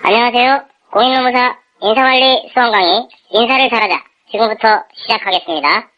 안녕하세요. 공인노무사 인사관리 수험 강의 인사를 잘하자. 지금부터 시작하겠습니다.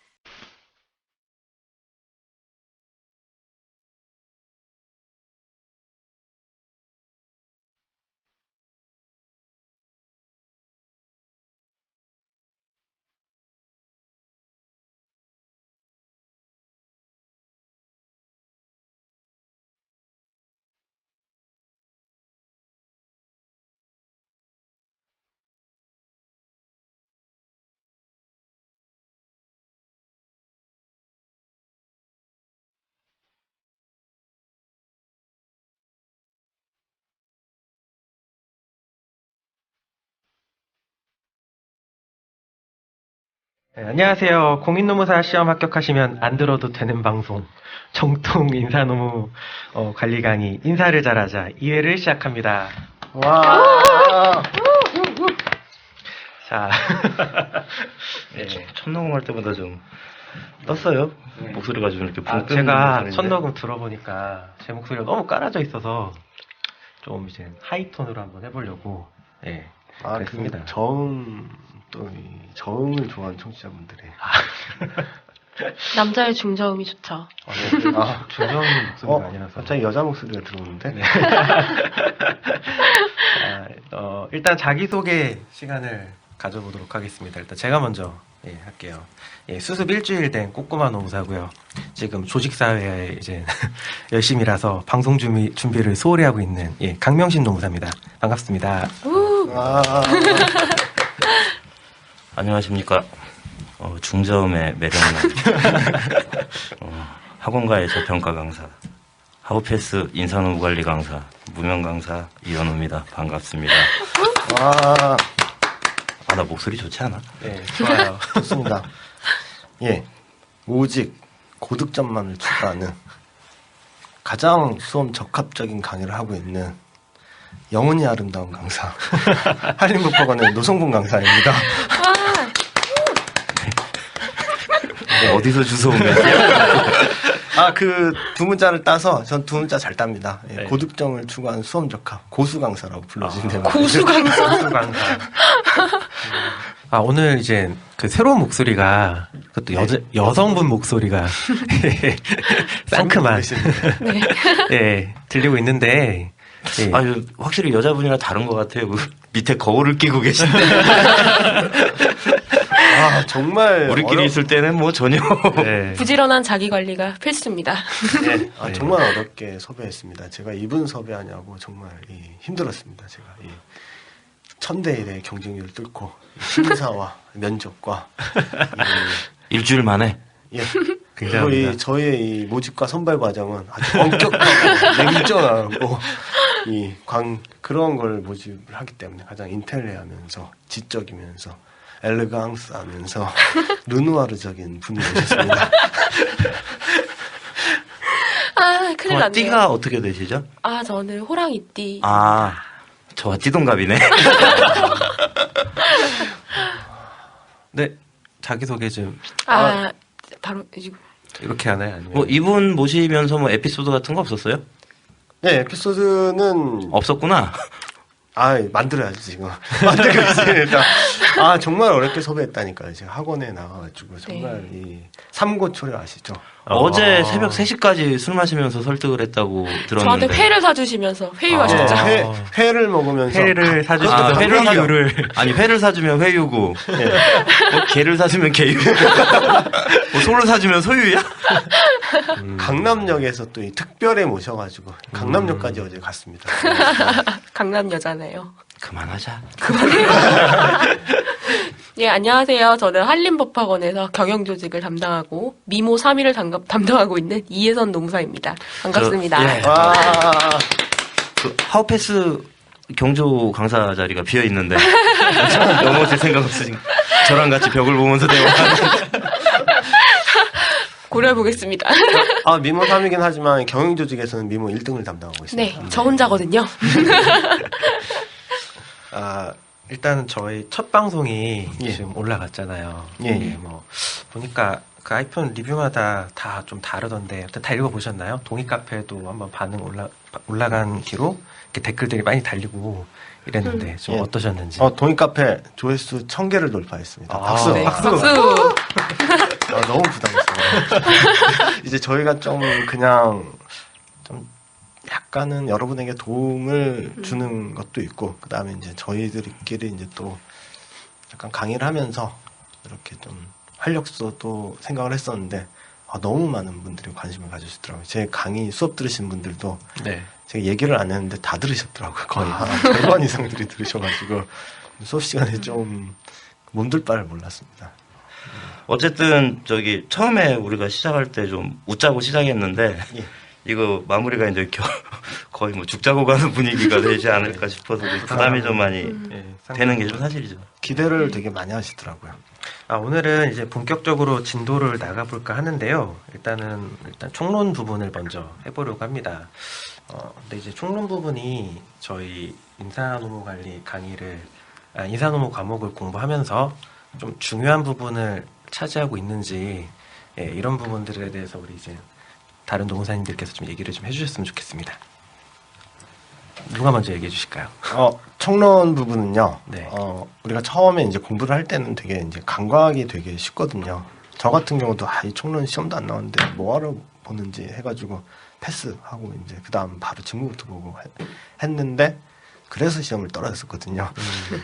네, 안녕하세요. 공인노무사 시험 합격하시면 안 들어도 되는 방송 정통 인사노무 관리 강의 인사를 잘하자 2회를 시작합니다. 와. 자, 네, 첫 녹음할 때보다 좀 떴어요. 목소리가 좀 이렇게 붕 뜨는 제가 목소리인데. 첫 녹음 들어보니까 제 목소리가 너무 깔아져 있어서 좀 이제 하이톤으로 한번 해보려고 그랬습니다. 저음을 좋아하는 청취자분들이. 남자의 중저음이 좋죠. 중저음 목소리가 아니라서 갑자기 여자 목소리가 들어오는데? 네. 일단 자기소개 시간을 가져보도록 하겠습니다. 일단 제가 먼저 할게요. 수습 일주일 된 꼬꼬마 노무사고요. 지금 조직사회에 이제 열심히 일해서 방송 준비를 소홀히 하고 있는 강명신 노무사입니다. 반갑습니다. 안녕하십니까. 중저음의 매력남. 학원가의 저평가 강사. 하우패스 인사노무 관리 강사. 무명 강사 이현우입니다. 반갑습니다. 와, 나 목소리 좋지 않아? 네, 좋아요. 좋습니다. 오직 고득점만을 추구하는 가장 수험 적합적인 강의를 하고 있는 영혼이 아름다운 강사. 한림북학원의 노성분 강사입니다. 어디서 주워온 거지? 그 두 문자를 따서 전 두 문자 잘 땁니다. 네. 고득점을 추구하는 수험 적합 고수 강사라고 불러주시면 됩니다. 고수 강사. 고수 강사. 오늘 이제 그 새로운 목소리가 그것도 여성분 목소리가 상큼한 들리고 있는데 확실히 여자분이랑 다른 것 같아요. 밑에 거울을 끼고 계신데. 정말 우리끼리 있을 때는 뭐 전혀. 부지런한 자기 관리가 필수입니다. 정말 어렵게 섭외했습니다. 제가 이분 섭외하냐고 정말 힘들었습니다. 제가 1000대1의 경쟁률을 뚫고 심사와 면접과 일주일 만에. 그리고 저의 이 모집과 선발 과정은 아주 엄격하고 냉정하고 그런 걸 모집을 하기 때문에 가장 인텔리하면서 지적이면서 엘레강스하면서 르누아르적인 분이 오셨습니다. 큰일 났네요. 띠가 어떻게 되시죠? 저는 호랑이띠. 저와 띠동갑이네. 네, 자기소개 좀 바로 이렇게 하나요? 아니면 뭐 이분 모시면서 뭐 에피소드 같은 거 없었어요? 네, 에피소드는 없었구나. 만들어야지 지금. 만들고 있으니까. 정말 어렵게 섭외했다니까요. 제가 학원에 나가가지고 정말 이 삼고초려 아시죠? 어제 새벽 3시까지 술 마시면서 설득을 했다고 들었는데. 저한테 회를 사주시면서 회유하셨죠. 회를 먹으면서 회를 사주셔서 회유를 회를 사주면 회유고, 개를 사주면 개유. 소를 사주면 소유야? 강남역에서 또 이 특별에 모셔가지고 강남역까지 어제 갔습니다. 강남 여자네요. 그만하자. 안녕하세요. 저는 한림법학원에서 경영조직을 담당하고 미모 3위를 담당하고 있는 이혜선 농사입니다. 반갑습니다. 그 하우패스 경조 강사 자리가 비어 있는데 넘어질 생각 없으니까 저랑 같이 벽을 보면서 대화하는. 고려해보겠습니다. 미모 3이긴 하지만 경영조직에서는 미모 1등을 담당하고 있습니다. 네, 저 혼자거든요. 일단은 저희 첫 방송이 지금 올라갔잖아요. 보니까 그 아이폰 리뷰마다 다 좀 다르던데 다 읽어보셨나요? 동의 카페도 한번 반응 올라간 뒤로 이렇게 댓글들이 많이 달리고 이랬는데 좀 예. 어떠셨는지. 동인 카페 조회수 1000개를 돌파했습니다. 아, 박수! 네. 박수! 박수! 너무 부담스러워요. 이제 저희가 좀 그냥 좀 약간은 여러분에게 도움을 주는 것도 있고, 그 다음에 이제 저희들끼리 이제 또 약간 강의를 하면서 이렇게 좀 활력소도 생각을 했었는데, 너무 많은 분들이 관심을 가지시더라고요. 제 강의 수업 들으신 분들도 네. 제가 얘기를 안 했는데 다 들으셨더라고요. 거의 한 절반 이상들이 들으셔가지고 수업 시간에 좀 몸둘 바를 몰랐습니다. 어쨌든 처음에 우리가 시작할 때 좀 웃자고 시작했는데 예. 이거 마무리가 이제 거의 뭐 죽자고 가는 분위기가 되지 않을까 싶어서 부담이 좀 많이 예, 되는 게 좀 사실이죠. 기대를 되게 많이 하시더라고요. 오늘은 이제 본격적으로 진도를 나가볼까 하는데요. 일단 총론 부분을 먼저 해보려고 합니다. 근데 이제 총론 부분이 저희 인사노무 관리 인사노무 과목을 공부하면서 좀 중요한 부분을 차지하고 있는지, 예, 이런 부분들에 대해서 우리 이제 다른 노무사님들께서 좀 얘기를 좀 해주셨으면 좋겠습니다. 누가 먼저 얘기해 주실까요? 총론 부분은요. 네. 우리가 처음에 이제 공부를 할 때는 되게 이제 간과하기 되게 쉽거든요. 저 같은 경우도 이 총론 시험도 안 나오는데 뭐하러 보는지 해가지고 패스하고 이제 그 다음 바로 직무부터 보고 했는데 그래서 시험을 떨어졌었거든요.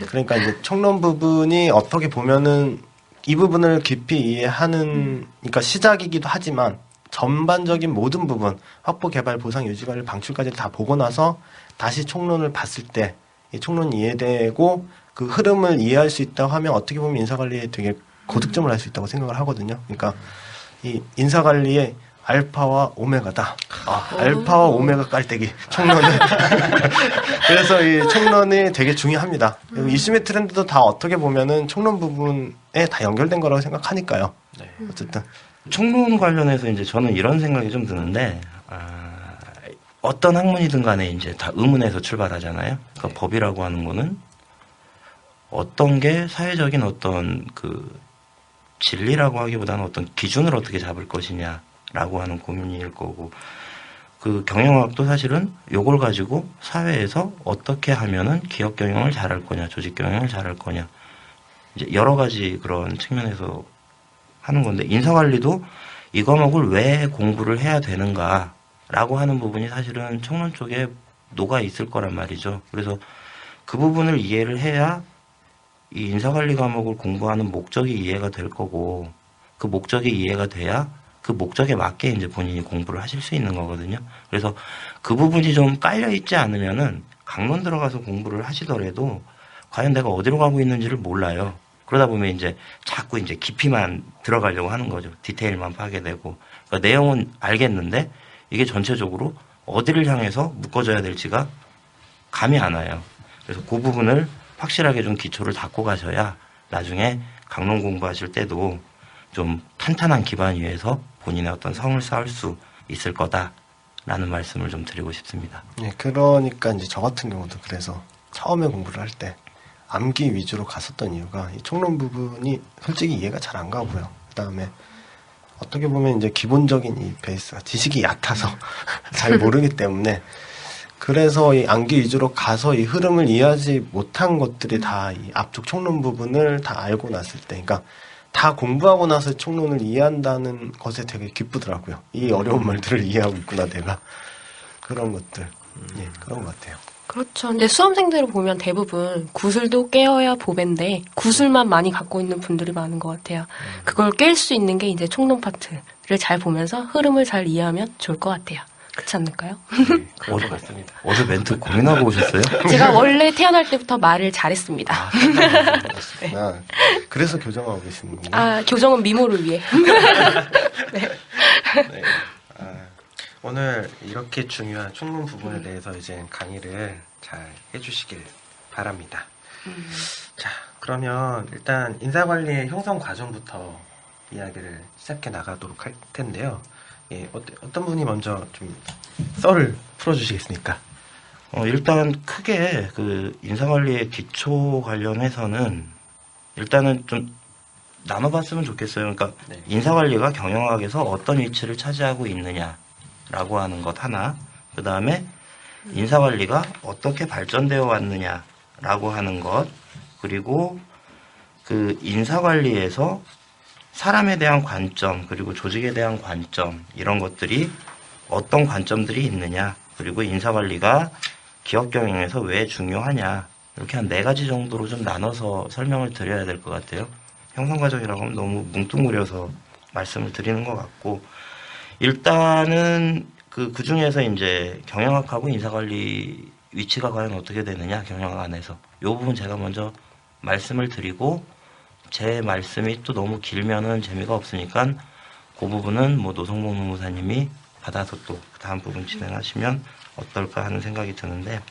그러니까 이제 총론 부분이 어떻게 보면은 이 부분을 깊이 이해하는, 그러니까 시작이기도 하지만 전반적인 모든 부분, 확보, 개발, 보상, 유지, 관리, 방출까지 다 보고 나서 다시 총론을 봤을 때 이 총론 이해되고 그 흐름을 이해할 수 있다고 하면 어떻게 보면 인사관리에 되게 고득점을 할 수 있다고 생각을 하거든요. 그러니까 이 인사관리의 알파와 오메가다. 알파와 오메가 깔때기 총론은. 그래서 이 총론이 되게 중요합니다. 그리고 이슈미 트렌드도 다 어떻게 보면은 총론 부분에 다 연결된 거라고 생각하니까요. 네. 어쨌든 총론 관련해서 이제 저는 이런 생각이 좀 드는데, 어떤 학문이든 간에 이제 다 의문에서 출발하잖아요. 그러니까 법이라고 하는 거는 어떤 게 사회적인 어떤 그 진리라고 하기보다는 어떤 기준을 어떻게 잡을 것이냐라고 하는 고민일 거고, 그 경영학도 사실은 요걸 가지고 사회에서 어떻게 하면은 기업 경영을 잘할 거냐, 조직 경영을 잘할 거냐, 이제 여러 가지 그런 측면에서 하는 건데, 인사관리도 이 과목을 왜 공부를 해야 되는가라고 하는 부분이 사실은 총론 쪽에 녹아 있을 거란 말이죠. 그래서 그 부분을 이해를 해야 이 인사관리 과목을 공부하는 목적이 이해가 될 거고, 그 목적이 이해가 돼야 그 목적에 맞게 이제 본인이 공부를 하실 수 있는 거거든요. 그래서 그 부분이 좀 깔려 있지 않으면은 강론 들어가서 공부를 하시더라도 과연 내가 어디로 가고 있는지를 몰라요. 그러다 보면 이제 자꾸 이제 깊이만 들어가려고 하는 거죠. 디테일만 파괴되고. 그러니까 내용은 알겠는데 이게 전체적으로 어디를 향해서 묶어져야 될지가 감이 안 와요. 그래서 그 부분을 확실하게 좀 기초를 닦고 가셔야 나중에 강론 공부하실 때도 좀 탄탄한 기반 위에서 본인의 어떤 성을 쌓을 수 있을 거다라는 말씀을 좀 드리고 싶습니다. 예, 그러니까 이제 저 같은 경우도 그래서 처음에 공부를 할 때 암기 위주로 갔었던 이유가 이 총론 부분이 솔직히 이해가 잘 안 가고요. 그다음에 어떻게 보면 이제 기본적인 이 베이스가 지식이 얕아서 잘 모르기 때문에 그래서 이 암기 위주로 가서 이 흐름을 이해하지 못한 것들이 다 이 앞쪽 총론 부분을 다 알고 났을 때, 그러니까 다 공부하고 나서 총론을 이해한다는 것에 되게 기쁘더라고요. 이 어려운 말들을 이해하고 있구나 내가. 그런 것들. 예, 그런 것 같아요. 그렇죠. 근데 수험생들을 보면 대부분 구슬도 깨어야 보배인데 구슬만 많이 갖고 있는 분들이 많은 것 같아요. 그걸 깰 수 있는 게 이제 총론 파트를 잘 보면서 흐름을 잘 이해하면 좋을 것 같아요. 그렇지 않을까요? 그런 것 같습니다. 어제 멘트 고민하고 오셨어요? 제가 원래 태어날 때부터 말을 잘했습니다. 아, 그래서 교정하고 계시는군요. 교정은 미모를 위해. 네. 오늘 이렇게 중요한 총론 부분에 대해서 이제 강의를 잘 해주시길 바랍니다. 자, 그러면 일단 인사관리의 형성 과정부터 이야기를 시작해 나가도록 할 텐데요. 예, 어떤 분이 먼저 좀 썰을 풀어주시겠습니까? 일단 크게 그 인사관리의 기초 관련해서는 일단은 좀 나눠봤으면 좋겠어요. 그러니까 네. 인사관리가 경영학에서 어떤 위치를 차지하고 있느냐라고 하는 것 하나, 그 다음에 인사관리가 어떻게 발전되어 왔느냐라고 하는 것, 그리고 그 인사관리에서 사람에 대한 관점, 그리고 조직에 대한 관점, 이런 것들이 어떤 관점들이 있느냐, 그리고 인사관리가 기업 경영에서 왜 중요하냐, 이렇게 한 4가지 정도로 좀 나눠서 설명을 드려야 될 것 같아요. 형성과정이라고 하면 너무 뭉뚱그려서 말씀을 드리는 것 같고, 일단은 그 중에서 이제 경영학하고 인사관리 위치가 과연 어떻게 되느냐, 경영학 안에서. 이 부분 제가 먼저 말씀을 드리고, 제 말씀이 또 너무 길면은 재미가 없으니까 그 부분은 뭐 노성봉 노무사님이 받아서 또 다음 부분 진행하시면 어떨까 하는 생각이 드는데,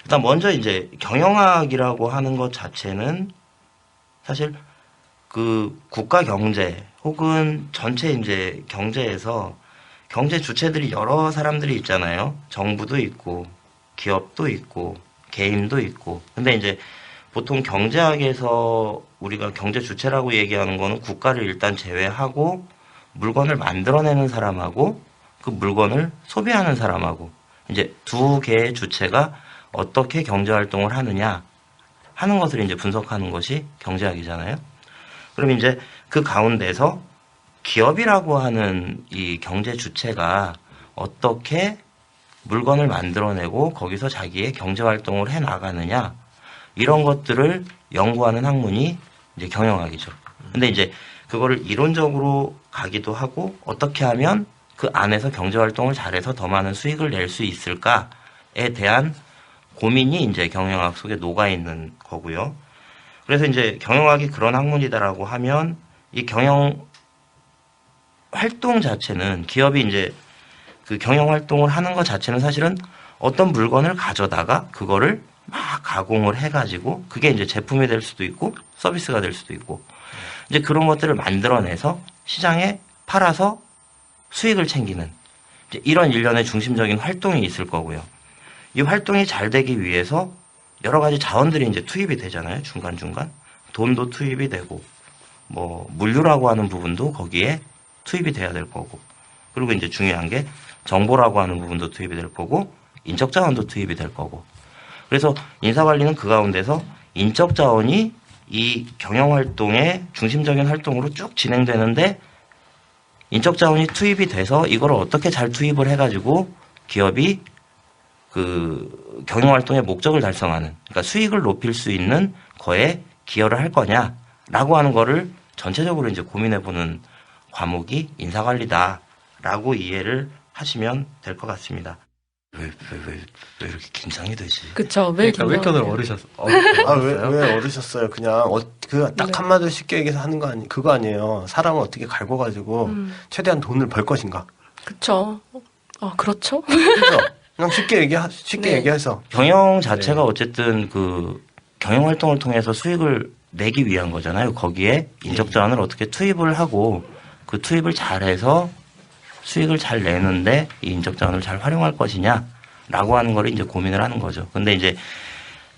일단 먼저 이제 경영학이라고 하는 것 자체는 사실 그 국가 경제 혹은 전체 이제 경제에서 경제 주체들이 여러 사람들이 있잖아요. 정부도 있고 기업도 있고 개인도 있고. 근데 이제 보통 경제학에서 우리가 경제 주체라고 얘기하는 거는 국가를 일단 제외하고 물건을 만들어내는 사람하고 그 물건을 소비하는 사람하고 이제 두 개의 주체가 어떻게 경제 활동을 하느냐 하는 것을 이제 분석하는 것이 경제학이잖아요. 그럼 이제 그 가운데서 기업이라고 하는 이 경제 주체가 어떻게 물건을 만들어내고 거기서 자기의 경제 활동을 해 나가느냐 이런 것들을 연구하는 학문이 이제 경영학이죠. 근데 이제 그거를 이론적으로 가기도 하고 어떻게 하면 그 안에서 경제 활동을 잘해서 더 많은 수익을 낼 수 있을까에 대한 고민이 이제 경영학 속에 녹아 있는 거고요. 그래서 이제 경영학이 그런 학문이다라고 하면 이 경영 활동 자체는 기업이 이제 그 경영 활동을 하는 것 자체는 사실은 어떤 물건을 가져다가 그거를 막 가공을 해가지고 그게 이제 제품이 될 수도 있고 서비스가 될 수도 있고 이제 그런 것들을 만들어내서 시장에 팔아서 수익을 챙기는 이제 이런 일련의 중심적인 활동이 있을 거고요. 이 활동이 잘 되기 위해서 여러 가지 자원들이 이제 투입이 되잖아요. 중간중간. 돈도 투입이 되고, 뭐, 물류라고 하는 부분도 거기에 투입이 돼야 될 거고, 그리고 이제 중요한 게 정보라고 하는 부분도 투입이 될 거고, 인적 자원도 투입이 될 거고. 그래서 인사관리는 그 가운데서 인적 자원이 이 경영 활동의 중심적인 활동으로 쭉 진행되는데, 인적 자원이 투입이 돼서 이걸 어떻게 잘 투입을 해가지고 기업이 그 경영 활동의 목적을 달성하는, 그러니까 수익을 높일 수 있는 거에 기여를 할 거냐라고 하는 거를 전체적으로 이제 고민해 보는 과목이 인사관리다라고 이해를 하시면 될 것 같습니다. 왜 이렇게 긴장이 되지? 그쵸. 왜 그러니까 왜 이렇게 오늘 긴장해요? 왜 얻으셨어요? 그냥 그 딱 네. 한마디로 쉽게 얘기해서 하는 거 그거 아니에요. 사람을 어떻게 갈궈가지고 최대한 돈을 벌 것인가. 그쵸. 그렇죠. 그죠? 그냥 쉽게 네. 얘기해서. 경영 자체가 어쨌든 그 경영 활동을 통해서 수익을 내기 위한 거잖아요. 거기에 인적 자원을 어떻게 투입을 하고 그 투입을 잘해서 수익을 잘 내는데 이 인적 자원을 잘 활용할 것이냐라고 하는 거를 이제 고민을 하는 거죠. 근데 이제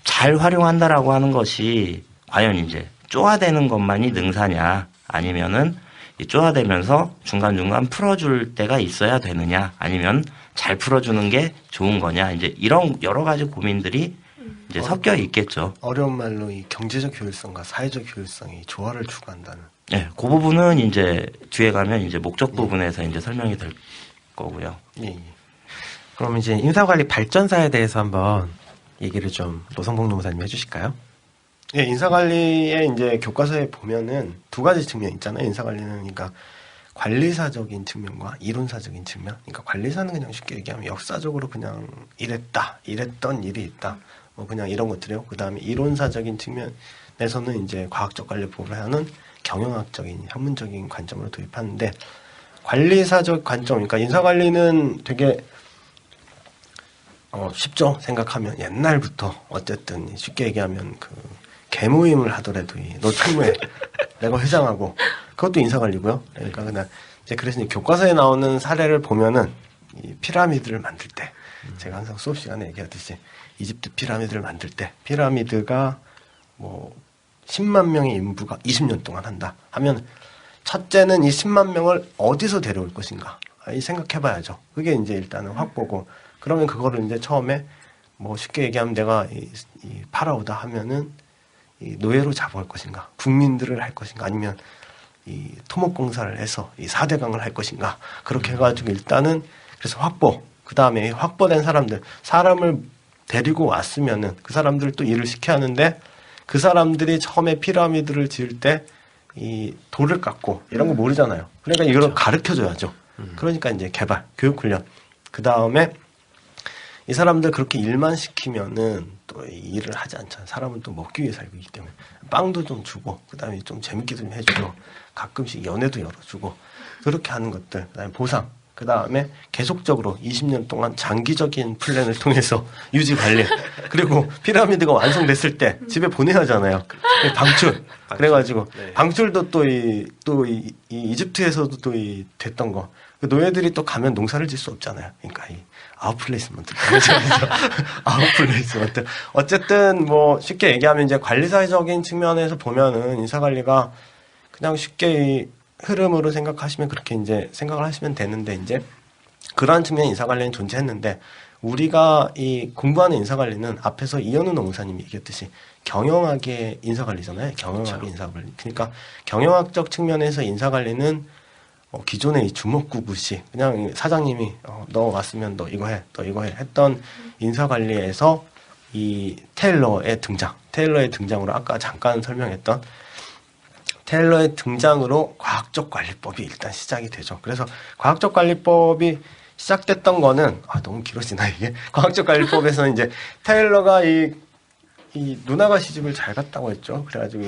잘 활용한다라고 하는 것이 과연 이제 쪼아대는 것만이 능사냐 아니면은 이 쪼아대면서 중간중간 풀어줄 때가 있어야 되느냐 아니면 잘 풀어주는 게 좋은 거냐 이제 이런 여러 가지 고민들이 이제 섞여 있겠죠. 어려운 말로 이 경제적 효율성과 사회적 효율성이 조화를 추구한다는. 네, 그 부분은 이제 뒤에 가면 이제 목적 부분에서 이제 설명이 될 거고요. 예. 그럼 이제 인사관리 발전사에 대해서 한번 얘기를 좀 노성봉 노무사님 해주실까요? 예, 인사관리의 이제 교과서에 보면은 두 가지 측면 있잖아요. 인사관리는 그러니까 관리사적인 측면과 이론사적인 측면. 그러니까 관리사는 그냥 쉽게 얘기하면 역사적으로 그냥 이랬던 일이 있다. 뭐 그냥 이런 것들이요. 그 다음에 이론사적인 측면에서는 이제 과학적 관리 보호를 하는 경영학적인 학문적인 관점으로 도입하는데 관리사적 관점, 그러니까 인사관리는 되게 쉽죠. 생각하면 옛날부터 어쨌든 쉽게 얘기하면 그 개모임을 하더라도 이 노총무회 내가 회장하고 그것도 인사관리고요. 그러니까 그냥 이제 그래서 이제 교과서에 나오는 사례를 보면은 이 피라미드를 만들 때 제가 항상 수업 시간에 얘기하듯이 이집트 피라미드를 만들 때 피라미드가 뭐 10만 명의 인부가 20년 동안 한다 하면 첫째는 이 10만 명을 어디서 데려올 것인가 이 생각해봐야죠. 그게 이제 일단은 확보고 그러면 그거를 이제 처음에 뭐 쉽게 얘기하면 내가 이 파라오다 하면은 이 노예로 잡아올 것인가 국민들을 할 것인가 아니면 이 토목공사를 해서 이 4대강을 할 것인가 그렇게 해가지고 일단은 그래서 확보 그 다음에 확보된 사람을 데리고 왔으면은 그 사람들을 또 일을 시켜야 하는데 그 사람들이 처음에 피라미드를 지을 때 이 돌을 깎고 이런 거 모르잖아요. 그러니까 이걸 가르쳐줘야죠. 그러니까 이제 개발, 교육 훈련. 그 다음에 이 사람들 그렇게 일만 시키면은 또 일을 하지 않잖아요. 사람은 또 먹기 위해 살고 있기 때문에 빵도 좀 주고 그 다음에 좀 재밌게 좀 해주고 가끔씩 연애도 열어주고 그렇게 하는 것들. 그 다음에 보상. 그 다음에 계속적으로 20년 동안 장기적인 플랜을 통해서 유지 관리 그리고 피라미드가 완성됐을 때 집에 보내야 하잖아요. 방출. 그래가지고 네. 방출도 또 이 이집트에서도 또 이 됐던 거. 그 노예들이 또 가면 농사를 질 수 없잖아요. 그러니까 이 아웃플레이스먼트. 아웃플레이스먼트. 어쨌든 뭐 쉽게 얘기하면 이제 관리사적인 측면에서 보면은 인사관리가 그냥 쉽게 이 흐름으로 생각하시면 그렇게 이제 생각을 하시면 되는데 이제 그러한 측면 인사관리는 존재했는데 우리가 이 공부하는 인사관리는 앞에서 이현우 농사님이 얘기했듯이 경영학의 인사관리잖아요. 경영학의 그렇죠. 인사관리. 그러니까 경영학적 측면에서 인사관리는 기존의 이 주먹구구식 그냥 사장님이 너 왔으면 너 이거 해, 너 이거 해 했던 인사관리에서 이 테일러의 등장으로 아까 잠깐 설명했던 테일러의 등장으로 과학적 관리법이 일단 시작이 되죠. 그래서 과학적 관리법이 시작됐던 거는 너무 길어지나 이게 과학적 관리법에서는 이제 테일러가 이 누나가 시집을 잘 갔다고 했죠. 그래가지고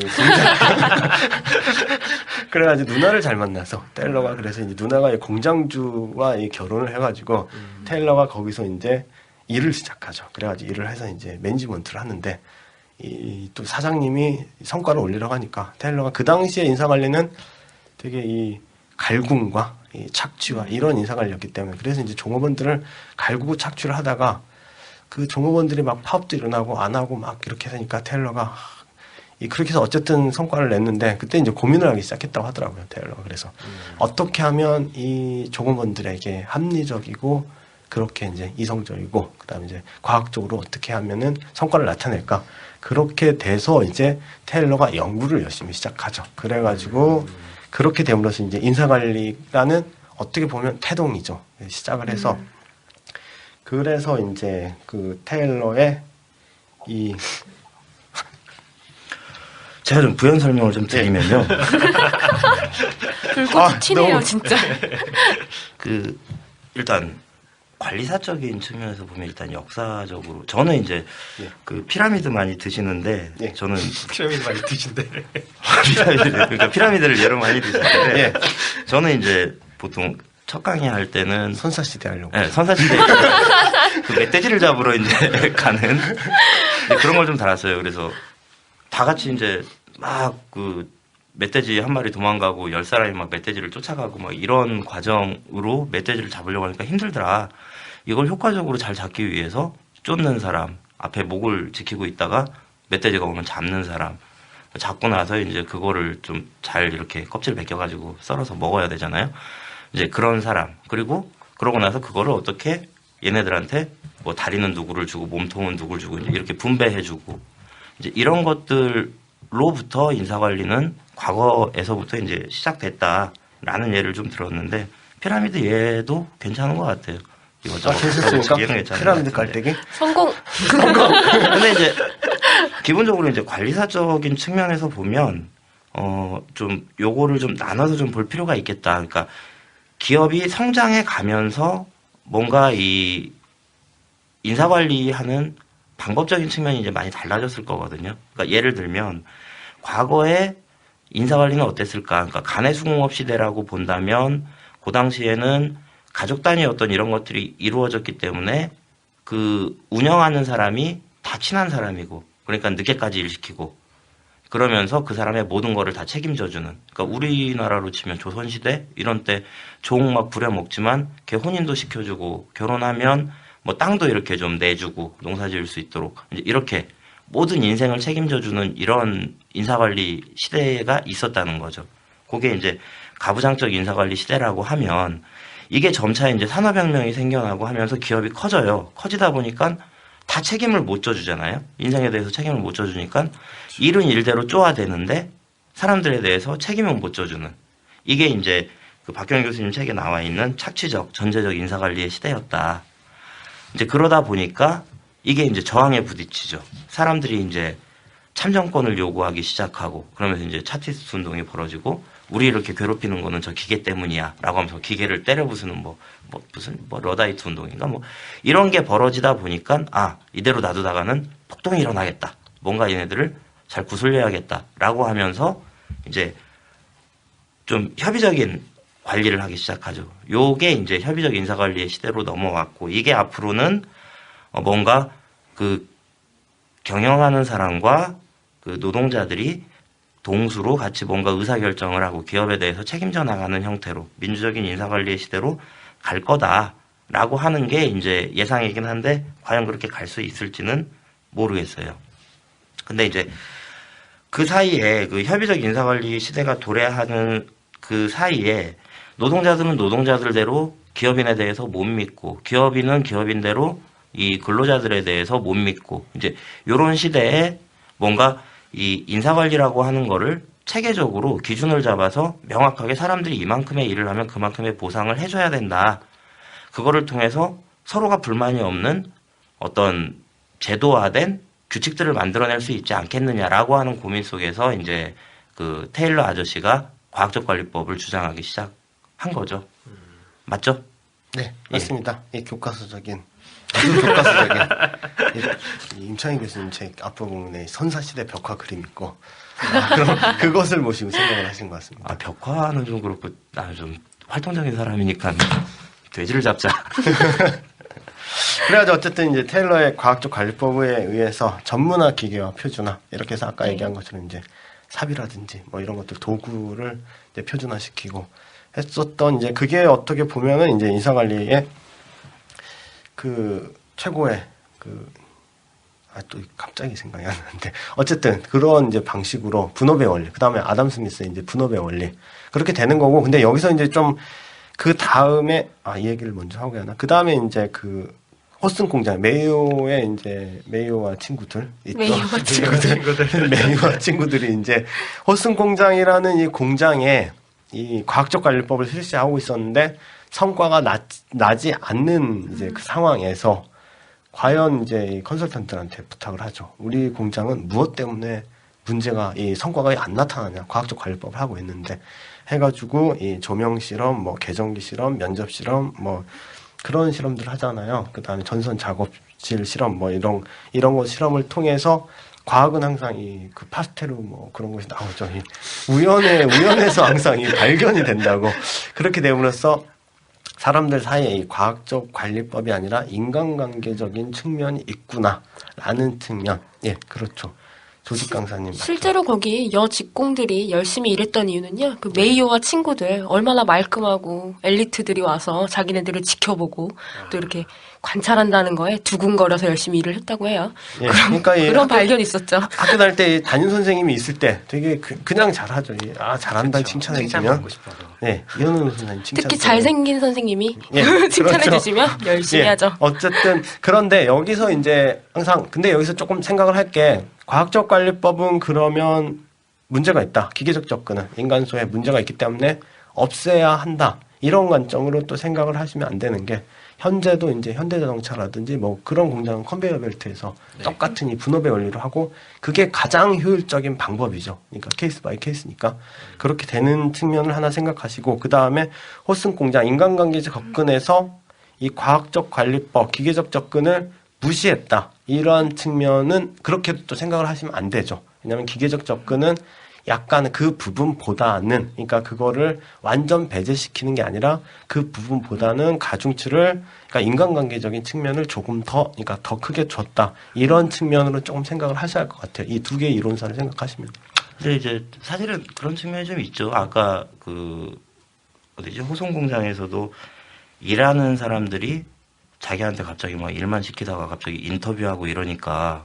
그래가지고 누나를 잘 만나서 테일러가 그래서 이제 누나가 이 공장주와 이 결혼을 해가지고 테일러가 거기서 이제 일을 시작하죠. 그래가지고 일을 해서 이제 매니지먼트를 하는데 또 사장님이 성과를 올리려고 하니까 테일러가 그 당시에 인사관리는 되게 이 갈굼과 이 착취와 이런 인사관리였기 때문에 그래서 이제 종업원들을 갈구고 착취를 하다가 그 종업원들이 막 파업도 일어나고 안 하고 막 이렇게 하니까 테일러가 그렇게 해서 어쨌든 성과를 냈는데 그때 이제 고민을 하기 시작했다고 하더라고요. 테일러가. 그래서 어떻게 하면 이 종업원들에게 합리적이고 그렇게 이제 이성적이고 그다음에 이제 과학적으로 어떻게 하면은 성과를 나타낼까 그렇게 돼서 이제 테일러가 연구를 열심히 시작하죠. 그래가지고 그렇게 됨으로써 이제 인사관리라는 어떻게 보면 태동이죠. 시작을 해서 그래서 이제 그 테일러의 제가 좀 부연 설명을 좀 드리면요. 불꽃이 튀네요, 너무- 진짜. 일단 관리사적인 측면에서 보면 일단 역사적으로 저는 이제 예. 그 피라미드 많이 드시는데 예. 저는 피라미드 많이 드신대. 그러니까 피라미드를 예로 많이 드시는데 예. 저는 이제 보통 첫 강의 할 때는 선사시대 하려고. 네, 선사시대 그 멧돼지를 잡으러 이제 가는 그런 걸 좀 달았어요. 그래서 다 같이 이제 막 그 멧돼지 한 마리 도망가고 10사람이 막 멧돼지를 쫓아가고 막 이런 과정으로 멧돼지를 잡으려고 하니까 힘들더라. 이걸 효과적으로 잘 잡기 위해서 쫓는 사람, 앞에 목을 지키고 있다가 멧돼지가 오면 잡는 사람, 잡고 나서 이제 그거를 좀 잘 이렇게 껍질 벗겨가지고 썰어서 먹어야 되잖아요. 이제 그런 사람, 그리고 그러고 나서 그거를 어떻게 얘네들한테 뭐 다리는 누구를 주고 몸통은 누구를 주고 이제 이렇게 분배해주고 이제 이런 것들로부터 인사관리는 과거에서부터 이제 시작됐다라는 예를 좀 들었는데 피라미드 예도 괜찮은 것 같아요. 이것저것 괜찮습니까? 예는 괜찮은 피라미드 것 같은데. 깔때기? 성공. 근데 이제 기본적으로 이제 관리사적인 측면에서 보면 좀 요거를 좀 나눠서 좀 볼 필요가 있겠다. 그러니까 기업이 성장해 가면서 뭔가 이 인사관리하는 방법적인 측면이 이제 많이 달라졌을 거거든요. 그러니까 예를 들면 과거에 인사관리는 어땠을까? 그러니까 간해수공업 시대라고 본다면 그 당시에는 가족 단위 어떤 이런 것들이 이루어졌기 때문에 그 운영하는 사람이 다 친한 사람이고 그러니까 늦게까지 일 시키고 그러면서 그 사람의 모든 거를 다 책임져주는. 그러니까 우리나라로 치면 조선시대 이런 때 종 막 부려먹지만 걔 혼인도 시켜주고 결혼하면 뭐 땅도 이렇게 좀 내주고 농사 지을 수 있도록 이제 이렇게 모든 인생을 책임져주는 이런 인사관리 시대가 있었다는 거죠. 그게 이제 가부장적 인사관리 시대라고 하면 이게 점차 이제 산업혁명이 생겨나고 하면서 기업이 커져요. 커지다 보니까 다 책임을 못 져주잖아요. 인생에 대해서 책임을 못 져주니까 일은 일대로 쪼아대는데 사람들에 대해서 책임은 못 져주는 이게 이제 그 박경희 교수님 책에 나와 있는 착취적, 전제적 인사관리의 시대였다. 이제 그러다 보니까 이게 이제 저항에 부딪히죠. 사람들이 이제 참정권을 요구하기 시작하고 그러면서 이제 차티스트 운동이 벌어지고 우리 이렇게 괴롭히는 거는 저 기계 때문이야 라고 하면서 기계를 때려 부수는 무슨 러다이트 운동인가 이런 게 벌어지다 보니까 이대로 놔두다가는 폭동이 일어나겠다. 뭔가 얘네들을 잘 구슬려야겠다 라고 하면서 이제 좀 협의적인 관리를 하기 시작하죠. 요게 이제 협의적 인사관리의 시대로 넘어왔고 이게 앞으로는 뭔가 그 경영하는 사람과 그 노동자들이 동수로 같이 뭔가 의사결정을 하고 기업에 대해서 책임져 나가는 형태로 민주적인 인사관리의 시대로 갈 거다라고 하는 게 이제 예상이긴 한데 과연 그렇게 갈 수 있을지는 모르겠어요. 근데 이제 그 사이에 그 협의적 인사관리 시대가 도래하는 그 사이에 노동자들은 노동자들대로 기업인에 대해서 못 믿고 기업인은 기업인대로 이 근로자들에 대해서 못 믿고 이제 요런 시대에 뭔가 이 인사관리라고 하는 거를 체계적으로 기준을 잡아서 명확하게 사람들이 이만큼의 일을 하면 그만큼의 보상을 해줘야 된다. 그거를 통해서 서로가 불만이 없는 어떤 제도화된 규칙들을 만들어낼 수 있지 않겠느냐라고 하는 고민 속에서 이제 그 테일러 아저씨가 과학적 관리법을 주장하기 시작한 거죠. 맞죠? 네, 맞습니다. 이 교과서적인 아주 교과서적인 이 임창희 교수님 책 앞부분에 선사시대 벽화 그림 있고 그럼 그것을 보시고 생각을 하신 것 같습니다. 벽화는 좀 그렇고 나는 좀 활동적인 사람이니까 돼지를 잡자. 그래가지고 어쨌든 이제 테일러의 과학적 관리법에 의해서 전문화 기계와 표준화 이렇게 해서 아까 얘기한 것처럼 이제 삽이라든지 뭐 이런 것들 도구를 이제 표준화시키고 했었던 이제 그게 어떻게 보면은 이제 인사관리의 그 최고의 또 갑자기 생각이 안 나는데 어쨌든 그런 이제 방식으로 분업의 원리 그 다음에 아담 스미스의 이제 분업의 원리 그렇게 되는 거고 근데 여기서 이제 좀 그 다음에 이 얘기를 먼저 하고 해야 하나 그 다음에 이제 그 호슨 공장 메이오의 이제 메이오와 친구들 있죠. 메이오와 친구들이 이제 호슨 공장이라는 이 공장에 이 과학적 관리법을 실시하고 있었는데 성과가 나지 않는 이제 그 상황에서 과연 이제 이 컨설턴트한테 부탁을 하죠. 우리 공장은 무엇 때문에 문제가 이 성과가 안 나타나냐 과학적 관리법을 하고 있는데 해가지고 이 조명 실험, 뭐 계정기 실험, 면접 실험, 뭐 그런 실험들 하잖아요. 그 다음에 전선 작업실 실험, 뭐 이런 거 실험을 통해서 과학은 항상 이 그 파스텔로 뭐 그런 것이 나오죠. 이 우연에서 항상 이 발견이 된다고 그렇게 됨으로써 사람들 사이에 이 과학적 관리법이 아니라 인간관계적인 측면이 있구나라는 측면. 예, 그렇죠. 조직 강사님. 실제로 거기 여 직공들이 열심히 일했던 이유는요. 그 메이오와 친구들 얼마나 말끔하고 엘리트들이 와서 자기네들을 지켜보고 또 이렇게 관찰한다는 거에 두근거려서 열심히 일을 했다고 해요. 예, 그러니까 그런 발견이 있었죠. 학교 다닐 때 담임 선생님이 있을 때 되게 그냥 잘하죠. 잘한다 그렇죠. 칭찬해주면. 칭찬받고 싶어서. 네, 이현우 선생님 칭찬. 특히 잘생긴 선생님이 예, 칭찬해주시면 그렇죠. 열심히 예, 하죠. 어쨌든 그런데 여기서 이제 항상 근데 여기서 조금 생각을 할 게 과학적 관리법은 그러면 문제가 있다. 기계적 접근은 인간소에 문제가 있기 때문에 없애야 한다. 이런 관점으로 또 생각을 하시면 안 되는 게 현재도 이제 현대자동차라든지 뭐 그런 공장은 컨베이어 벨트에서 똑같은 이 분업의 원리로 하고 그게 가장 효율적인 방법이죠. 그러니까 케이스 바이 케이스니까 그렇게 되는 측면을 하나 생각하시고 그 다음에 호슨 공장 인간관계적 접근에서 이 과학적 관리법, 기계적 접근을 무시했다. 이런 측면은 그렇게 또 생각을 하시면 안 되죠. 왜냐하면 기계적 접근은 약간 그 부분보다는 그러니까 그거를 완전 배제시키는 게 아니라 그 부분보다는 가중치를 그러니까 인간관계적인 측면을 조금 더 그러니까 더 크게 줬다. 이런 측면으로 조금 생각을 하셔야 할 것 같아요. 이 두 개의 이론사를 생각하시면. 근데 이제 사실은 그런 측면이 좀 있죠. 아까 어디지 호송 공장에서도 일하는 사람들이 자기한테 갑자기 막 일만 시키다가 갑자기 인터뷰하고 이러니까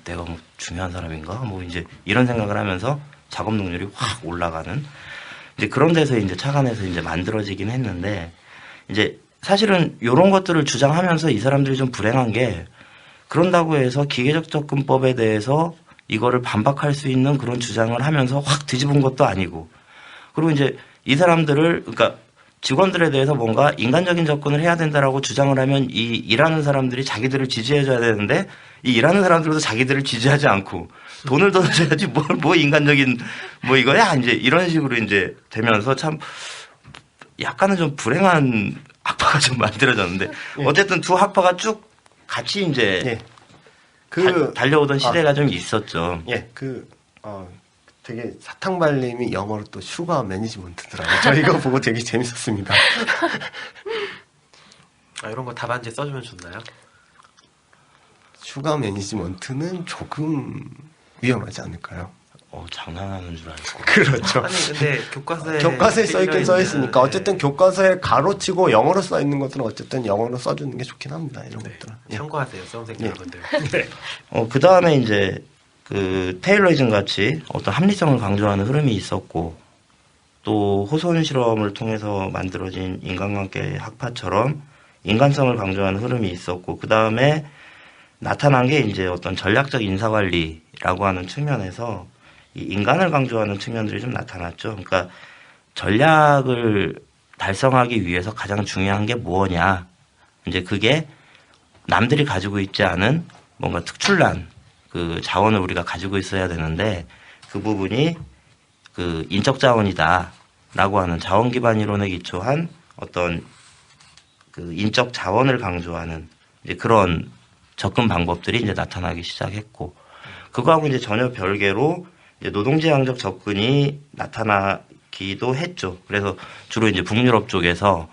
내가 뭐 중요한 사람인가? 뭐 이제 이런 생각을 하면서 작업 능률이 확 올라가는 이제 그런 데서 이제 착안해서 이제 만들어지긴 했는데 이제 사실은 이런 것들을 주장하면서 이 사람들이 좀 불행한 게 그런다고 해서 기계적 접근법에 대해서 이거를 반박할 수 있는 그런 주장을 하면서 확 뒤집은 것도 아니고 그리고 이제 이 사람들을 그러니까 직원들에 대해서 뭔가 인간적인 접근을 해야 된다라고 주장을 하면 이 일하는 사람들이 자기들을 지지해줘야 되는데 이 일하는 사람들도 자기들을 지지하지 않고 돈을 더 줘야지 뭐 인간적인 뭐 이거야 이제 이런 식으로 이제 되면서 참 약간은 좀 불행한 학파가 좀 만들어졌는데 어쨌든 두 학파가 쭉 같이 이제 달려오던 시대가 좀 있었죠. 되게 사탕발님이 영어로 또 슈가 매니지먼트더라고요. 저 이거 보고 되게 재밌었습니다. 이런 거 답안지 써주면 좋나요? 슈가 매니지먼트는 조금 위험하지 않을까요? 장난하는 줄 알고. 그렇죠. 아니 근데 교과서에 써있긴 써있으니까 네. 어쨌든 교과서에 가로치고 영어로 써있는 것들은 어쨌든 영어로 써주는 게 좋긴 합니다. 이런 것들은. 참고하세요, 수험생 여러분들. 그 다음에 이제 그 테일러이즘 같이 어떤 합리성을 강조하는 흐름이 있었고 또 호소은 실험을 통해서 만들어진 인간관계 학파처럼 인간성을 강조하는 흐름이 있었고 그 다음에 나타난 게 이제 어떤 전략적 인사관리라고 하는 측면에서 이 인간을 강조하는 측면들이 좀 나타났죠. 그러니까 전략을 달성하기 위해서 가장 중요한 게 뭐냐. 이제 그게 남들이 가지고 있지 않은 뭔가 특출난 그 자원을 우리가 가지고 있어야 되는데 그 부분이 그 인적 자원이다라고 하는 자원 기반 이론에 기초한 어떤 그 인적 자원을 강조하는 이제 그런 접근 방법들이 이제 나타나기 시작했고 그거하고 이제 전혀 별개로 이제 노동지향적 접근이 나타나기도 했죠. 그래서 주로 이제 북유럽 쪽에서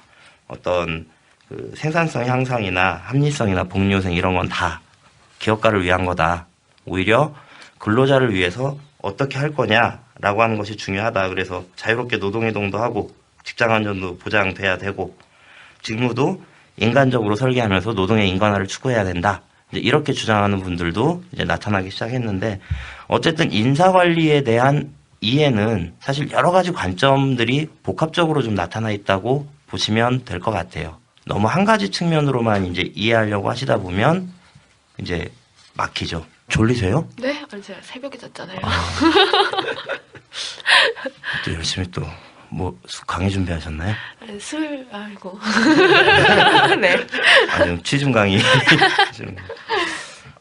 어떤 그 생산성 향상이나 합리성이나 복리후생 이런 건 다 기업가를 위한 거다. 오히려 근로자를 위해서 어떻게 할 거냐라고 하는 것이 중요하다. 그래서 자유롭게 노동이동도 하고 직장 안전도 보장돼야 되고 직무도 인간적으로 설계하면서 노동의 인간화를 추구해야 된다. 이제 이렇게 주장하는 분들도 이제 나타나기 시작했는데 어쨌든 인사관리에 대한 이해는 사실 여러 가지 관점들이 복합적으로 좀 나타나 있다고 보시면 될 것 같아요. 너무 한 가지 측면으로만 이제 이해하려고 하시다 보면 이제 막히죠. 졸리세요? 네, 아니 제가 새벽에 잤잖아요. 또 열심히 또 뭐 강의 준비하셨나요? 아니, 아이고. 네. 아니요, 취중 강의.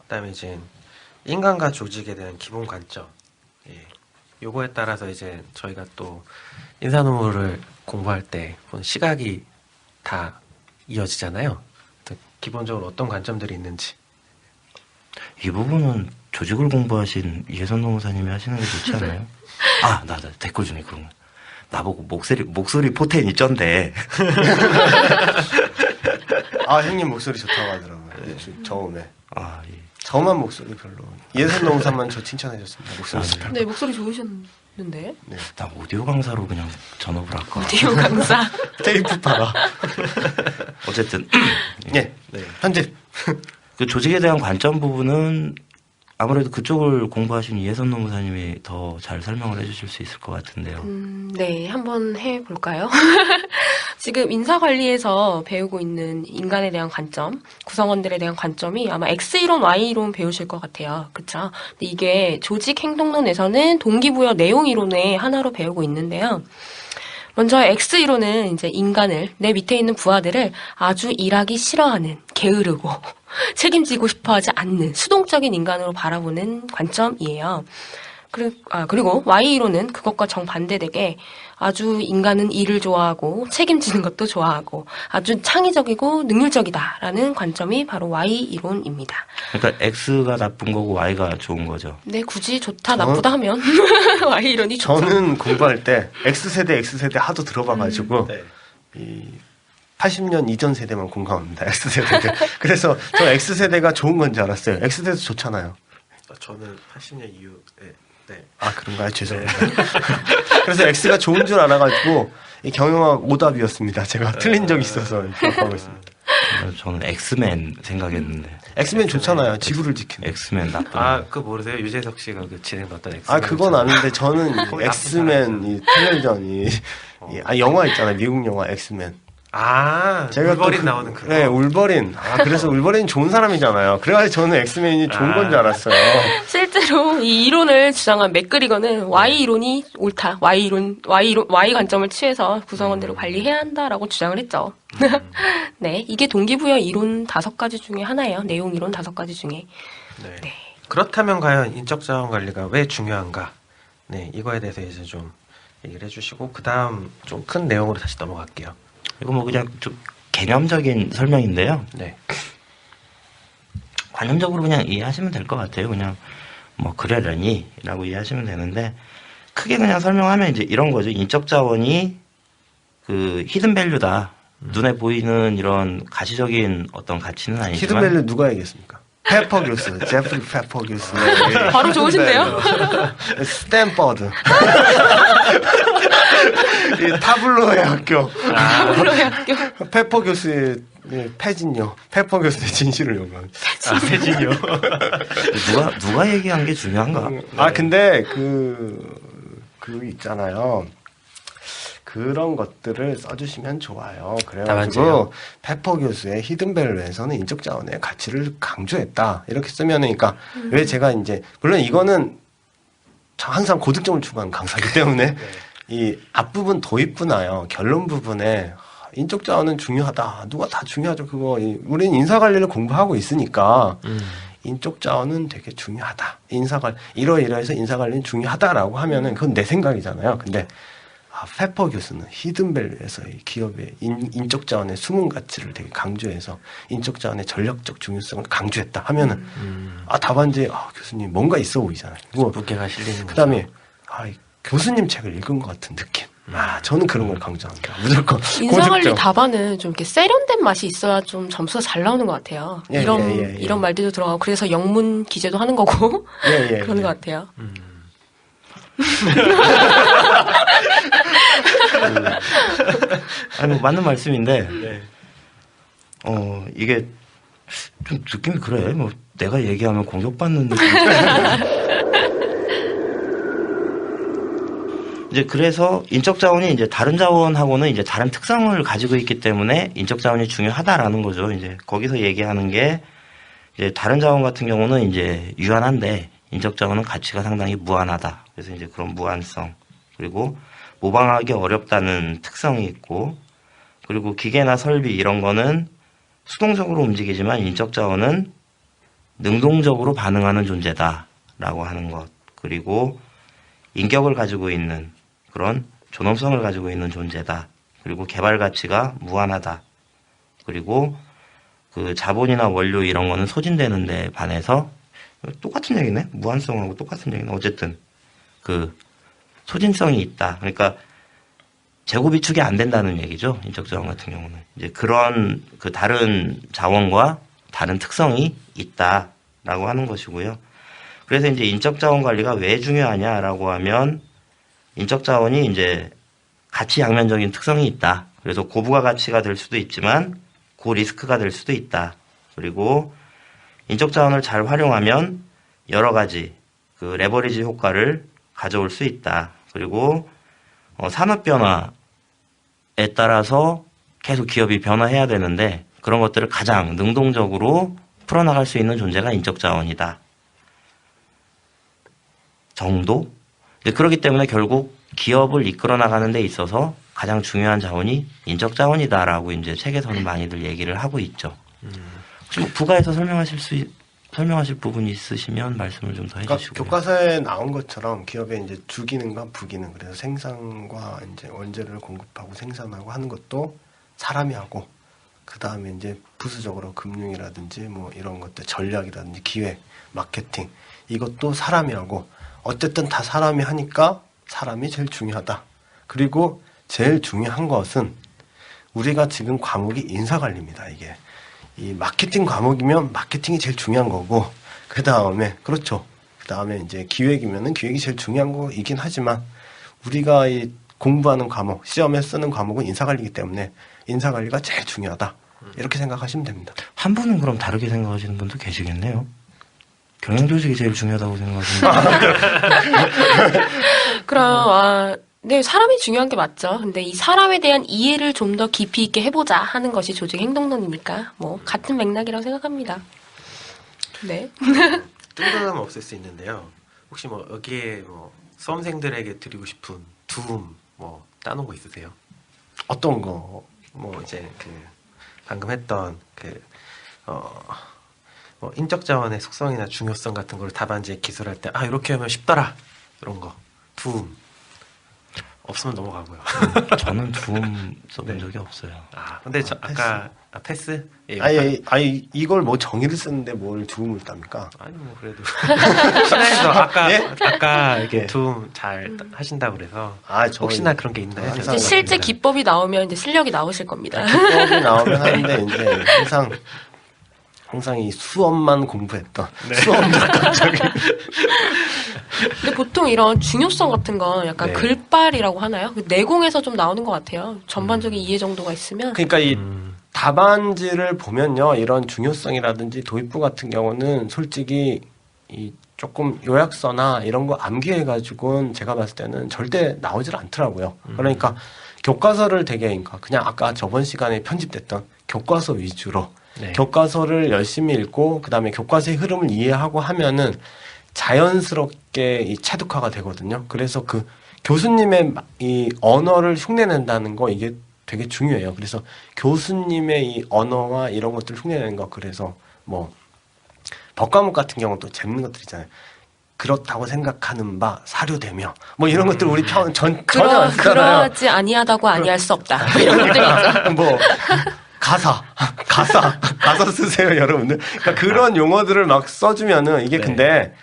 그다음에 이제 인간과 조직에 대한 기본 관점. 요거에 따라서 이제 저희가 또 인사노무를 공부할 때 보는 시각이 다 이어지잖아요. 기본적으로 어떤 관점들이 있는지. 이 부분은 조직을 공부하신 이혜선 노무사님이 하시는 게 좋지 않아요? 나 댓글 중에 그런 거. 나보고 목소리 포텐이 쩐대. 형님 목소리 좋다고 하더라고요. 처음에. 저만 목소리 별로. 예선 농사만 저 칭찬해줬습니다. 목소리 좋다고. 네, 목소리 좋으셨는데. 네. 나 오디오 강사로 그냥 전업을 할까. 오디오 강사. 테이프 팔아. 어쨌든 네. 편집. 그 조직에 대한 관점 부분은 아무래도 그쪽을 공부하신 이혜선 노무사님이 더 잘 설명을 해주실 수 있을 것 같은데요. 네, 한번 해볼까요? 지금 인사관리에서 배우고 있는 인간에 대한 관점, 구성원들에 대한 관점이 아마 X이론, Y이론 배우실 것 같아요. 그쵸? 근데 이게 조직행동론에서는 동기부여 내용이론의 하나로 배우고 있는데요. 먼저 X이론은 이제 인간을, 내 밑에 있는 부하들을 아주 일하기 싫어하는, 게으르고, 책임지고 싶어 하지 않는 수동적인 인간으로 바라보는 관점이에요. 그리고 Y이론은 그것과 정반대되게 아주 인간은 일을 좋아하고 책임지는 것도 좋아하고 아주 창의적이고 능률적이다라는 관점이 바로 Y이론입니다. 그러니까 X가 나쁜 거고 Y가 좋은 거죠. 네, 굳이 좋다 나쁘다 하면 Y이론이 좋죠. 저는 공부할 때 X세대 하도 들어봐가지고 이 80년 이전 세대만 공감합니다. X세대들. 그래서 저 X세대가 좋은 건지 알았어요. X세대도 좋잖아요. 저는 80년 이후에 그런가요? 죄송합니다. 그래서 X가 좋은 줄 알아가지고 이 경영학 오답이었습니다. 제가 틀린 적이 있어서 기억하고 있습니다. 저는 엑스맨 생각했는데. 엑스맨 좋잖아요. 지구를 지키는. 엑스맨 나쁜. 아, 그거 모르세요? 유재석 씨가 그 진행했던 엑스. 아 그건 아는데 저는 거의 엑스맨 이 텔레비전 영화 있잖아요. 미국 영화 엑스맨. 아, 울버린 나오는 그거. 네, 울버린. 그래서 울버린 좋은 사람이잖아요. 그래가지고 저는 엑스맨이 좋은 건 줄 알았어요. 실제로 이 이론을 주장한 맥그리거는 Y 이론이 옳다. Y 관점을 취해서 구성원들을 관리해야 한다라고 주장을 했죠. 네, 이게 동기부여 이론 5가지 중에 하나예요. 내용 이론 5가지 중에. 네. 네. 그렇다면 과연 인적 자원 관리가 왜 중요한가? 네, 이거에 대해서 이제 좀 얘기를 해주시고 그 다음 좀 큰 내용으로 다시 넘어갈게요. 이거 뭐 그냥 좀 개념적인 설명인데요. 네. 관념적으로 그냥 이해하시면 될 것 같아요. 그냥 뭐 그러려니라고 이해하시면 되는데 크게 그냥 설명하면 이제 이런 거죠. 인적 자원이 그 히든 밸류다. 눈에 보이는 이런 가시적인 어떤 가치는 아니지만 히든밸류 누가 얘기했습니까? 페퍼 교수, 제프리 페퍼 교수. 바로 좋으신데요? 스탠퍼드. 이 타블로의 학교. 그러의 학교. 페퍼 교수의 패진요. 페퍼 교수의 진실을 연구한. 아, 세진이요. 누가 얘기한 게 중요한가? 근데 그 있잖아요. 그런 것들을 써주시면 좋아요. 그래가지고 페퍼 교수의 히든밸류에서는 인적 자원의 가치를 강조했다. 이렇게 쓰면 그러니까 왜 제가 이제 물론 이거는 항상 고득점을 추구하는 강사이기 때문에 이 앞부분 도입부나요 결론 부분에 인적 자원은 중요하다. 누가 다 중요하죠. 그거 우리는 인사 관리를 공부하고 있으니까. 인적 자원은 되게 중요하다. 이러이러해서 인사 관리는 중요하다라고 하면은 그건 내 생각이잖아요. 근데 페퍼 교수는 히든밸류에서 이 기업의 인적 자원의 숨은 가치를 되게 강조해서 인적 자원의 전략적 중요성을 강조했다 하면은 답안지에 교수님 뭔가 있어 보이잖아요. 무게가 실리는 그다음에 이 교수님 책을 읽은 것 같은 느낌. 저는 그런 걸 강조합니다. 무조건 인사관리 고득점. 답안은 좀 이렇게 세련된 맛이 있어야 좀 점수가 잘 나오는 것 같아요. 이런 말들도 들어가고 그래서 영문 기재도 하는 거고 그런 것 같아요. 아니 뭐 맞는 말씀인데 네. 이게 좀 느낌이 그래. 뭐 내가 얘기하면 공격받는 느낌. 이제 그래서 인적 자원이 이제 다른 자원하고는 이제 다른 특성을 가지고 있기 때문에 인적 자원이 중요하다라는 거죠. 이제 거기서 얘기하는 게 이제 다른 자원 같은 경우는 이제 유한한데 인적 자원은 가치가 상당히 무한하다. 그래서 이제 그런 무한성 그리고 모방하기 어렵다는 특성이 있고 그리고 기계나 설비 이런 거는 수동적으로 움직이지만 인적 자원은 능동적으로 반응하는 존재다라고 하는 것 그리고 인격을 가지고 있는 그런 존엄성을 가지고 있는 존재다. 그리고 개발 가치가 무한하다. 그리고 그 자본이나 원료 이런 거는 소진되는 데 반해서 똑같은 얘기네. 무한성하고 똑같은 얘기네. 어쨌든 그 소진성이 있다. 그러니까 재고 비축이 안 된다는 얘기죠. 인적 자원 같은 경우는 이제 그런 그 다른 자원과 다른 특성이 있다라고 하는 것이고요. 그래서 이제 인적 자원 관리가 왜 중요하냐라고 하면 인적 자원이 이제 가치 양면적인 특성이 있다. 그래서 고부가 가치가 될 수도 있지만 고리스크가 될 수도 있다. 그리고 인적 자원을 잘 활용하면 여러 가지 그 레버리지 효과를 가져올 수 있다. 그리고 산업 변화에 따라서 계속 기업이 변화해야 되는데 그런 것들을 가장 능동적으로 풀어나갈 수 있는 존재가 인적 자원이다. 정도? 그렇기 때문에 결국 기업을 이끌어 나가는 데 있어서 가장 중요한 자원이 인적 자원이다라고 이제 책에서는 많이들 얘기를 하고 있죠. 혹시 뭐 부가에서 설명하실 부분이 있으시면 말씀을 좀 더 해주시고. 교과서에 나온 것처럼 기업의 이제 주기능과 부기능, 그래서 생산과 이제 원재료를 공급하고 생산하고 하는 것도 사람이 하고, 그 다음에 이제 부수적으로 금융이라든지 뭐 이런 것들, 전략이라든지 기획, 마케팅, 이것도 사람이 하고, 어쨌든 다 사람이 하니까 사람이 제일 중요하다. 그리고 제일 중요한 것은 우리가 지금 과목이 인사관리입니다. 이게 이 마케팅 과목이면 마케팅이 제일 중요한 거고, 그 다음에 그렇죠. 그 다음에 이제 기획이면은 기획이 제일 중요한 거이긴 하지만 우리가 이 공부하는 과목, 시험에 쓰는 과목은 인사관리이기 때문에 인사관리가 제일 중요하다. 이렇게 생각하시면 됩니다. 한 분은 그럼 다르게 생각하시는 분도 계시겠네요. 경영조직이 제일 중요하다고 생각하시는 그럼 네, 사람이 중요한 게 맞죠. 근데 이 사람에 대한 이해를 좀 더 깊이 있게 해보자 하는 것이 조직 행동론이니까 뭐 같은 맥락이라고 생각합니다. 네. 뜬금 없을 수 있는데요. 혹시 뭐 여기에 뭐 수험생들에게 드리고 싶은 도움 뭐 따놓은 거 있으세요? 어떤 거? 뭐 이제 그 방금 했던 뭐 인적 자원의 속성이나 중요성 같은 걸 답안지에 기술할 때 이렇게 하면 쉽더라 이런 거 도움 없으면 넘어가고요. 저는 도움 써본 적이 없어요. 근데 저 아까 패스? 예, 아니 이걸 뭐 정의를 쓰는데 뭘 도움을 땁니까? 아니 뭐 그래도 신화에서 아까 예? 아까 이렇게 예. 도움 잘 하신다고 그래서 저 혹시나 그런 게 있나 해서 항상 이제 실제 여쭤봤습니다. 기법이 나오면 이제 실력이 나오실 겁니다. 기법이 나오면 하는데 이제 항상 이 수업만 공부했던 수업만 갑자기 근데 보통 이런 중요성 같은 건 약간 네. 글발이라고 하나요? 그 내공에서 좀 나오는 것 같아요. 전반적인 이해 정도가 있으면. 그러니까 이 답안지를 보면요 이런 중요성이라든지 도입부 같은 경우는 솔직히 이 조금 요약서나 이런 거 암기해가지고는 제가 봤을 때는 절대 나오질 않더라고요. 그러니까 교과서를 되게 그냥 아까 저번 시간에 편집됐던 교과서 위주로 네. 교과서를 열심히 읽고 그다음에 교과서의 흐름을 이해하고 하면은 자연스럽게 이 체득화가 되거든요. 그래서 그 교수님의 이 언어를 흉내낸다는 거 이게 되게 중요해요. 그래서 교수님의 이 언어와 이런 것들을 흉내내는 거 그래서 뭐 법과목 같은 경우는 또 재밌는 것들 있잖아요. 그렇다고 생각하는 바 사료되며 뭐 이런 것들 우리 전혀 안 쓰잖아요. 그러하지 아니하다고 아니할 수 없다. 뭐 이런 것들이 있죠. 뭐 가사 쓰세요 여러분들. 그러니까 그런 용어들을 막 써주면은 이게 네. 근데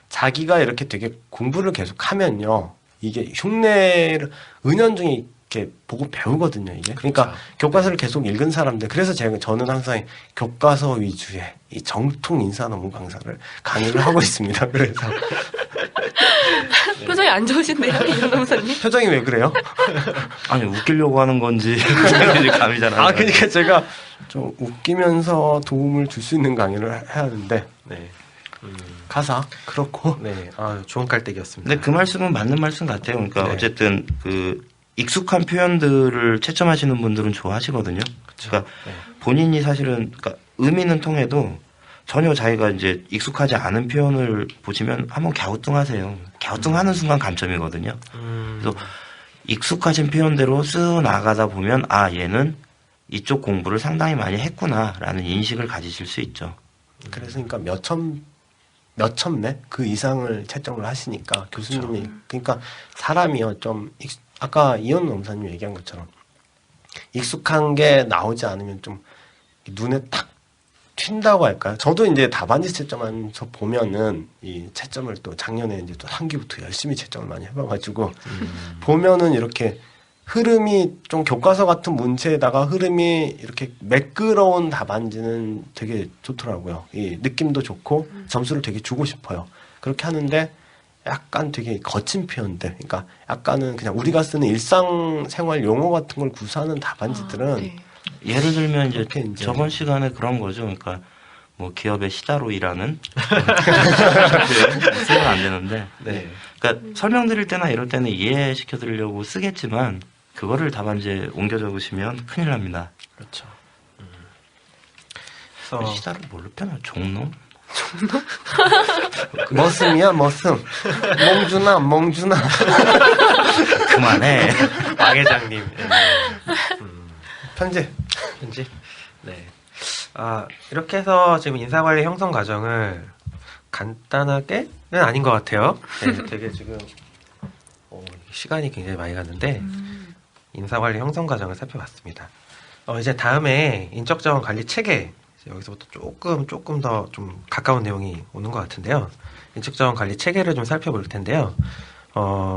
자기가 이렇게 되게 공부를 계속 하면요 이게 흉내를 은연중에 이렇게 보고 배우거든요 이게. 그러니까 그렇죠. 교과서를 계속 읽은 사람들 그래서 저는 항상 교과서 위주의 이 정통 인사논문 강사를 강의를 하고 있습니다. 그래서 표정이 안 좋으신데요, 이현 변호사님? 표정이 왜 그래요? 아니 웃기려고 하는 건지 이제 감이 잘 안 나요. 그러니까 제가 좀 웃기면서 도움을 줄 수 있는 강의를 해야 하는데 네. 가사 그렇고 네. 좋은 깔때기였습니다. 근데 그 말씀은 맞는 말씀 같아요. 그러니까 네. 어쨌든 그 익숙한 표현들을 채점하시는 분들은 좋아하시거든요. 그러니까 네. 본인이 사실은 그러니까 의미는 통해도 전혀 자기가 이제 익숙하지 않은 표현을 보시면 한번 갸우뚱하세요. 갸우뚱하는 순간 감점이거든요. 그래서 익숙하신 표현대로 쓰 나가다 보면 얘는 이쪽 공부를 상당히 많이 했구나라는 인식을 가지실 수 있죠. 그래서 그러니까 몇 첨매 그 이상을 채점을 하시니까 교수님이 그러니까 사람이요 좀 아까 이현 검사님 얘기한 것처럼 익숙한 게 나오지 않으면 좀 눈에 탁 튄다고 할까요? 저도 이제 답안지 채점하면서 보면은 이 채점을 또 작년에 이제 또 한기부터 열심히 채점을 많이 해봐가지고 보면은 이렇게 흐름이 좀 교과서 같은 문체에다가 흐름이 이렇게 매끄러운 답안지는 되게 좋더라고요. 이 느낌도 좋고 점수를 되게 주고 싶어요. 그렇게 하는데 약간 되게 거친 표현들, 그러니까 약간은 그냥 우리가 쓰는 일상생활 용어 같은 걸 구사하는 답안지들은 네. 예를 들면 그렇게 이제 저번 시간에 그런 거죠. 그러니까 뭐 기업의 시다로 일하는 쓰면 안 되는데. 네. 그러니까 설명드릴 때나 이럴 때는 이해시켜 드리려고 쓰겠지만 그거를 답안지에 옮겨 적으시면 큰일 납니다. 그렇죠. 시다를 뭘로 표현하 종로? 머슴이야 머슴 멍주나 그만해. 박 회장님. 편집 편집. 네. 이렇게 해서 지금 인사관리 형성 과정을 간단하게는 아닌 것 같아요. 네, 되게 지금 시간이 굉장히 많이 갔는데 인사관리 형성 과정을 살펴봤습니다. 이제 다음에 인적자원 관리 체계 여기서부터 조금 더 좀 가까운 내용이 오는 것 같은데요. 인적자원 관리 체계를 좀 살펴볼 텐데요.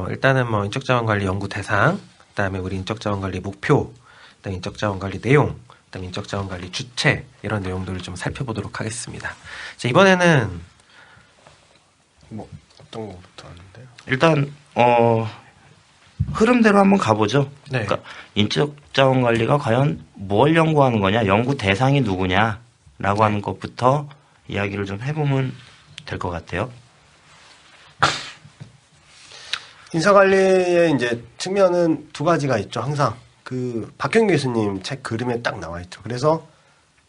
일단은 뭐 인적자원 관리 연구 대상, 그다음에 우리 인적자원 관리 목표, 그다음에 인적자원 관리 내용, 그다음에 인적자원 관리 주체 이런 내용들을 좀 살펴보도록 하겠습니다. 자, 이번에는 뭐 어떤 거부터 하는데요? 일단 흐름대로 한번 가보죠. 네. 그러니까 인적 자원 관리가 과연 뭘 연구하는 거냐, 연구 대상이 누구냐라고 하는 것부터 이야기를 좀 해보면 될 것 같아요. 인사관리의 이제 측면은 두 가지가 있죠. 항상 그 박경규 교수님 책 그림에 딱 나와 있죠. 그래서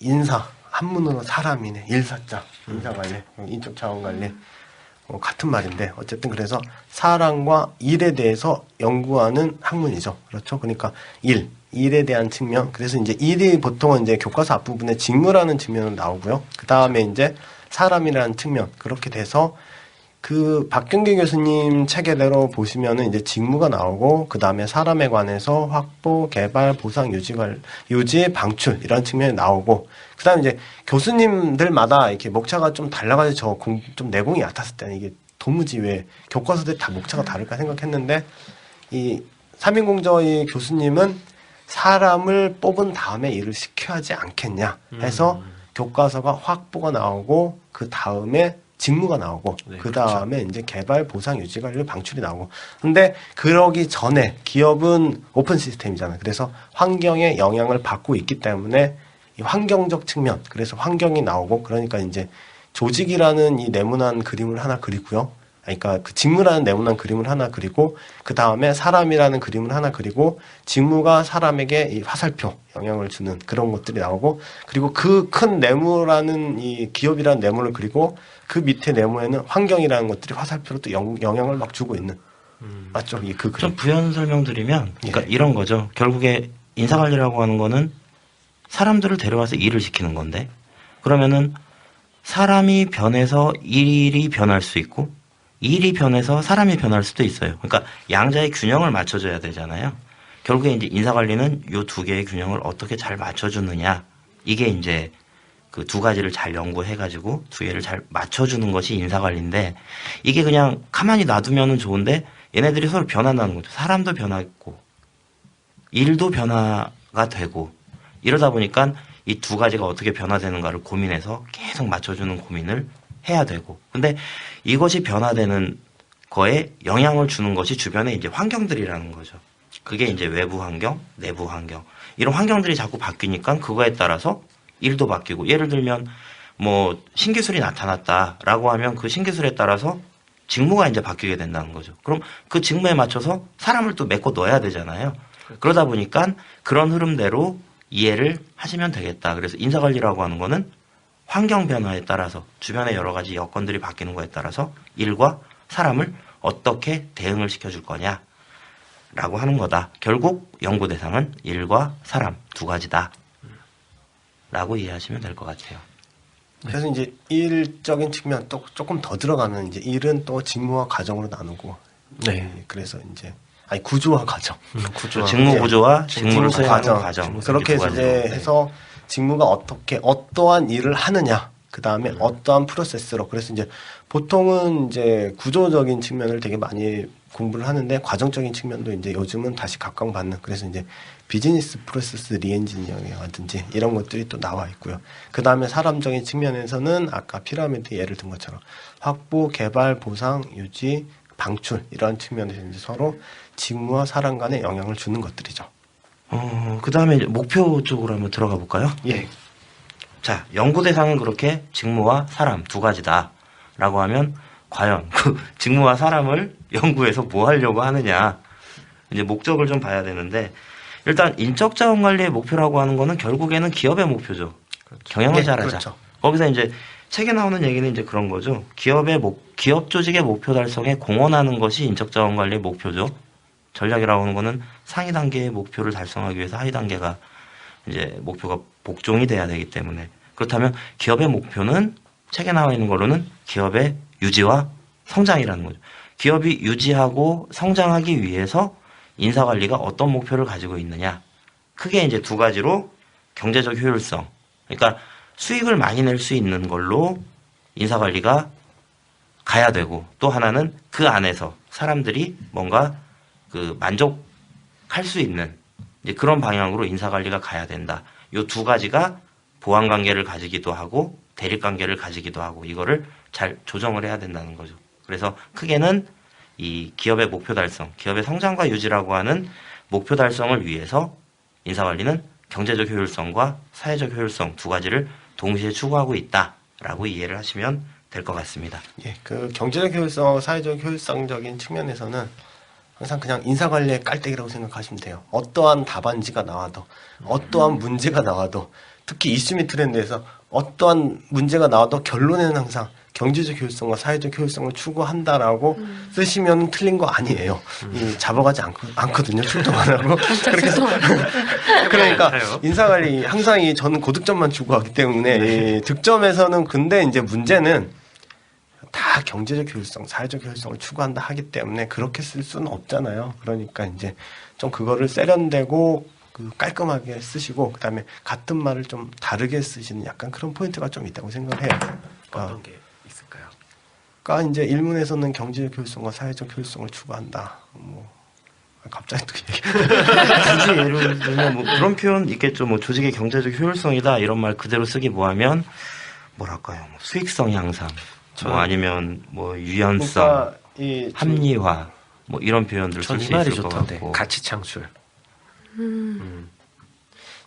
인사 한문으로 사람이네 일사자 인사관리 인적자원관리 같은 말인데 어쨌든 그래서 사람과 일에 대해서 연구하는 학문이죠. 그렇죠. 그러니까 일에 대한 측면. 그래서 이제 일이 보통은 이제 교과서 앞부분에 직무라는 측면으로 나오고요. 그 다음에 이제 사람이라는 측면. 그렇게 돼서 그 박경규 교수님 체계대로 보시면은 이제 직무가 나오고 그 다음에 사람에 관해서 확보, 개발, 보상, 유지, 방출 이런 측면이 나오고 그 다음에 이제 교수님들마다 이렇게 목차가 좀 달라가지고 좀 내공이 얕았을 때는 이게 도무지 왜 교과서들이 다 목차가 다를까 생각했는데 이 삼인공저의 교수님은 사람을 뽑은 다음에 일을 시켜야 하지 않겠냐 해서 교과서가 확보가 나오고 그 다음에 직무가 나오고 네, 그 다음에 이제 개발, 보상, 유지, 관리, 방출이 나오고 근데 그러기 전에 기업은 오픈 시스템이잖아요. 그래서 환경에 영향을 받고 있기 때문에 이 환경적 측면 그래서 환경이 나오고 그러니까 이제 조직이라는 이 네모난 그림을 하나 그리고요. 그러니까 그 직무라는 네모난 그림을 하나 그리고 그 다음에 사람이라는 그림을 하나 그리고 직무가 사람에게 이 화살표 영향을 주는 그런 것들이 나오고 그리고 그 큰 네모라는 이 기업이라는 네모를 그리고 그 밑에 네모에는 환경이라는 것들이 화살표로 또 영향을 막 주고 있는 맞죠? 이 그 그림. 좀 부연 설명드리면, 그러니까 예. 이런 거죠. 결국에 인사관리라고 하는 거는 사람들을 데려와서 일을 시키는 건데, 그러면은 사람이 변해서 일이 변할 수 있고, 일이 변해서 사람이 변할 수도 있어요. 그러니까 양자의 균형을 맞춰줘야 되잖아요. 결국에 이제 인사관리는 요 두 개의 균형을 어떻게 잘 맞춰주느냐, 이게 이제 그 두 가지를 잘 연구해가지고 두 개를 잘 맞춰주는 것이 인사관리인데 이게 그냥 가만히 놔두면은 좋은데 얘네들이 서로 변한다는 거죠. 사람도 변하고 일도 변화가 되고 이러다 보니까 이 두 가지가 어떻게 변화되는가를 고민해서 계속 맞춰주는 고민을 해야 되고 근데 이것이 변화되는 거에 영향을 주는 것이 주변의 이제 환경들이라는 거죠. 그게 이제 외부 환경, 내부 환경 이런 환경들이 자꾸 바뀌니까 그거에 따라서 일도 바뀌고 예를 들면 뭐 신기술이 나타났다라고 하면 그 신기술에 따라서 직무가 이제 바뀌게 된다는 거죠. 그럼 그 직무에 맞춰서 사람을 또 메꿔 넣어야 되잖아요. 그러다 보니까 그런 흐름대로 이해를 하시면 되겠다. 그래서 인사관리라고 하는 거는 환경 변화에 따라서 주변의 여러 가지 여건들이 바뀌는 거에 따라서 일과 사람을 어떻게 대응을 시켜줄 거냐라고 하는 거다. 결국 연구 대상은 일과 사람 두 가지다. 라고 이해하시면 될 것 같아요. 그래서 이제 일적인 측면 또 조금 더 들어가면 이제 일은 또 직무와 과정으로 나누고 네. 그래서 이제 아니 구조와 과정 구조와 직무 구조와 직무를 직무 수행하는 과정 그렇게 이렇게 두 이제 가지로. 네. 해서 직무가 어떻게 어떠한 일을 하느냐 그 다음에 어떠한 프로세스로 그래서 이제 보통은 이제 구조적인 측면을 되게 많이 공부를 하는데 과정적인 측면도 이제 요즘은 다시 각광받는 그래서 이제 비즈니스 프로세스 리엔지니어링이라든지 이런 것들이 또 나와 있고요. 그 다음에 사람적인 측면에서는 아까 피라미드 예를 든 것처럼 확보, 개발, 보상, 유지, 방출 이런 측면에서 이제 서로 직무와 사람 간의 영향을 주는 것들이죠. 그 다음에 이제 목표 쪽으로 한번 들어가 볼까요? 예. 자, 연구 대상은 그렇게 직무와 사람 두 가지다라고 하면 과연 그 직무와 사람을 연구해서 뭐 하려고 하느냐 이제 목적을 좀 봐야 되는데 일단 인적 자원 관리의 목표라고 하는 거는 결국에는 기업의 목표죠. 경영을 예, 잘하자. 그렇죠. 거기서 이제 책에 나오는 얘기는 이제 그런 거죠. 기업 조직의 목표 달성에 공헌하는 것이 인적 자원 관리의 목표죠. 전략이라고 하는 거는 상위 단계의 목표를 달성하기 위해서 하위 단계가 이제 목표가 복종이 돼야 되기 때문에 그렇다면 기업의 목표는 책에 나와 있는 거로는 기업의 유지와 성장이라는 거죠. 기업이 유지하고 성장하기 위해서 인사관리가 어떤 목표를 가지고 있느냐. 크게 이제 두 가지로 경제적 효율성. 그러니까 수익을 많이 낼 수 있는 걸로 인사관리가 가야 되고 또 하나는 그 안에서 사람들이 뭔가 그 만족할 수 있는 이제 그런 방향으로 인사관리가 가야 된다. 요 두 가지가 보완 관계를 가지기도 하고 대립 관계를 가지기도 하고 이거를 잘 조정을 해야 된다는 거죠. 그래서 크게는 이 기업의 목표 달성, 기업의 성장과 유지라고 하는 목표 달성을 위해서 인사관리는 경제적 효율성과 사회적 효율성 두 가지를 동시에 추구하고 있다라고 이해를 하시면 될 것 같습니다. 예, 그 경제적 효율성, 사회적 효율성적인 측면에서는 항상 그냥 인사관리의 깔때기라고 생각하시면 돼요. 어떠한 답안지가 나와도, 어떠한 문제가 나와도, 특히 이슈 및 트렌드에서 어떠한 문제가 나와도 결론에는 항상 경제적 효율성과 사회적 효율성을 추구한다라고 쓰시면 틀린 거 아니에요. 잡아가지 않거든요. 출동 안 하고. 그러니까 인사관리 항상 저는 고득점만 추구하기 때문에 득점에서는 근데 이제 문제는 다 경제적 효율성, 사회적 효율성을 추구한다 하기 때문에 그렇게 쓸 수는 없잖아요. 그러니까 이제 좀 그거를 세련되고 깔끔하게 쓰시고 그다음에 같은 말을 좀 다르게 쓰시는 약간 그런 포인트가 좀 있다고 생각을 해요. 어떤 게 있을까요? 그러니까 이제 일문에서는 경제적 효율성과 사회적 효율성을 추구한다. 뭐 갑자기 또 얘기. 굳이 예를 들면 뭐 그런 표현 있겠죠. 뭐 조직의 경제적 효율성이다 이런 말 그대로 쓰기 뭐하면 뭐랄까요? 뭐 수익성 향상, 뭐 아니면 뭐 유연성, 그러니까 합리화, 뭐 이런 표현들 쓸 전 이 수 말이 있을 것 좋던데. 같고. 가치 창출.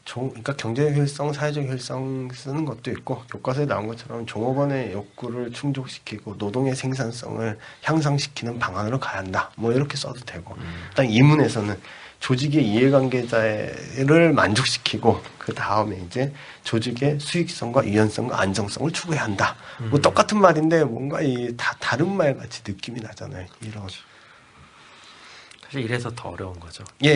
그러니까 경제적 효율성, 사회적 효율성 쓰는 것도 있고 교과서에 나온 것처럼 종업원의 욕구를 충족시키고 노동의 생산성을 향상시키는 방안으로 가야 한다. 뭐 이렇게 써도 되고 일단 이문에서는 조직의 이해관계자를 만족시키고 그 다음에 이제 조직의 수익성과 유연성과 안정성을 추구해야 한다. 뭐 똑같은 말인데 뭔가 다 다른 말 같이 느낌이 나잖아요. 이런. 사실 이래서 더 어려운 거죠. 예.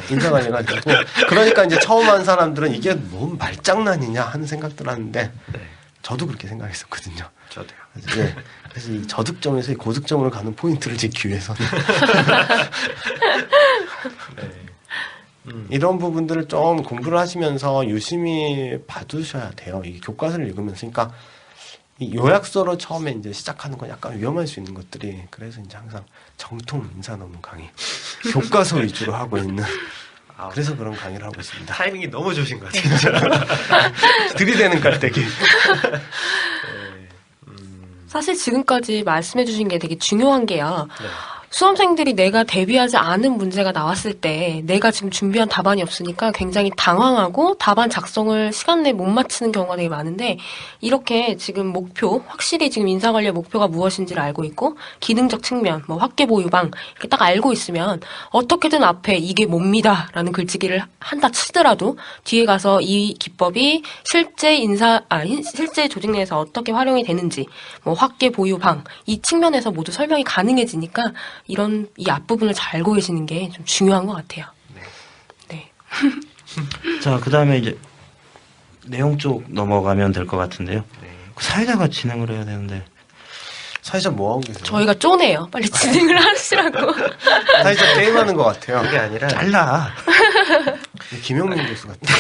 인사관리가 되고. 그러니까 이제 처음 한 사람들은 이게 뭔 말장난이냐 하는 생각들 하는데, 네. 저도 그렇게 생각했었거든요. 저도요. 그래서 이 저득점에서 이 고득점으로 가는 포인트를 지키기 위해서는. 네. 이런 부분들을 좀 공부를 하시면서 유심히 봐두셔야 돼요. 이 교과서를 읽으면서. 그러니까 이 요약서로 처음에 이제 시작하는 건 약간 위험할 수 있는 것들이 그래서 이제 항상 정통 인사논문 강의 교과서 위주로 하고 있는 그래서 그런 강의를 하고 있습니다. 타이밍이 너무 좋으신 것 같아요. 들이대는 깔때기. 사실 지금까지 말씀해주신 게 되게 중요한 게요. 네. 수험생들이 내가 대비하지 않은 문제가 나왔을 때 내가 지금 준비한 답안이 없으니까 굉장히 당황하고 답안 작성을 시간 내에 못 마치는 경우가 되게 많은데 이렇게 지금 목표, 확실히 지금 인사관리의 목표가 무엇인지를 알고 있고 기능적 측면, 뭐 확계 보유방 이렇게 딱 알고 있으면 어떻게든 앞에 이게 뭡니다라는 글짓기를 한다 치더라도 뒤에 가서 이 기법이 실제 실제 조직 내에서 어떻게 활용이 되는지 뭐 확계 보유방 이 측면에서 모두 설명이 가능해지니까 이 앞부분을 잘 알고 계시는 게 좀 중요한 것 같아요. 네. 자, 그 다음에 이제 내용 쪽 넘어가면 될 것 같은데요. 그 사회자가 진행을 해야 되는데. 사회자 뭐 하고 계세요? 저희가 쪼네요. 빨리 진행을 하시라고. 사회자 게임하는 것 같아요. 그게 아니라 잘라. 김영민 교수 같은데.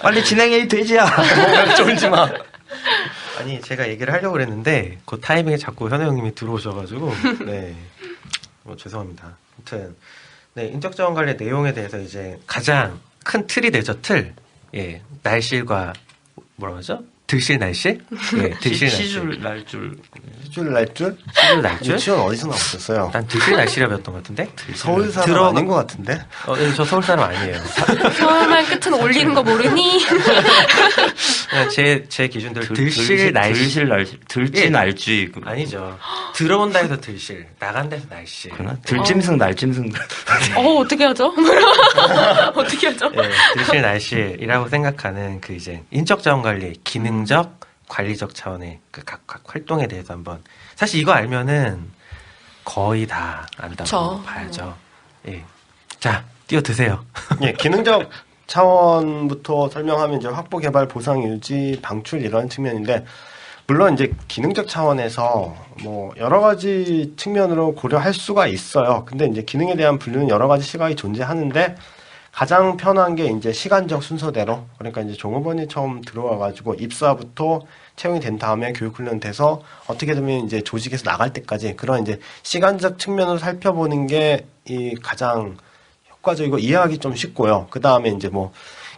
빨리 진행해, 돼지야. 뭔가 쫄지 마. 아니 제가 얘기를 하려고 그랬는데 그 타이밍에 자꾸 현우 형님이 들어오셔가지고 네. 죄송합니다. 아무튼 네, 인적 자원 관리 내용에 대해서 이제 가장 큰 틀이 되죠. 틀. 예. 날실과 뭐라고 하죠? 들실 날실? 예, 들실 날실. 시줄 날줄. 시줄 날줄? 시줄 날줄? 유치원 어디서 나오셨어요? 난 들실 날실이라 배웠던 것 같은데? 서울 사람 아닌 것 같은데? 예, 저 서울 사람 아니에요. 서울말 끝은 올리는 거 모르니? 제 기준대로 들실 날실. 들실 날실. 들진 예. 날쥐. 아니죠. 들어온다 해서 들실, 나간다 해서 날실. 들짐승 날짐승. 어떻게 하죠? 어떻게 하죠? 예, 들실 날실이라고 생각하는 그 이제 인적 자원 관리, 기능적, 관리적 차원의 그 각 활동에 대해서 한번 사실 이거 알면은 거의 다 안다고 그쵸. 봐야죠. 예. 자, 뛰어드세요. 예, 기능적 차원부터 설명하면 이제 확보, 개발, 보상, 유지, 방출 이런 측면인데 물론 이제 기능적 차원에서 뭐 여러 가지 측면으로 고려할 수가 있어요. 근데 이제 기능에 대한 분류는 여러 가지 시각이 존재하는데 가장 편한 게 이제 시간적 순서대로 그러니까 이제 종업원이 처음 들어와가지고 입사부터 채용이 된 다음에 교육훈련 돼서 어떻게 되면 이제 조직에서 나갈 때까지 그런 이제 시간적 측면으로 살펴보는 게 이 가장 효과적이고 이해하기 좀 쉽고요. 그 다음에 이제 뭐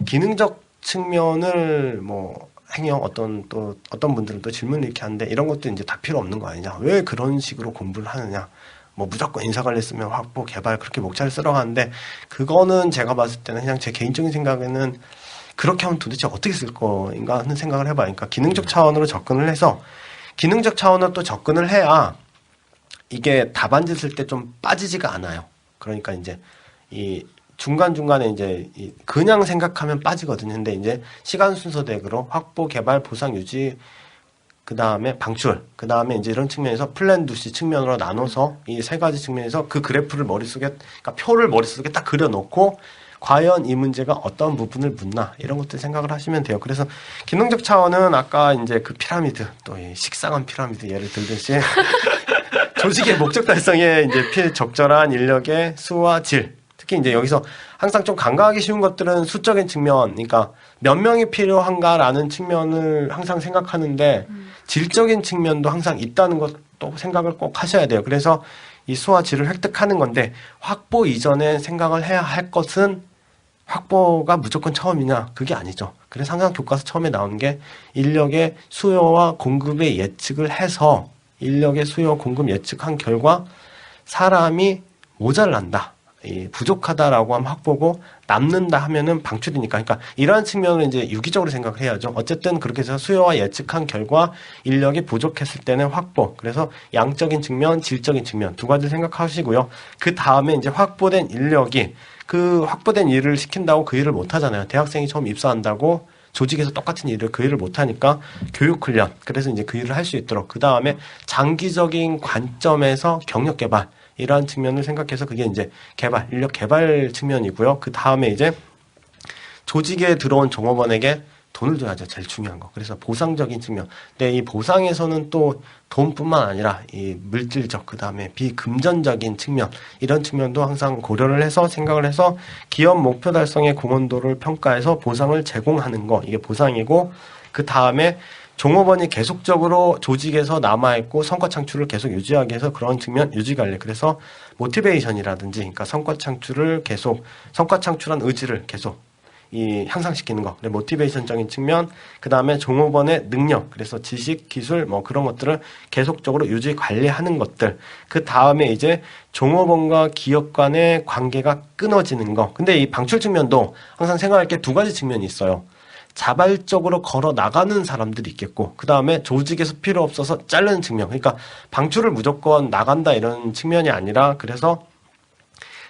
기능적 측면을 뭐 행영 어떤 분들은 또 질문을 이렇게 하는데 이런 것도 이제 다 필요 없는 거 아니냐? 왜 그런 식으로 공부를 하느냐? 뭐 무조건 인사관리 쓰면 확보 개발 그렇게 목차를 쓰러 가는데 그거는 제가 봤을 때는 그냥 제 개인적인 생각에는 그렇게 하면 도대체 어떻게 쓸 거인가 하는 생각을 해봐요. 그러니까 기능적 차원으로 접근을 해서 기능적 차원으로 또 접근을 해야 이게 답안지 쓸 때 좀 빠지지가 않아요. 그러니까 이제 이 중간중간에 이제 그냥 생각하면 빠지거든요. 근데 이제 시간 순서대로 확보, 개발, 보상, 유지, 그 다음에 방출, 그 다음에 이제 이런 측면에서 플랜 두시 측면으로 나눠서 이 세 가지 측면에서 그 그래프를 머릿속에, 그러니까 표를 머릿속에 딱 그려놓고 과연 이 문제가 어떤 부분을 묻나 이런 것들 생각을 하시면 돼요. 그래서 기능적 차원은 아까 이제 그 피라미드, 또 이 식상한 피라미드 예를 들듯이 조직의 목적 달성에 이제 적절한 인력의 수와 질, 특히 이제 여기서 항상 좀 간과하기 쉬운 것들은 수적인 측면, 그러니까 몇 명이 필요한가라는 측면을 항상 생각하는데 질적인 측면도 항상 있다는 것도 생각을 꼭 하셔야 돼요. 그래서 이 수와 질을 획득하는 건데 확보 이전에 생각을 해야 할 것은 확보가 무조건 처음이냐? 그게 아니죠. 그래서 항상 교과서 처음에 나오는 게 인력의 수요와 공급의 예측을 해서 인력의 수요 공급 예측한 결과 사람이 모자란다. 부족하다라고 하면 확보고 남는다 하면은 방출이니까. 그러니까 이러한 측면을 이제 유기적으로 생각을 해야죠. 어쨌든 그렇게 해서 수요와 예측한 결과 인력이 부족했을 때는 확보. 그래서 양적인 측면, 질적인 측면 두 가지를 생각하시고요. 그 다음에 이제 확보된 인력이 그 확보된 일을 시킨다고 그 일을 못 하잖아요. 대학생이 처음 입사한다고 조직에서 똑같은 일을 그 일을 못하니까 교육 훈련, 그래서 이제 그 일을 할 수 있도록 그 다음에 장기적인 관점에서 경력 개발 이러한 측면을 생각해서 그게 이제 개발, 인력 개발 측면이고요. 그 다음에 이제 조직에 들어온 종업원에게 돈을 줘야죠. 제일 중요한 거. 그래서 보상적인 측면. 근데 이 보상에서는 또 돈뿐만 아니라 이 물질적, 그 다음에 비금전적인 측면, 이런 측면도 항상 고려를 해서 생각을 해서 기업 목표 달성의 공헌도를 평가해서 보상을 제공하는 거. 이게 보상이고, 그 다음에 종업원이 계속적으로 조직에서 남아있고 성과 창출을 계속 유지하게 해서 그런 측면 유지관리. 그래서 모티베이션이라든지, 그러니까 성과 창출을 계속, 성과 창출한 의지를 계속 향상시키는 거. 모티베이션적인 측면, 그 다음에 종업원의 능력, 그래서 지식, 기술, 뭐 그런 것들을 계속적으로 유지 관리하는 것들. 그 다음에 이제 종업원과 기업 간의 관계가 끊어지는 거. 근데 이 방출 측면도 항상 생각할 게 두 가지 측면이 있어요. 자발적으로 걸어 나가는 사람들이 있겠고, 그 다음에 조직에서 필요 없어서 자르는 측면. 그러니까 방출을 무조건 나간다 이런 측면이 아니라, 그래서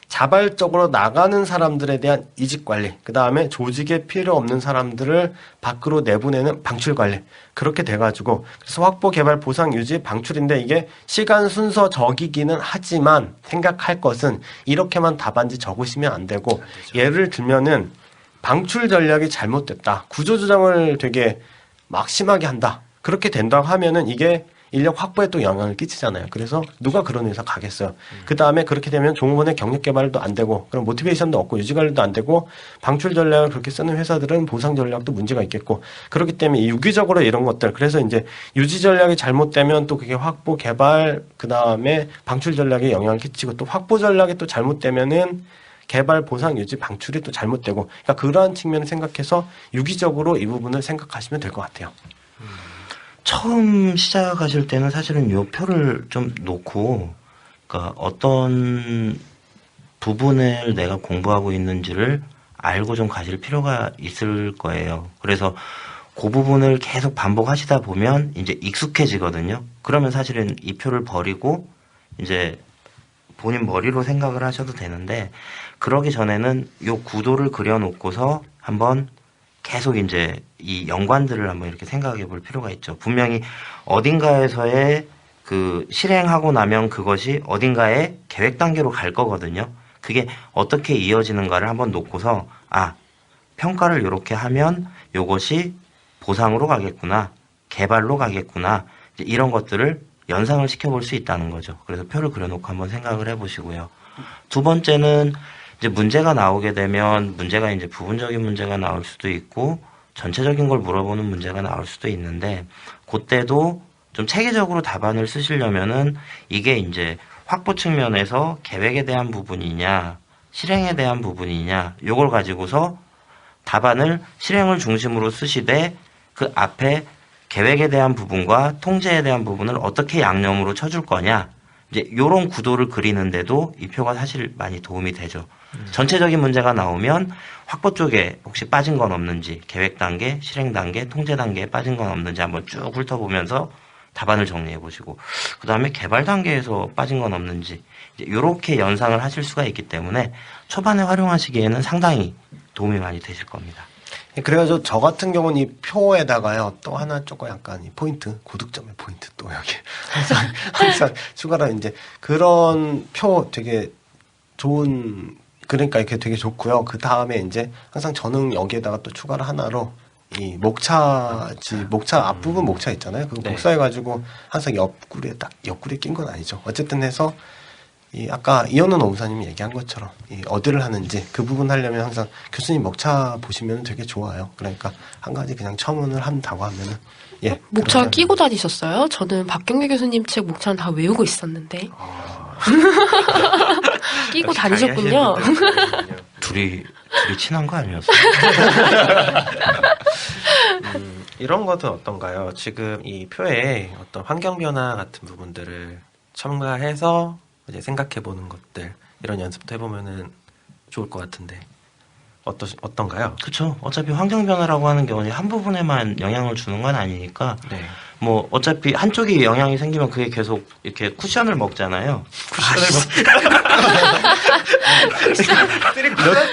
자발적으로 나가는 사람들에 대한 이직 관리, 그 다음에 조직에 필요 없는 사람들을 밖으로 내보내는 방출 관리, 그렇게 돼가지고, 그래서 확보, 개발, 보상, 유지, 방출인데 이게 시간 순서 적이기는 하지만 생각할 것은 이렇게만 답안지 적으시면 안 되고, 예를 들면은 방출 전략이 잘못됐다, 구조조정을 되게 막 심하게 한다, 그렇게 된다고 하면은 이게 인력 확보에 또 영향을 끼치잖아요. 그래서 누가 그런 회사 가겠어요. 그 다음에 그렇게 되면 종업원의 경력 개발도 안 되고, 그럼 모티베이션도 없고, 유지 관리도 안 되고, 방출 전략을 그렇게 쓰는 회사들은 보상 전략도 문제가 있겠고, 그렇기 때문에 유기적으로 이런 것들, 그래서 이제 유지 전략이 잘못되면 또 그게 확보, 개발, 그 다음에 방출 전략에 영향을 끼치고, 또 확보 전략이 또 잘못되면은 개발, 보상, 유지, 방출이 또 잘못되고, 그러니까 그러한 측면을 생각해서 유기적으로 이 부분을 생각하시면 될 것 같아요. 처음 시작하실 때는 사실은 요 표를 좀 놓고, 그러니까 어떤 부분을 내가 공부하고 있는지를 알고 좀 가실 필요가 있을 거예요. 그래서 그 부분을 계속 반복하시다 보면 이제 익숙해지거든요. 그러면 사실은 이 표를 버리고 이제 본인 머리로 생각을 하셔도 되는데, 그러기 전에는 요 구도를 그려놓고서 한번 계속 이제 이 연관들을 한번 이렇게 생각해 볼 필요가 있죠. 분명히 어딘가에서의 그 실행하고 나면 그것이 어딘가에 계획 단계로 갈 거거든요. 그게 어떻게 이어지는가를 한번 놓고서, 아, 평가를 이렇게 하면 요것이 보상으로 가겠구나, 개발로 가겠구나, 이제 이런 것들을 연상을 시켜볼 수 있다는 거죠. 그래서 표를 그려놓고 한번 생각을 해보시고요. 두 번째는 이제 문제가 나오게 되면 문제가 이제 부분적인 문제가 나올 수도 있고 전체적인 걸 물어보는 문제가 나올 수도 있는데, 그때도 좀 체계적으로 답안을 쓰시려면은 이게 이제 확보 측면에서 계획에 대한 부분이냐, 실행에 대한 부분이냐, 요걸 가지고서 답안을 실행을 중심으로 쓰시되 그 앞에 계획에 대한 부분과 통제에 대한 부분을 어떻게 양념으로 쳐줄 거냐, 이제 요런 구도를 그리는데도 이 표가 사실 많이 도움이 되죠. 전체적인 문제가 나오면 확보 쪽에 혹시 빠진 건 없는지, 계획 단계, 실행 단계, 통제 단계에 빠진 건 없는지 한번 쭉 훑어보면서 답안을 정리해 보시고, 그 다음에 개발 단계에서 빠진 건 없는지, 이렇게 연상을 하실 수가 있기 때문에 초반에 활용하시기에는 상당히 도움이 많이 되실 겁니다. 그래가지고 저 같은 경우는 이 표에다가요 또 하나 조금 약간 이 포인트, 고득점의 포인트 또 여기 항상 추가로 이제 그런 표 되게 좋은, 그러니까 이렇게 되게 좋고요. 그 다음에 이제 항상 저는 여기에다가 또 추가로 하나로 이 목차 앞부분 목차 있잖아요. 그거 네. 복사해가지고 항상 옆구리에 낀 건 아니죠. 어쨌든 해서 이 아까 이현우 노무사님이 얘기한 것처럼 이 어디를 하는지 그 부분 하려면 항상 교수님 목차 보시면 되게 좋아요. 그러니까 한 가지 그냥 첨언을 한다고 하면은 목차 그렇게 끼고 다니셨어요? 저는 박경규 교수님 책 목차는 다 외우고 있었는데. 끼고 다니셨군요. 둘이 친한 거 아니었어요? 이런 것은 어떤가요? 지금 이 표에 어떤 환경 변화 같은 부분들을 첨가해서 이제 생각해 보는 것들, 이런 연습도 해보면은 좋을 것 같은데 어떤가요? 그렇죠. 어차피 환경 변화라고 하는 게 한 부분에만 영향을 주는 건 아니니까 네. 뭐 어차피 한쪽이 영향이 생기면 그게 계속 이렇게 쿠션을 먹잖아요.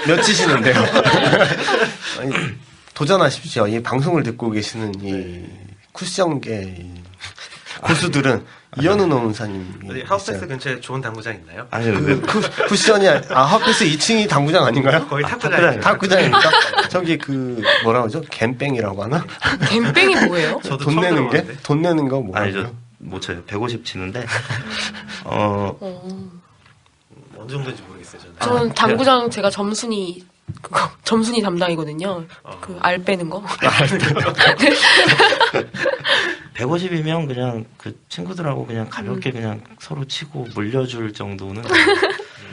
몇 치시는데요? 아니, 도전하십시오. 이 방송을 듣고 계시는 이 쿠션계 이 고수들은 이현우 노무사님. 하우스패스 근처에 좋은 당구장 있나요? 아니 그 쿠션이 하우스 2층이 당구장 아닌가요? 거의 탁구장이에요. 탁구장입니까? 저기 그 뭐라 그러죠? 갬뺑이라고 하나? 갬뺑이 뭐예요? 저도 돈 처음 내는 게? 들어봤는데. 돈 내는 거 뭐라고요? 아니 못 쳐요. 150 치는데 어느 정도인지 모르겠어요. 저는. 저는 당구장 제가 점순이 담당이거든요. 그 알 빼는 거. 150이면 그냥 그 친구들하고 그냥 가볍게 그냥 서로 치고 물려줄 정도는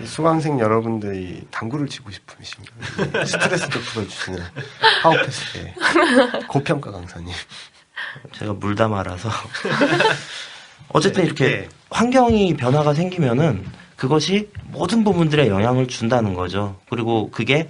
수강생 여러분들이 당구를 치고 싶으시면 스트레스도 풀어주시는 하우패스의 고평가 강사님. 제가 물담아라서 어쨌든 네, 이렇게 네. 환경이 변화가 생기면은 그것이 모든 부분들에 영향을 준다는 거죠. 그리고 그게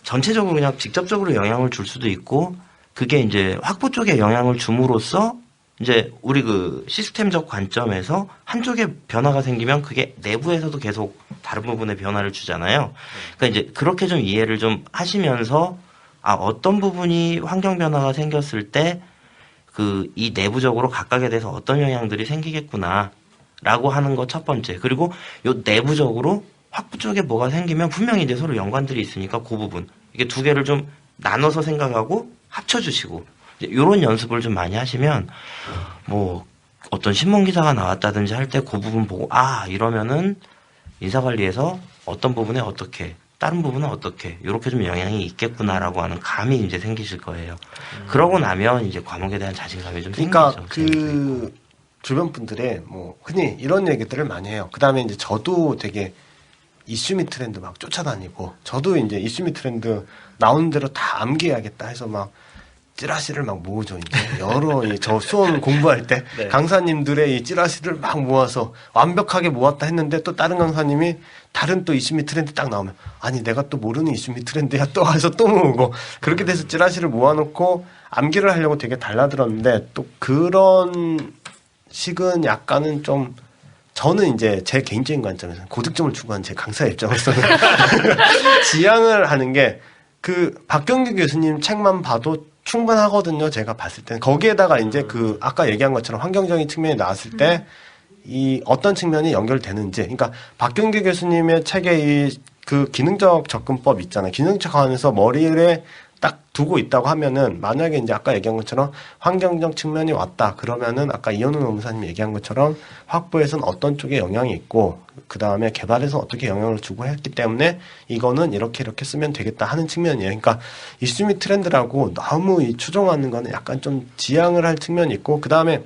전체적으로 그냥 직접적으로 영향을 줄 수도 있고, 그게 이제 확보 쪽에 영향을 줌으로써 이제 우리 그 시스템적 관점에서 한쪽에 변화가 생기면 그게 내부에서도 계속 다른 부분에 변화를 주잖아요. 그러니까 이제 그렇게 좀 이해를 좀 하시면서 어떤 부분이 환경 변화가 생겼을 때 그 이 내부적으로 각각에 대해서 어떤 영향들이 생기겠구나라고 하는 거 첫 번째. 그리고 요 내부적으로 확보 쪽에 뭐가 생기면 분명히 이제 서로 연관들이 있으니까 그 부분 이게 두 개를 좀 나눠서 생각하고 합쳐주시고 이런 연습을 좀 많이 하시면 뭐 어떤 신문 기사가 나왔다든지 할 때 그 부분 보고 이러면은 인사관리에서 어떤 부분에 어떻게 다른 부분은 어떻게 이렇게 좀 영향이 있겠구나라고 하는 감이 이제 생기실 거예요. 그러고 나면 이제 과목에 대한 자신감이 좀 그러니까 생기죠. 그 주변 분들의 뭐 흔히 이런 얘기들을 많이 해요. 그 다음에 이제 저도 되게 이슈 및 트렌드 막 쫓아다니고, 저도 이제 이슈 및 트렌드 나오는 대로 다 암기해야겠다 해서 막 찌라시를 막 모으죠. 이제 여러 저 수원 공부할 때 네. 강사님들의 이 찌라시를 막 모아서 완벽하게 모았다 했는데, 또 다른 강사님이 다른 또 이슈 및 트렌드 딱 나오면 아니 내가 또 모르는 이슈 및 트렌드야 또 해서 또 모으고, 그렇게 돼서 찌라시를 모아놓고 암기를 하려고 되게 달라들었는데, 또 그런 식은 약간은 좀 저는 이제 제 개인적인 관점에서 고득점을 추구한 제 강사의 입장에서는 지향을 하는 게 그 박경규 교수님 책만 봐도 충분하거든요. 제가 봤을 때는 거기에다가 이제 그 아까 얘기한 것처럼 환경적인 측면이 나왔을 때 이 어떤 측면이 연결되는지, 그러니까 박경규 교수님의 책에 이 그 기능적 접근법 있잖아요. 기능적 관에서 머리에 딱 두고 있다고 하면은, 만약에 이제 아까 얘기한 것처럼 환경적 측면이 왔다 그러면은 아까 이현우 노무사님 얘기한 것처럼 확보에서는 어떤 쪽에 영향이 있고 그 다음에 개발에서 어떻게 영향을 주고 했기 때문에 이거는 이렇게 쓰면 되겠다 하는 측면이에요. 그러니까 이슈 및 트렌드라고 너무 이 추종하는 거는 약간 좀 지향을 할 측면이 있고, 그 다음에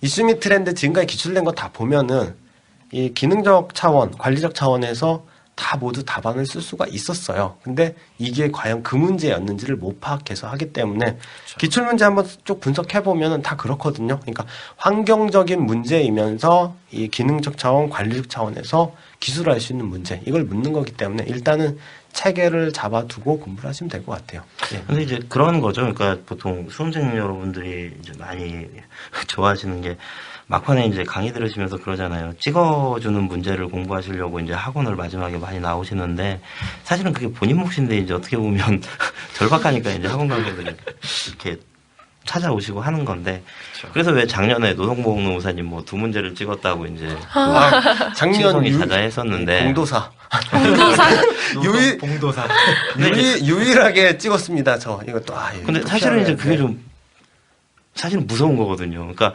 이슈 및 트렌드 지금까지 기출된 거 다 보면은 이 기능적 차원, 관리적 차원에서 다 모두 답안을 쓸 수가 있었어요. 근데 이게 과연 그 문제였는지를 못 파악해서 하기 때문에 기출문제 한번 쭉 분석해보면 다 그렇거든요. 그러니까 환경적인 문제이면서 이 기능적 차원, 관리적 차원에서 기술할 수 있는 문제, 이걸 묻는 거기 때문에 일단은 체계를 잡아두고 공부를 하시면 될 것 같아요. 예. 근데 이제 그런 거죠. 그러니까 보통 수험생 여러분들이 이제 많이 좋아하시는 게 막판에 이제 강의 들으시면서 그러잖아요. 찍어주는 문제를 공부하시려고 이제 학원을 마지막에 많이 나오시는데 사실은 그게 본인 몫인데 이제 어떻게 보면 절박하니까 이제 학원 관계들이 이렇게 찾아오시고 하는 건데 그래서 왜 작년에 노동보험노무사님 뭐 2문제를 찍었다고 이제 작년 신성이 자자했었는데 공도사 유일 봉도사. 유일하게 찍었습니다. 저 이것도 근데 사실은 이제 그게 좀 사실은 무서운 거거든요. 그러니까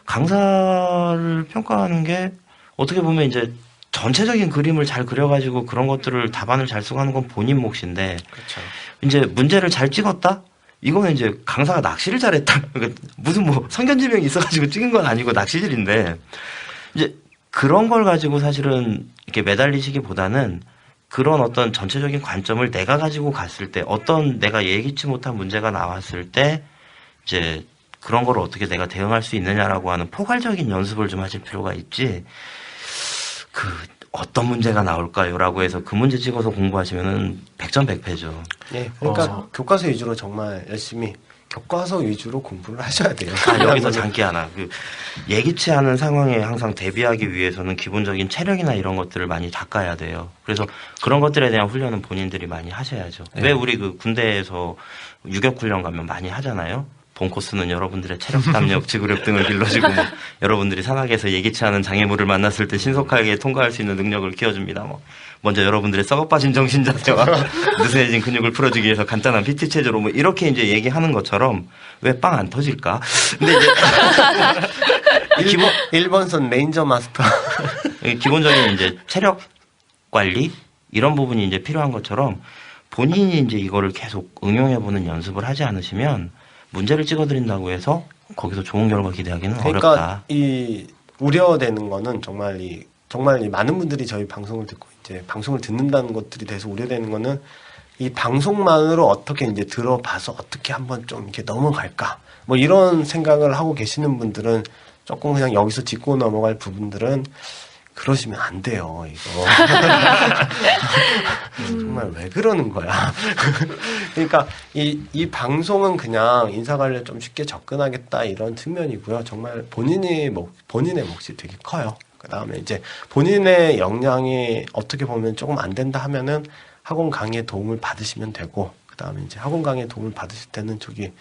강사를 평가하는 게 어떻게 보면 이제 전체적인 그림을 잘 그려가지고 그런 것들을 답안을 잘 쓰고 하는 건 본인 몫인데 그렇죠. 이제 문제를 잘 찍었다? 이거는 이제 강사가 낚시를 잘했다. 그러니까 무슨 뭐 성견지명이 있어가지고 찍은 건 아니고 낚시질인데 이제 그런 걸 가지고 사실은 이렇게 매달리시기보다는 그런 어떤 전체적인 관점을 내가 가지고 갔을 때 어떤 내가 예기치 못한 문제가 나왔을 때 이제 그런 걸 어떻게 내가 대응할 수 있느냐라고 하는 포괄적인 연습을 좀 하실 필요가 있지. 그 어떤 문제가 나올까요라고 해서 그 문제 찍어서 공부하시면은 100점 100패죠. 예, 그러니까 교과서 위주로 정말 열심히 교과서 위주로 공부를 하셔야 돼요. 여기서 장기 하나. 그 예기치 않은 상황에 항상 대비하기 위해서는 기본적인 체력이나 이런 것들을 많이 닦아야 돼요. 그래서 그런 것들에 대한 훈련은 본인들이 많이 하셔야죠. 네. 왜 우리 그 군대에서 유격 훈련 가면 많이 하잖아요. 본 코스는 여러분들의 체력, 담력, 지구력 등을 길러주고 뭐 여러분들이 산악에서 예기치 않은 장애물을 만났을 때 신속하게 통과할 수 있는 능력을 키워줍니다. 뭐 먼저 여러분들의 썩어 빠진 정신 자세와 느슨해진 근육을 풀어주기 위해서 간단한 PT 체조로 뭐 이렇게 이제 얘기하는 것처럼 왜 빵 안 터질까? 근데 이제 일본선 레인저 마스터. 기본적인 이제 체력 관리 이런 부분이 이제 필요한 것처럼 본인이 이제 이거를 계속 응용해보는 연습을 하지 않으시면 문제를 찍어드린다고 해서 거기서 좋은 결과 기대하기는 그러니까 어렵다. 이 우려되는 거는 정말 이 많은 분들이 저희 방송을 듣고 이제 방송을 듣는다는 것들이 돼서 우려되는 거는 이 방송만으로 어떻게 이제 들어봐서 어떻게 한번 좀 이렇게 넘어갈까 뭐 이런 생각을 하고 계시는 분들은 조금 그냥 여기서 짚고 넘어갈 부분들은 그러시면 안 돼요, 이거. 정말 왜 그러는 거야. 그러니까 이 방송은 그냥 인사관리에 좀 쉽게 접근하겠다 이런 측면이고요. 정말 본인의 몫이 되게 커요. 그 다음에 이제 본인의 역량이 어떻게 보면 조금 안 된다 하면은 학원 강의의 도움을 받으시면 되고, 그 다음에 이제 학원 강의의 도움을 받으실 때는 저기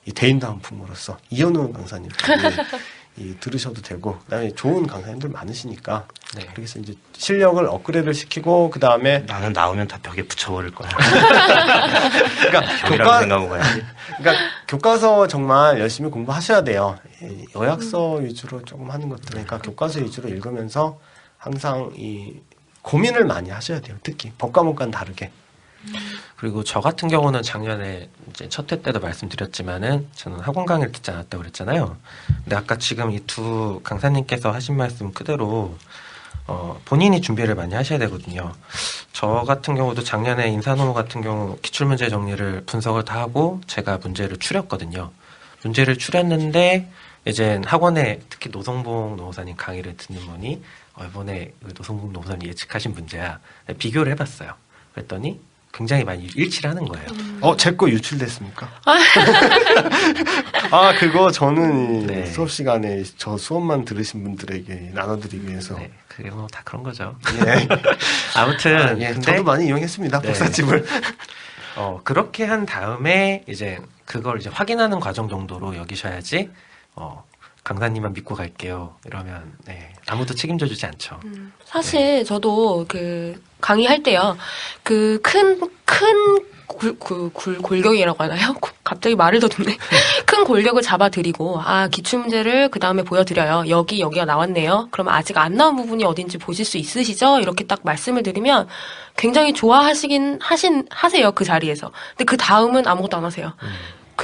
이 대인다운 풍으로서 이현우 강사님 들으셔도 되고, 그다음에 좋은 강사님들 많으시니까 네. 그렇게 해서 이제 실력을 업그레이드를 시키고 그 다음에 나는 나오면 다 벽에 붙여버릴 거야. 그러니까 벽이라고 생각하고 가야지. 그러니까 교과서 정말 열심히 공부하셔야 돼요. 이 요약서 위주로 조금 하는 것들, 그러니까 교과서 위주로 읽으면서 항상 이 고민을 많이 하셔야 돼요. 특히 법과목과는 다르게. 그리고 저 같은 경우는 작년에 이제 첫 회 때도 말씀드렸지만은 저는 학원 강의를 듣지 않았다고 그랬잖아요. 근데 아까 지금 이 두 강사님께서 하신 말씀 그대로 본인이 준비를 많이 하셔야 되거든요. 저 같은 경우도 작년에 인사노무 같은 경우 기출문제 정리를 분석을 다 하고 제가 문제를 추렸거든요. 문제를 추렸는데 이제 학원에 특히 노성봉 노무사님 강의를 듣는 분이 이번에 노성봉 노무사님 예측하신 문제야. 비교를 해봤어요. 그랬더니 굉장히 많이 일치를 하는 거예요. 제 거 유출됐습니까? 그거 저는 네. 수업 시간에 저 수업만 들으신 분들에게 나눠드리기 위해서. 네, 그게 뭐 다 그런 거죠. 예. 아무튼 예, 근데 저도 많이 이용했습니다. 네. 복사집을. 그렇게 한 다음에 이제 그걸 이제 확인하는 과정 정도로 여기셔야지 강사님만 믿고 갈게요. 이러면 네, 아무도 책임져 주지 않죠. 사실 저도 그 강의할 때요. 그 큰 골격이라고 하나요? 갑자기 말을 더듬네. 큰 골격을 잡아드리고, 기출문제를 그 다음에 보여드려요. 여기가 나왔네요. 그러면 아직 안 나온 부분이 어딘지 보실 수 있으시죠? 이렇게 딱 말씀을 드리면 굉장히 하세요. 그 자리에서. 근데 그 다음은 아무것도 안 하세요.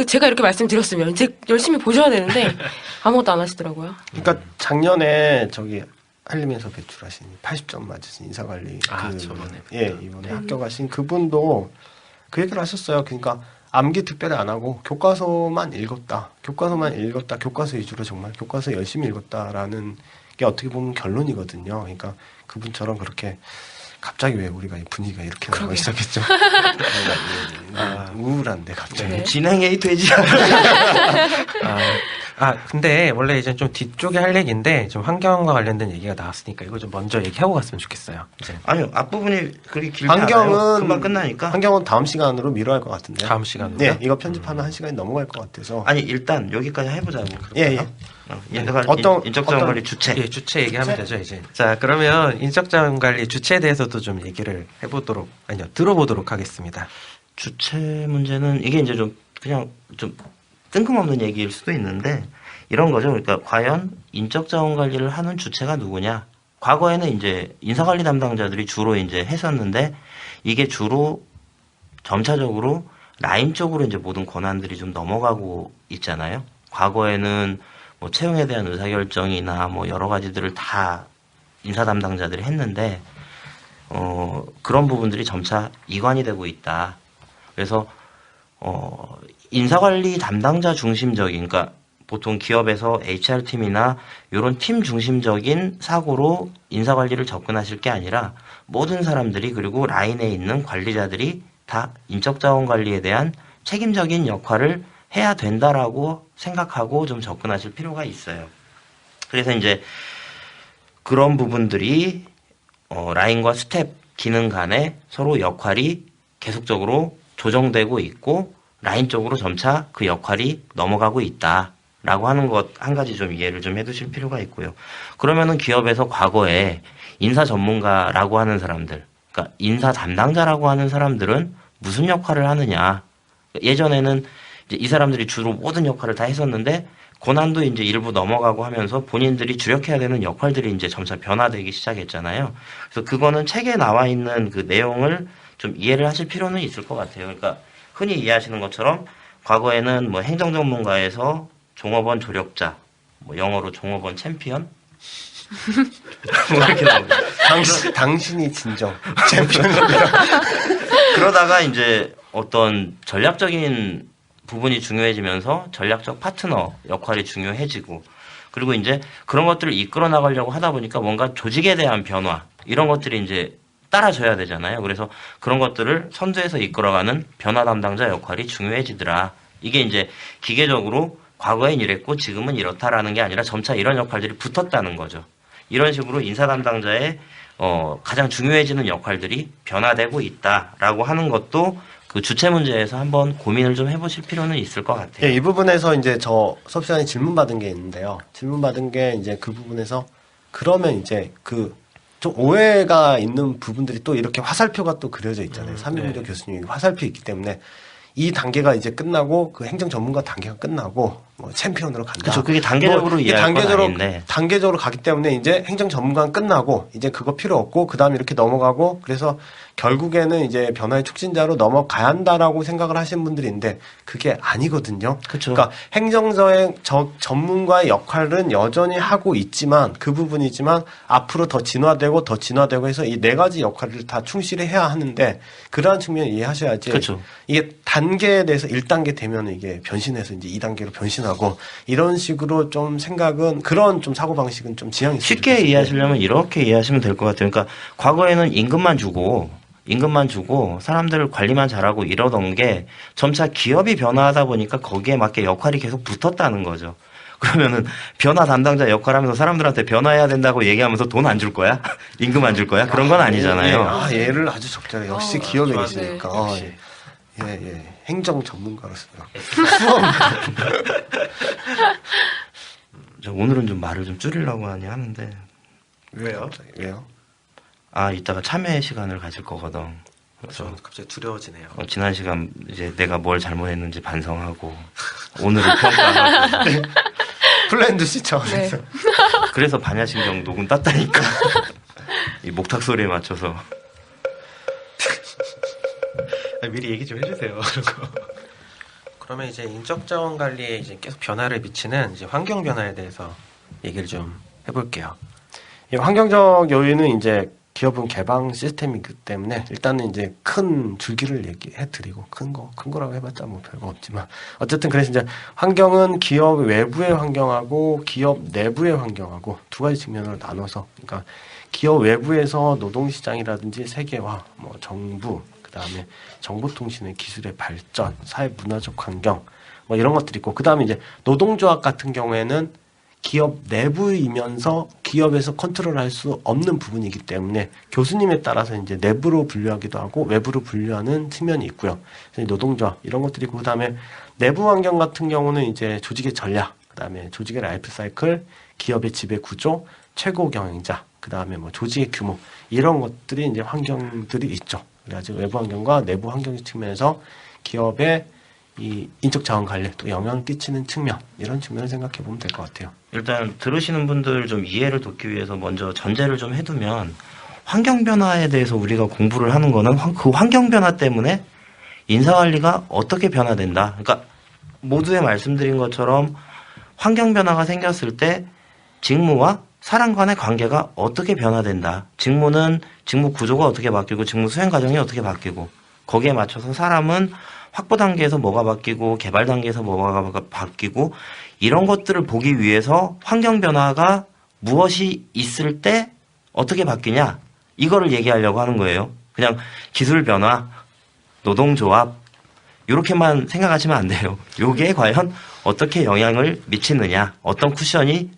제가 이렇게 말씀드렸으면 이제 열심히 보셔야 되는데 아무것도 안 하시더라고요. 그러니까 작년에 저기 한림에서 배출하신 80점 맞으신 인사관리 저번에 이번에 합격하신 그분도 그 얘기를 하셨어요. 그러니까 암기 특별히 안 하고 교과서만 읽었다. 교과서 위주로 정말 교과서 열심히 읽었다라는 게 어떻게 보면 결론이거든요. 그러니까 그분처럼 그렇게 갑자기 왜 우리가 이 분위기가 이렇게 나오기 시작했죠? 우울한데 갑자기. 네. 진행이 되지 근데 원래 이제 좀 뒤쪽에 할 얘기인데 좀 환경과 관련된 얘기가 나왔으니까 이거 좀 먼저 얘기하고 갔으면 좋겠어요. 이제 아니요, 앞부분이 그렇게 길지 않아요. 금방 끝나니까. 환경은 다음 시간으로 미뤄야 할 것 같은데요. 다음 시간으로. 네, 이거 편집하면 1시간이 넘어갈 것 같아서. 아니, 일단 여기까지 해보자고. 예, 예. 인적자원 주체. 예, 주체 얘기하면 되죠, 이제. 자, 그러면 인적자원 관리 주체에 대해서도 좀 얘기를 들어보도록 하겠습니다. 주체 문제는 이게 이제 좀 그냥 좀 뜬금없는 얘기일 수도 있는데 이런 거죠. 그러니까 과연 인적자원 관리를 하는 주체가 누구냐? 과거에는 이제 인사관리 담당자들이 주로 이제 했었는데 이게 주로 점차적으로 라인 쪽으로 이제 모든 권한들이 좀 넘어가고 있잖아요. 과거에는 뭐 채용에 대한 의사결정이나 뭐 여러 가지들을 다 인사 담당자들이 했는데 그런 부분들이 점차 이관이 되고 있다. 그래서 인사관리 담당자 중심적인, 그러니까 보통 기업에서 HR팀이나 이런 팀 중심적인 사고로 인사관리를 접근하실 게 아니라 모든 사람들이 그리고 라인에 있는 관리자들이 다 인적자원 관리에 대한 책임적인 역할을 해야 된다라고 생각하고 좀 접근하실 필요가 있어요. 그래서 이제 그런 부분들이 라인과 스텝 기능 간에 서로 역할이 계속적으로 조정되고 있고 라인 쪽으로 점차 그 역할이 넘어가고 있다라고 하는 것 한 가지 좀 이해를 좀 해두실 필요가 있고요. 그러면은 기업에서 과거에 인사 전문가라고 하는 사람들, 그러니까 인사 담당자라고 하는 사람들은 무슨 역할을 하느냐? 예전에는 이제 이 사람들이 주로 모든 역할을 다 했었는데 고난도 이제 일부 넘어가고 하면서 본인들이 주력해야 되는 역할들이 이제 점차 변화되기 시작했잖아요. 그래서 그거는 책에 나와 있는 그 내용을 좀 이해를 하실 필요는 있을 것 같아요. 그러니까 흔히 이해하시는 것처럼 과거에는 뭐 행정 전문가에서 종업원 조력자, 뭐 영어로 종업원 챔피언, 뭐 이렇게 나옵니다. 당신이 진정. 그러다가 이제 어떤 전략적인 부분이 중요해지면서 전략적 파트너 역할이 중요해지고 그리고 이제 그런 것들을 이끌어 나가려고 하다 보니까 뭔가 조직에 대한 변화 이런 것들이 이제 따라줘야 되잖아요. 그래서 그런 것들을 선두에서 이끌어가는 변화 담당자 역할이 중요해지더라. 이게 이제 기계적으로 과거엔 이랬고 지금은 이렇다라는 게 아니라 점차 이런 역할들이 붙었다는 거죠. 이런 식으로 인사 담당자의 가장 중요해지는 역할들이 변화되고 있다라고 하는 것도 그 주체 문제에서 한번 고민을 좀 해보실 필요는 있을 것 같아요. 예, 이 부분에서 이제 저 수업 시간에 질문 받은 게 있는데요. 질문 받은 게 이제 그 부분에서 그러면 이제 그 좀 오해가 있는 부분들이 또 이렇게 화살표가 또 그려져 있잖아요. 삼일무료 교수님이 화살표 있기 때문에 이 단계가 이제 끝나고 그 행정 전문가 단계가 끝나고 뭐 챔피언으로 간다. 그렇죠. 그게 단계적으로 이해할 건 아닌데. 단계적으로 가기 때문에 이제 행정 전문가는 끝나고 이제 그거 필요 없고 그다음에 이렇게 넘어가고 그래서 결국에는 이제 변화의 촉진자로 넘어가야 한다라고 생각을 하시는 분들이 있는데 그게 아니거든요. 그렇죠. 그러니까 행정의 전문가의 역할은 여전히 하고 있지만 그 부분이지만 앞으로 더 진화되고 해서 이 네 가지 역할을 다 충실히 해야 하는데 그러한 측면을 이해하셔야지. 그렇죠. 이게 단계에 대해서 1단계 되면 이게 변신해서 이제 2단계로 변신하고 이런 식으로 좀 생각은 그런 좀 사고방식은 좀 지향이 있어요. 쉽게 이해하시려면 이렇게 이해하시면 될 것 같아요. 그러니까 과거에는 임금만 주고 사람들 관리만 잘하고 이러던 게 점차 기업이 변화하다 보니까 거기에 맞게 역할이 계속 붙었다는 거죠. 그러면은 변화 담당자 역할하면서 사람들한테 변화해야 된다고 얘기하면서 돈 안 줄 거야? 임금 안 줄 거야? 그런 건 아니잖아요. 얘를 아주 적절해. 역시 기업에 계시니까. 네. 예. 행정 전문가로서요. 오늘은 좀 말을 좀 줄이려고 하는데 왜요? 이따가 참여 시간을 가질 거거든. 그래서 갑자기 두려워지네요. 지난 시간 이제 내가 뭘 잘못했는지 반성하고 오늘을 평가하고 플랜드 시청에서. 네. 그래서 반야신경 녹음 땄다니까. 이 목탁 소리에 맞춰서. 미리 얘기 좀 해주세요. 그러면 이제 인적자원 관리에 이제 계속 변화를 미치는 이제 환경 변화에 대해서 얘기를 좀 해볼게요. 이 환경적 요인은 이제 기업은 개방 시스템이기 때문에 일단은 이제 큰 줄기를 얘기해 드리고 큰 거라고 해봤자 뭐 별거 없지만 어쨌든 그래서 이제 환경은 기업 외부의 환경하고 기업 내부의 환경하고 두 가지 측면으로 나눠서 그러니까 기업 외부에서 노동시장이라든지 세계화, 뭐 정부, 그다음에 정보통신의 기술의 발전, 사회 문화적 환경 뭐 이런 것들이 있고 그다음에 이제 노동조합 같은 경우에는 기업 내부이면서 기업에서 컨트롤할 수 없는 부분이기 때문에 교수님에 따라서 이제 내부로 분류하기도 하고 외부로 분류하는 측면이 있고요. 그래서 노동조합 이런 것들이 있고 그다음에 내부 환경 같은 경우는 이제 조직의 전략, 그다음에 조직의 라이프 사이클, 기업의 지배 구조, 최고 경영자, 그다음에 뭐 조직의 규모 이런 것들이 이제 환경들이 있죠. 그래가지고 외부 환경과 내부 환경 측면에서 기업의 이 인적 자원 관리 또 영향을 끼치는 측면 이런 측면을 생각해 보면 될 것 같아요. 일단 들으시는 분들 좀 이해를 돕기 위해서 먼저 전제를 좀 해두면 환경 변화에 대해서 우리가 공부를 하는 거는 그 환경 변화 때문에 인사관리가 어떻게 변화된다. 그러니까 모두에 말씀드린 것처럼 환경 변화가 생겼을 때 직무와 사람 간의 관계가 어떻게 변화된다. 직무는 직무 구조가 어떻게 바뀌고 직무 수행 과정이 어떻게 바뀌고 거기에 맞춰서 사람은 확보 단계에서 뭐가 바뀌고 개발 단계에서 뭐가 바뀌고 이런 것들을 보기 위해서 환경 변화가 무엇이 있을 때 어떻게 바뀌냐 이거를 얘기하려고 하는 거예요. 그냥 기술 변화, 노동조합 이렇게만 생각하시면 안 돼요. 요게 과연 어떻게 영향을 미치느냐, 어떤 쿠션이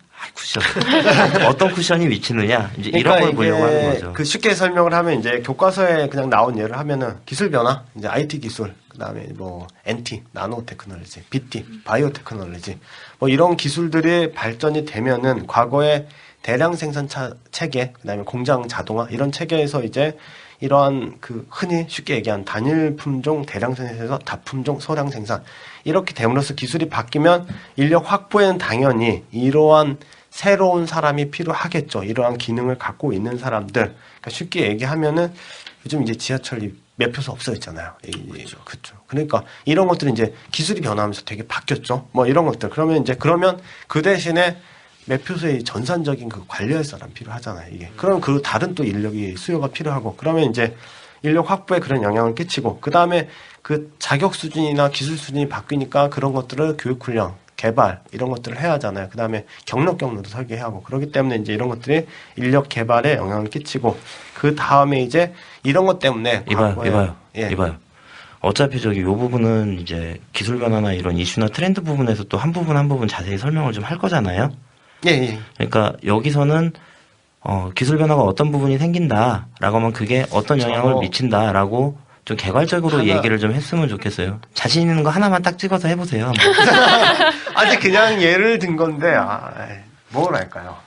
어떤 쿠션이 미치느냐 이제 이런 걸 보려고 하는 거죠. 그 쉽게 설명을 하면 이제 교과서에 그냥 나온 예를 하면은 기술 변화, 이제 IT 기술, 그다음에 뭐 NT, 나노 테크놀로지, BT, 바이오 테크놀로지 뭐 이런 기술들이 발전이 되면은 과거에 대량 생산 체계, 그다음에 공장 자동화 이런 체계에서 이제 이러한 그 흔히 쉽게 얘기한 단일 품종 대량 생산에서 다품종 소량 생산 이렇게 됨으로써 기술이 바뀌면 인력 확보에는 당연히 이러한 새로운 사람이 필요하겠죠. 이러한 기능을 갖고 있는 사람들. 그러니까 쉽게 얘기하면은 요즘 이제 지하철이 매표소 없어졌잖아요. 그렇죠. 그러니까 이런 것들이 이제 기술이 변하면서 되게 바뀌었죠. 뭐 이런 것들. 그러면 그 대신에 매표소의 전산적인 그 관리할 사람 필요하잖아요. 이게. 그럼 그 다른 또 인력이 수요가 필요하고 그러면 이제 인력 확보에 그런 영향을 끼치고 그 다음에 그 자격 수준이나 기술 수준이 바뀌니까 그런 것들을 교육 훈련, 개발 이런 것들을 해야 하잖아요. 그 다음에 경로도 설계해야 하고 그렇기 때문에 이제 이런 것들이 인력 개발에 영향을 끼치고 그 다음에 이제 이런 것 때문에 이봐요. 예. 이봐요. 어차피 이 부분은 이제 기술 변화나 이런 이슈나 트렌드 부분에서 또 한 부분 자세히 설명을 좀 할 거잖아요. 예. 그러니까 여기서는 기술 변화가 어떤 부분이 생긴다라고 하면 그게 어떤 영향을 미친다라고 좀 개괄적으로 얘기를 좀 했으면 좋겠어요. 자신 있는 거 하나만 딱 찍어서 해보세요. 아직 그냥 예를 든 건데 뭘 할까요?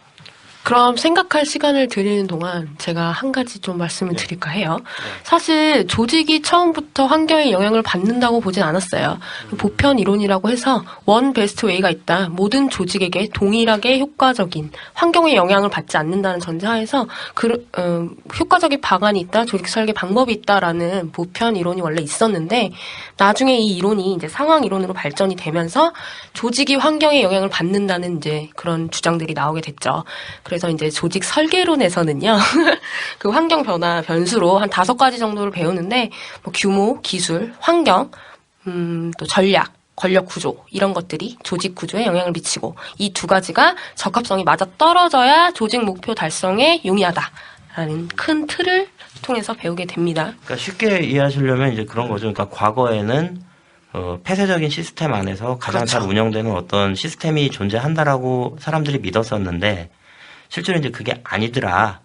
그럼 생각할 시간을 드리는 동안 제가 한 가지 좀 말씀을 드릴까 해요. 사실 조직이 처음부터 환경에 영향을 받는다고 보진 않았어요. 보편 이론이라고 해서 원 베스트 웨이가 있다. 모든 조직에게 동일하게 효과적인 환경에 영향을 받지 않는다는 전제하에서 효과적인 방안이 있다. 조직 설계 방법이 있다라는 보편 이론이 원래 있었는데 나중에 이 이론이 이제 상황 이론으로 발전이 되면서 조직이 환경에 영향을 받는다는 이제 그런 주장들이 나오게 됐죠. 그래서 이제 조직 설계론에서는요, 그 환경 변화 변수로 한 5가지 정도를 배우는데, 뭐 규모, 기술, 환경, 또 전략, 권력 구조, 이런 것들이 조직 구조에 영향을 미치고, 이 2가지가 적합성이 맞아 떨어져야 조직 목표 달성에 용이하다라는 큰 틀을 통해서 배우게 됩니다. 그러니까 쉽게 이해하시려면 이제 그런 거죠. 그러니까 과거에는 폐쇄적인 시스템 안에서 가장 잘 운영되는 어떤 시스템이 존재한다라고 사람들이 믿었었는데, 실제로 이제 그게 아니더라.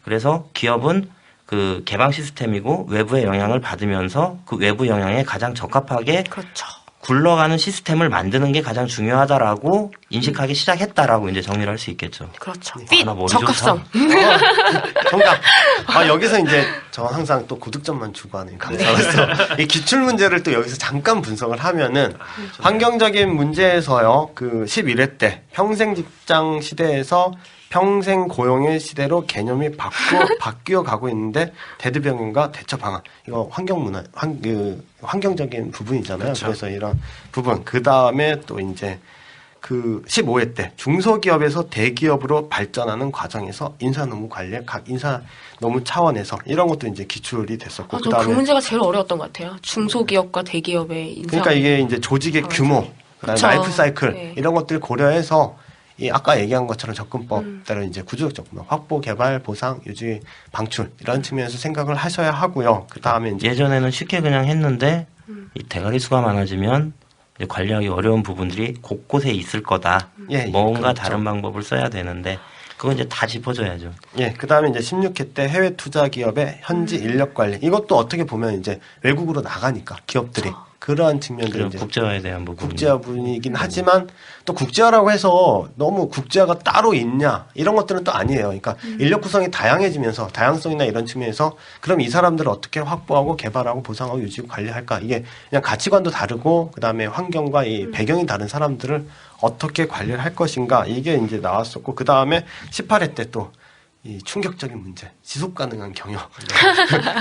그래서 기업은 그 개방 시스템이고 외부의 영향을 받으면서 그 외부 영향에 가장 적합하게 그렇죠. 굴러가는 시스템을 만드는 게 가장 중요하다라고 인식하기 시작했다라고 이제 정리를 할 수 있겠죠. 그렇죠. 나 머리 적합성. 정답. 여기서 이제 저 항상 또 고득점만 추구하는 강사로서 이 기출 문제를 또 여기서 잠깐 분석을 하면은 환경적인 문제에서요. 그 11회 때 평생 직장 시대에서 평생 고용의 시대로 개념이 바뀌어 가고 있는데 대두병행과 대처 방안 이거 환경적인 부분이잖아요. 그래서 이런 부분 그 다음에 또 이제 그 15회 때 중소기업에서 대기업으로 발전하는 과정에서 인사노무 관리, 각 인사노무 차원에서 이런 것도 이제 기출이 됐었고, 맞아, 그 문제가 제일 어려웠던 것 같아요. 중소기업과 대기업의 인사. 그러니까 이게 이제 조직의 규모, 그다음에 그쵸. 라이프 사이클 네. 이런 것들을 고려해서 이 아까 얘기한 것처럼 접근법 따로 이제 구조적 접근법, 확보, 개발, 보상, 유지, 방출 이런 측면에서 생각을 하셔야 하고요. 그 다음에 이제 예전에는 쉽게 그냥 했는데 이 대가리 수가 많아지면 이제 관리하기 어려운 부분들이 곳곳에 있을 거다. 예, 뭔가 그렇죠. 다른 방법을 써야 되는데 그건 이제 다 짚어줘야죠. 예, 그 다음에 이제 16회 때 해외 투자 기업의 현지 인력 관리. 이것도 어떻게 보면 이제 외국으로 나가니까 기업들이 그러한 측면들이 그리고 이제 국제화에 대한 부분. 국제화 분이긴 하지만 또 국제화라고 해서 너무 국제화가 따로 있냐 이런 것들은 또 아니에요. 그러니까 인력 구성이 다양해지면서 다양성이나 이런 측면에서 그럼 이 사람들을 어떻게 확보하고 개발하고 보상하고 유지하고 관리할까? 이게 그냥 가치관도 다르고 그다음에 환경과 이 배경이 다른 사람들을 어떻게 관리를 할 것인가 이게 이제 나왔었고 그다음에 18회 때 또 이 충격적인 문제, 지속 가능한 경영.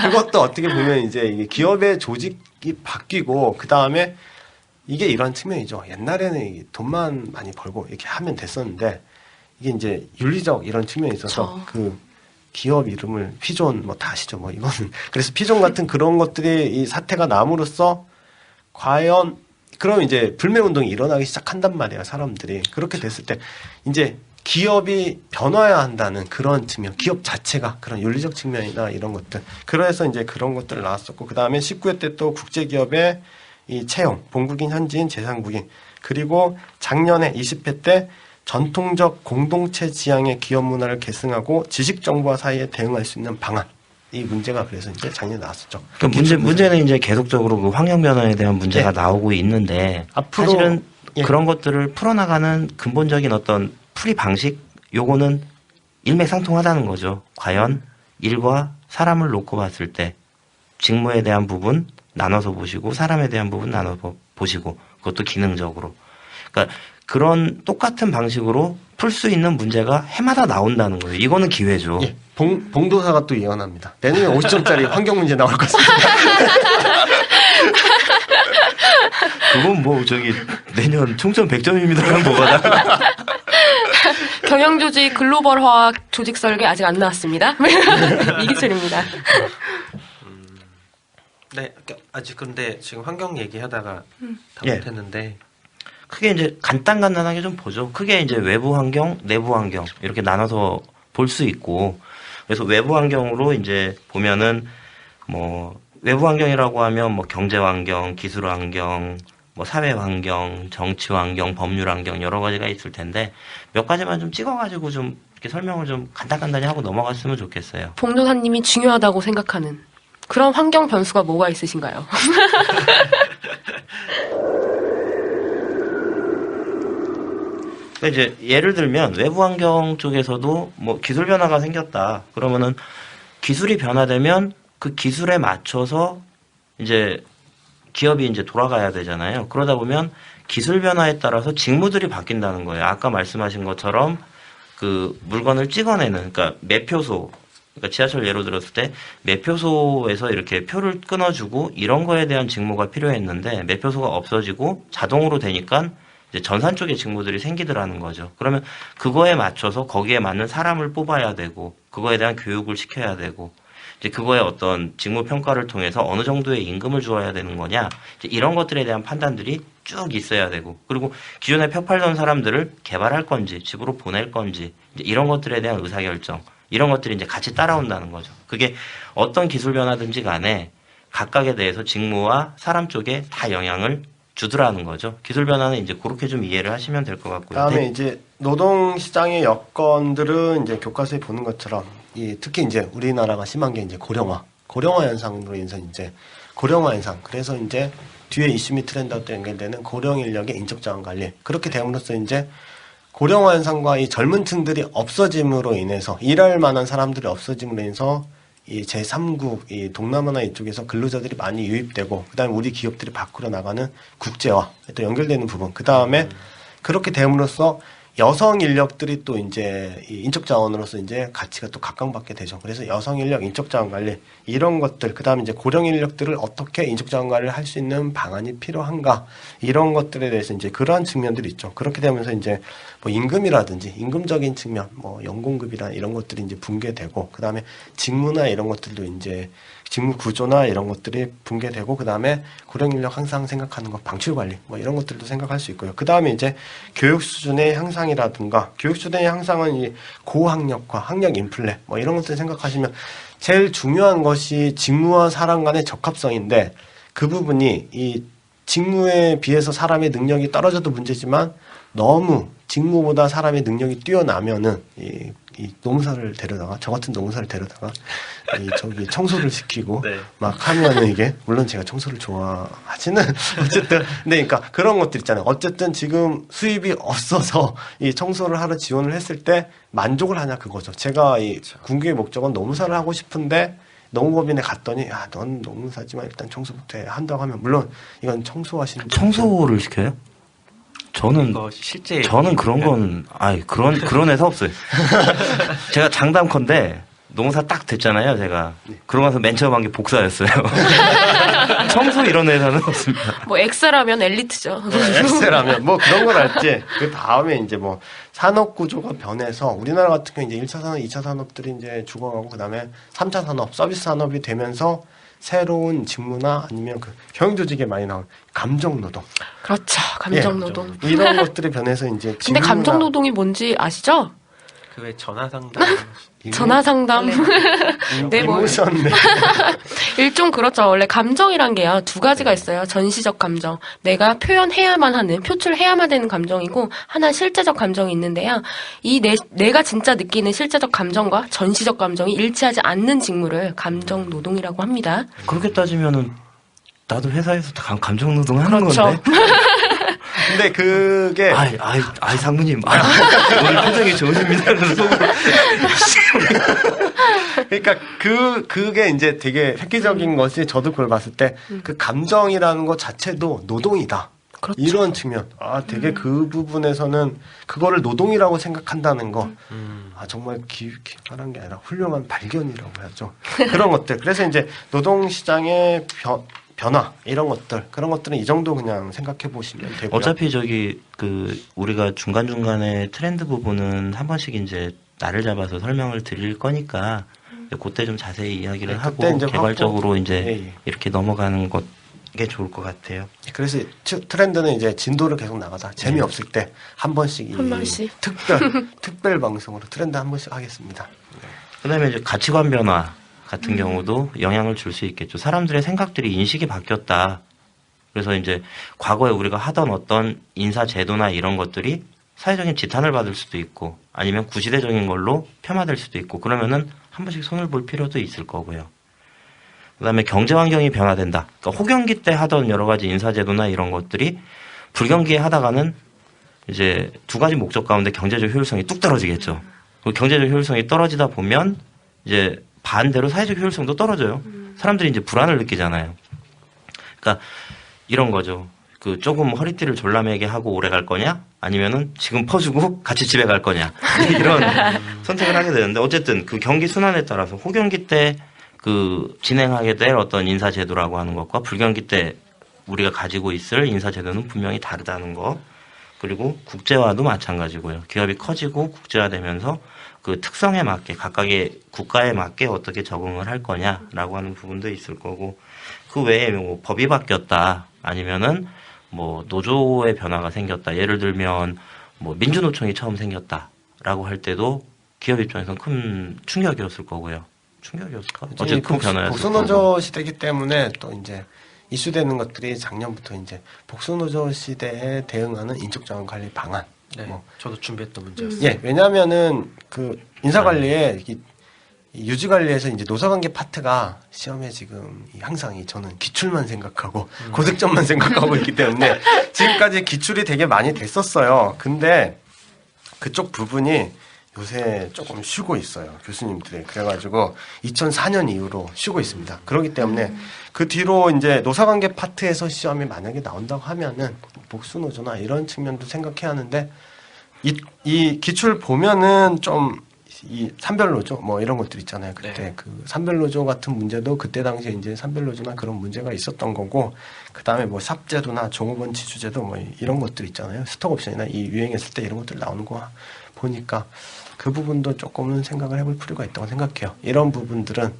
그것도 어떻게 보면 이제 이게 기업의 조직이 바뀌고 그 다음에 이게 이런 측면이죠. 옛날에는 이 돈만 많이 벌고 이렇게 하면 됐었는데 이게 이제 윤리적 이런 측면이 있어서 그 기업 이름을 피존 뭐 다 아시죠? 뭐 이거는 그래서 피존 같은 그런 것들이 이 사태가 남으로써 과연 그럼 이제 불매 운동이 일어나기 시작한단 말이에요. 사람들이 그렇게 됐을 때 이제 기업이 변화해야 한다는 그런 측면, 기업 자체가 그런 윤리적 측면이나 이런 것들. 그래서 이제 그런 것들 나왔었고, 그 다음에 19회 때 또 국제기업의 이 채용, 본국인, 현지인, 재상국인, 그리고 작년에 20회 때 전통적 공동체 지향의 기업 문화를 계승하고 지식 정보화 사이에 대응할 수 있는 방안. 이 문제가 그래서 이제 작년에 나왔었죠. 그러니까 문제는 이제 계속적으로 그 환경 변화에 대한 문제가 나오고 있는데 앞으로 사실은 예. 그런 것들을 풀어나가는 근본적인 어떤 풀이 방식 요거는 일맥상통하다는 거죠. 과연 일과 사람을 놓고 봤을 때 직무에 대한 부분 나눠서 보시고 사람에 대한 부분 나눠서 보시고 그것도 기능적으로. 그러니까 그런 똑같은 방식으로 풀 수 있는 문제가 해마다 나온다는 거예요. 이거는 기회죠. 예. 봉도사가 또 예언합니다. 내년에 50점짜리 환경 문제 나올 것 같습니다. 그건 뭐 저기 내년 총점 100점입니다랑 뭐가 다 경영조직 글로벌화 조직 설계 아직 안 나왔습니다. 이기철입니다. 네, 아직 근데 지금 환경 얘기하다가 다 예. 못했는데 크게 이제 간단하게 좀 보죠. 크게 이제 외부 환경, 내부 환경 이렇게 나눠서 볼 수 있고 그래서 외부 환경으로 이제 보면은 뭐 외부 환경이라고 하면 뭐 경제 환경, 기술 환경, 뭐 사회 환경, 정치 환경, 법률 환경 여러 가지가 있을 텐데 몇 가지만 좀 찍어가지고 좀 이렇게 설명을 좀 간단히 하고 넘어갔으면 좋겠어요. 봉도사님이 중요하다고 생각하는 그런 환경 변수가 뭐가 있으신가요? 그러니까 이제 예를 들면 외부 환경 쪽에서도 뭐 기술 변화가 생겼다. 그러면은 기술이 변화되면 그 기술에 맞춰서 이제 기업이 이제 돌아가야 되잖아요. 그러다 보면 기술 변화에 따라서 직무들이 바뀐다는 거예요. 아까 말씀하신 것처럼 그 물건을 찍어내는, 그러니까 매표소, 그러니까 지하철 예로 들었을 때 매표소에서 이렇게 표를 끊어주고 이런 거에 대한 직무가 필요했는데 매표소가 없어지고 자동으로 되니까 이제 전산 쪽의 직무들이 생기더라는 거죠. 그러면 그거에 맞춰서 거기에 맞는 사람을 뽑아야 되고 그거에 대한 교육을 시켜야 되고 이제 그거에 어떤 직무 평가를 통해서 어느 정도의 임금을 주어야 되는 거냐 이제 이런 것들에 대한 판단들이 쭉 있어야 되고 그리고 기존에 표 팔던 사람들을 개발할 건지 집으로 보낼 건지 이제 이런 것들에 대한 의사결정 이런 것들이 이제 같이 따라온다는 거죠. 그게 어떤 기술 변화든지 간에 각각에 대해서 직무와 사람 쪽에 다 영향을 주더라는 거죠. 기술 변화는 이제 그렇게 좀 이해를 하시면 될 것 같고요. 다음에 이제 노동시장의 여건들은 이제 교과서에 보는 것처럼 특히 이제 우리나라가 심한 게 이제 고령화 현상으로 인해서 이제 고령화 현상. 그래서 이제 뒤에 이슈 및 트렌드와 또 연결되는 고령 인력의 인적 자원 관리. 그렇게 됨으로써 이제 고령화 현상과 이 젊은 층들이 없어짐으로 인해서 일할 만한 사람들이 없어짐으로 인해서 이 제3국, 이 동남아나 이쪽에서 근로자들이 많이 유입되고, 그 다음에 우리 기업들이 밖으로 나가는 국제화, 또 연결되는 부분. 그 다음에 그렇게 됨으로써 여성 인력들이 또 이제 이 인적 자원으로서 이제 가치가 또 각광받게 되죠. 그래서 여성 인력, 인적 자원 관리 이런 것들, 그다음에 이제 고령 인력들을 어떻게 인적 자원 관리를 할 수 있는 방안이 필요한가 이런 것들에 대해서 이제 그러한 측면들이 있죠. 그렇게 되면서 이제 뭐 임금이라든지 임금적인 측면, 뭐 연공급이나 이런 것들이 이제 붕괴되고, 그다음에 직무나 이런 것들도 이제 직무 구조나 이런 것들이 붕괴되고, 그다음에 고령 인력 항상 생각하는 것, 방출 관리 뭐 이런 것들도 생각할 수 있고요. 그다음에 이제 교육 수준의 향상이라든가, 교육 수준의 향상은 이 고학력화, 학력 인플레 뭐 이런 것들 생각하시면 제일 중요한 것이 직무와 사람 간의 적합성인데, 그 부분이 이 직무에 비해서 사람의 능력이 떨어져도 문제지만 너무 직무보다 사람의 능력이 뛰어나면은 이 노무사를 데려다가, 저 같은 노무사를 데려다가 저기 청소를 시키고 네. 막 하면은, 이게 물론 제가 청소를 좋아하지는 어쨌든, 근데 그러니까 그런 것들 있잖아요. 어쨌든 지금 수입이 없어서 이 청소를 하러 지원을 했을 때 만족을 하냐 그거죠. 제가 이 군기의 목적은 노무사를 하고 싶은데 노무법인에 갔더니, 야, 넌 노무사지만 일단 청소부터 한다고 하면, 물론 이건 청소하시는 청소를 시켜요? 저는 이거 실제 그런 건 그런 회사 없어요. 제가 장담컨대 농사 딱 됐잖아요, 제가. 그러고 나서 맨 처음 한 게 복사였어요. 청소 이런 회사는 없습니다. 뭐 엑셀하면 엘리트죠. 엑셀하면 뭐 그런 건 알지. 그 다음에 이제 뭐 산업 구조가 변해서 우리나라 같은 경우 이제 1차 산업, 2차 산업들이 이제 죽어가고, 그다음에 3차 산업, 서비스 산업이 되면서 새로운 직무나 아니면 그 경영 조직에 많이 나온 감정 노동. 그렇죠. 감정 노동. 이런 것들이 변해서 이제 근데 감정 노동이 뭔지 아시죠? 그 외 전화 상담 전화 상담. 네, 뭐 이모션 일종 그렇죠. 원래 감정이란 게요, 두 가지가 있어요. 전시적 감정, 내가 표현해야만 하는, 표출해야만 되는 감정이고, 하나 실제적 감정이 있는데요. 이 내가 진짜 느끼는 실제적 감정과 전시적 감정이 일치하지 않는 직무를 감정 노동이라고 합니다. 그렇게 따지면은 나도 회사에서 다 감정 노동 하는 그렇죠. 건데. 근데 그게 아이 상무님, 오늘 표정이 좋으십니다. 그러니까 그게 이제 되게 획기적인 것이, 저도 그걸 봤을 때 그 감정이라는 것 자체도 노동이다. 그렇죠. 이런 측면. 되게 그 부분에서는 그거를 노동이라고 생각한다는 거. 정말 기발한 게 아니라 훌륭한 발견이라고 해야죠. 그런 것들. 그래서 이제 노동시장의 변화, 이런 것들, 그런 것들은 이 정도 그냥 생각해 보시면 되고요. 어차피 우리가 중간중간에 트렌드 부분은 한 번씩 이제 날을 잡아서 설명을 드릴 거니까 그때 좀 자세히 이야기를 하고 이제 개괄적으로 이제 예. 이렇게 넘어가는 게 좋을 것 같아요. 그래서 트렌드는 이제 진도를 계속 나가다 재미없을 때 한 번씩 한 번씩. 특별 방송으로 트렌드 한 번씩 하겠습니다. 그다음에 이제 가치관 변화 같은 경우도 영향을 줄 수 있겠죠. 사람들의 생각들이, 인식이 바뀌었다. 그래서 이제 과거에 우리가 하던 어떤 인사 제도나 이런 것들이 사회적인 지탄을 받을 수도 있고, 아니면 구시대적인 걸로 폄하될 수도 있고, 그러면은 한 번씩 손을 볼 필요도 있을 거고요. 그다음에 경제 환경이 변화된다. 그러니까 호경기 때 하던 여러 가지 인사 제도나 이런 것들이 불경기에 하다가는 이제 두 가지 목적 가운데 경제적 효율성이 뚝 떨어지겠죠. 그 경제적 효율성이 떨어지다 보면 이제 반대로 사회적 효율성도 떨어져요. 사람들이 이제 불안을 느끼잖아요. 그러니까 이런 거죠. 조금 허리띠를 졸라매게 하고 오래 갈 거냐? 아니면은 지금 퍼주고 같이 집에 갈 거냐? 이런 선택을 하게 되는데, 어쨌든 그 경기 순환에 따라서 호경기 때 진행하게 될 어떤 인사제도라고 하는 것과 불경기 때 우리가 가지고 있을 인사제도는 분명히 다르다는 거. 그리고 국제화도 마찬가지고요. 기업이 커지고 국제화되면서 그 특성에 맞게, 각각의 국가에 맞게 어떻게 적응을 할 거냐라고 하는 부분도 있을 거고, 그 외에 뭐 법이 바뀌었다, 아니면은 뭐 노조의 변화가 생겼다. 예를 들면 뭐 민주노총이 처음 생겼다라고 할 때도 기업 입장에서는 큰 충격이었을 거고요. 충격이었을까? 어쨌든 큰 변화였을 복수노조 시대이기 때문에 또 이제 이슈되는 것들이 작년부터 이제 복수노조 시대에 대응하는 인적자원 관리 방안. 네, 뭐. 저도 준비했던 문제였어요. 예, 왜냐하면은 그 인사관리에 이 유지관리에서 이제 노사관계 파트가 시험에 지금 항상 저는 기출만 생각하고 고득점만 생각하고 있기 때문에 지금까지 기출이 되게 많이 됐었어요. 근데 그쪽 부분이 요새 조금 쉬고 있어요. 교수님들이. 그래가지고 2004년 이후로 쉬고 있습니다. 그렇기 때문에 그 뒤로 이제 노사관계 파트에서 시험이 만약에 나온다고 하면은 복수노조나 이런 측면도 생각해야 하는데, 이 기출 보면은 좀 이 산별노조 뭐 이런 것들 있잖아요. 그때 네. 그 산별노조 같은 문제도 그때 당시에 이제 산별노조나 그런 문제가 있었던 거고, 그 다음에 뭐 삽제도나 종업원 지주제도 뭐 이런 것들 있잖아요. 스톡옵션이나 이 유행했을 때 이런 것들 나오는 거 보니까 그 부분도 조금은 생각을 해볼 필요가 있다고 생각해요. 이런 부분들은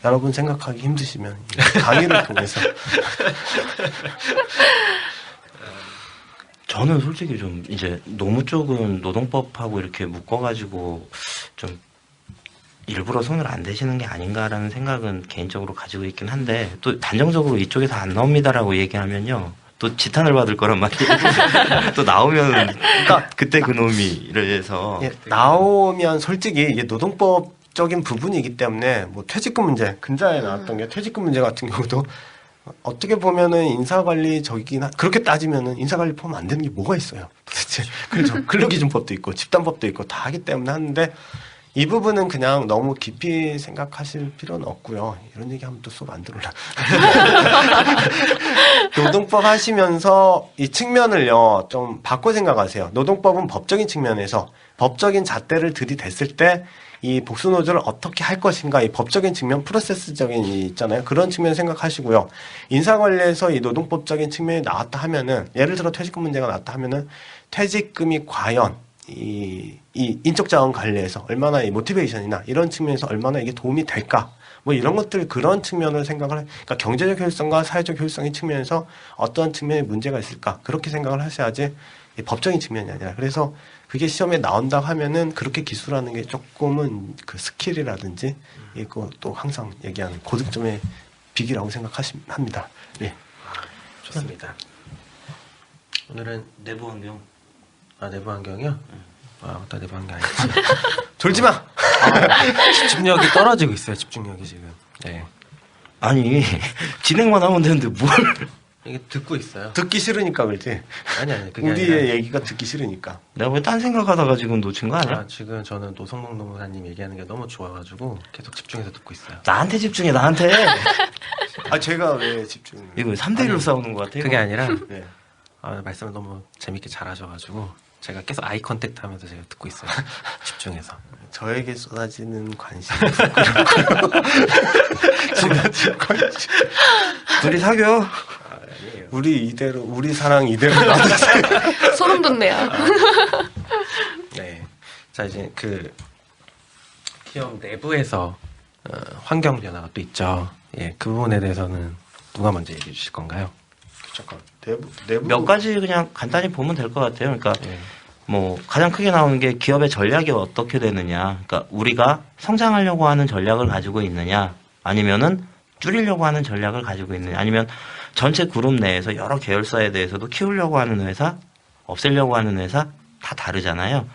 여러분 생각하기 힘드시면 이 강의를 통해서 저는 솔직히 좀 이제 노무 쪽은 노동법하고 이렇게 묶어가지고 좀 일부러 손을 안 대시는 게 아닌가라는 생각은 개인적으로 가지고 있긴 한데, 또 단정적으로 이쪽에서 안 나옵니다라고 얘기하면요, 또 지탄을 받을 거란 말이에요. 또 나오면 그러니까 그때 그놈이 이래서 예, 나오면 솔직히 이게 노동법적인 부분이기 때문에 뭐 퇴직금 문제, 근자에 나왔던 게 퇴직금 문제 같은 경우도 어떻게 보면은 인사관리 그렇게 따지면은 인사관리 포함 안 되는 게 뭐가 있어요. 도대체. 그렇죠. 근로기준법도 있고 집단법도 있고 다 하기 때문에 하는데, 이 부분은 그냥 너무 깊이 생각하실 필요는 없고요. 이런 얘기하면 또 수업 안 들어올라. 노동법 하시면서 이 측면을요 좀 바꿔 생각하세요. 노동법은 법적인 측면에서 법적인 잣대를 들이댔을 때 이 복수노조를 어떻게 할 것인가, 이 법적인 측면, 프로세스적인 이 있잖아요. 그런 측면 생각하시고요. 인사관리에서 이 노동법적인 측면이 나왔다 하면은, 예를 들어 퇴직금 문제가 나왔다 하면은 퇴직금이 과연 이 인적 자원 관리에서 얼마나 이 모티베이션이나 이런 측면에서 얼마나 이게 도움이 될까? 뭐 이런 것들, 그런 측면을 생각을 그러니까 경제적 효율성과 사회적 효율성의 측면에서 어떤 측면에 문제가 있을까? 그렇게 생각을 하셔야지 이 법적인 측면이 아니라. 그래서 그게 시험에 나온다고 하면은 그렇게 기술하는 게 조금은 그 스킬이라든지 이거 또 항상 얘기하는 고득점의 비기라고 생각합니다. 예. 좋습니다. 오늘은 내부 환경. 내부 환경이요? 맞다, 내부 환경 아니지. 졸지 마! 집중력이 떨어지고 있어요, 집중력이 지금. 네. 아니 진행만 하면 되는데 뭘? 이게 듣고 있어요. 듣기 싫으니까 그렇지. 아니, 그게 우리의 아니라. 얘기가 듣기 싫으니까. 내가 왜 딴 생각하다가 지금 놓친 거 아니야? 지금 저는 노성봉 노무사님 얘기하는 게 너무 좋아가지고 계속 집중해서 듣고 있어요. 나한테 집중해, 나한테. 제가 왜 집중? 이거 3대1로 싸우는 것 같아요. 그게 아니라 네. 말씀을 너무 재밌게 잘하셔가지고 제가 계속 아이 컨택트 하면서 제가 듣고 있어요. 집중해서. 저에게 쏟아지는 관심이 부끄럽고요. 지나친 관심. 둘이 사겨. 아니에요. 우리 사랑 이대로 놔두세요. 소름 돋네요. 네. 자, 이제 기업 내부에서 환경 변화가 또 있죠. 예, 그 부분에 대해서는 누가 먼저 얘기해 주실 건가요? 잠깐. 내부 몇 가지 그냥 간단히 보면 될 것 같아요. 그러니까 예. 뭐 가장 크게 나오는 게 기업의 전략이 어떻게 되느냐. 그러니까 우리가 성장하려고 하는 전략을 가지고 있느냐, 아니면은 줄이려고 하는 전략을 가지고 있느냐, 아니면 전체 그룹 내에서 여러 계열사에 대해서도 키우려고 하는 회사, 없애려고 하는 회사 다 다르잖아요.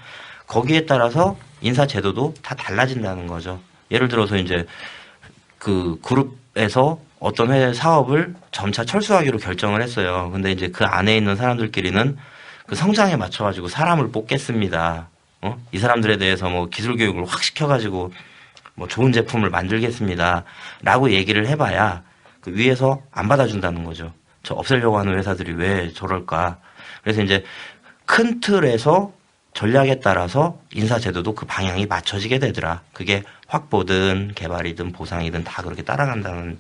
거기에 따라서 인사 제도도 다 달라진다는 거죠. 예를 들어서 이제 그 그룹에서 어떤 회사 사업을 점차 철수하기로 결정을 했어요. 근데 이제 그 안에 있는 사람들끼리는 그 성장에 맞춰가지고 사람을 뽑겠습니다. 이 사람들에 대해서 뭐 기술 교육을 확 시켜가지고 뭐 좋은 제품을 만들겠습니다. 라고 얘기를 해봐야 그 위에서 안 받아준다는 거죠. 저 없애려고 하는 회사들이 왜 저럴까. 그래서 이제 큰 틀에서 전략에 따라서 인사 제도도 그 방향이 맞춰지게 되더라. 그게 확보든 개발이든 보상이든 다 그렇게 따라간다는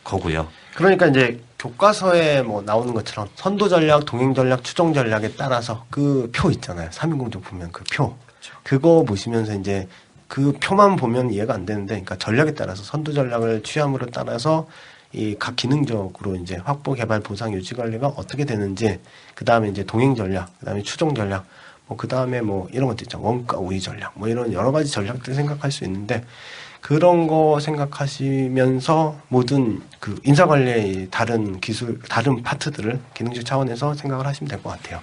거고요. 그러니까 이제 교과서에 뭐 나오는 것처럼 선도 전략, 동행 전략, 추종 전략에 따라서 그 표 있잖아요. 3인공정 보면 그 표. 그거 보시면서 이제 그 표만 보면 이해가 안 되는데, 그러니까 전략에 따라서 선도 전략을 취함으로 따라서 이 각 기능적으로 이제 확보, 개발, 보상, 유지 관리가 어떻게 되는지, 그 다음에 이제 동행 전략, 그 다음에 추종 전략, 그 다음에 뭐 이런 것도 있죠. 원가 우위 전략, 뭐 이런 여러 가지 전략들 생각할 수 있는데, 그런 거 생각하시면서 모든 그 인사 관리의 다른 기술, 다른 파트들을 기능적 차원에서 생각을 하시면 될 것 같아요.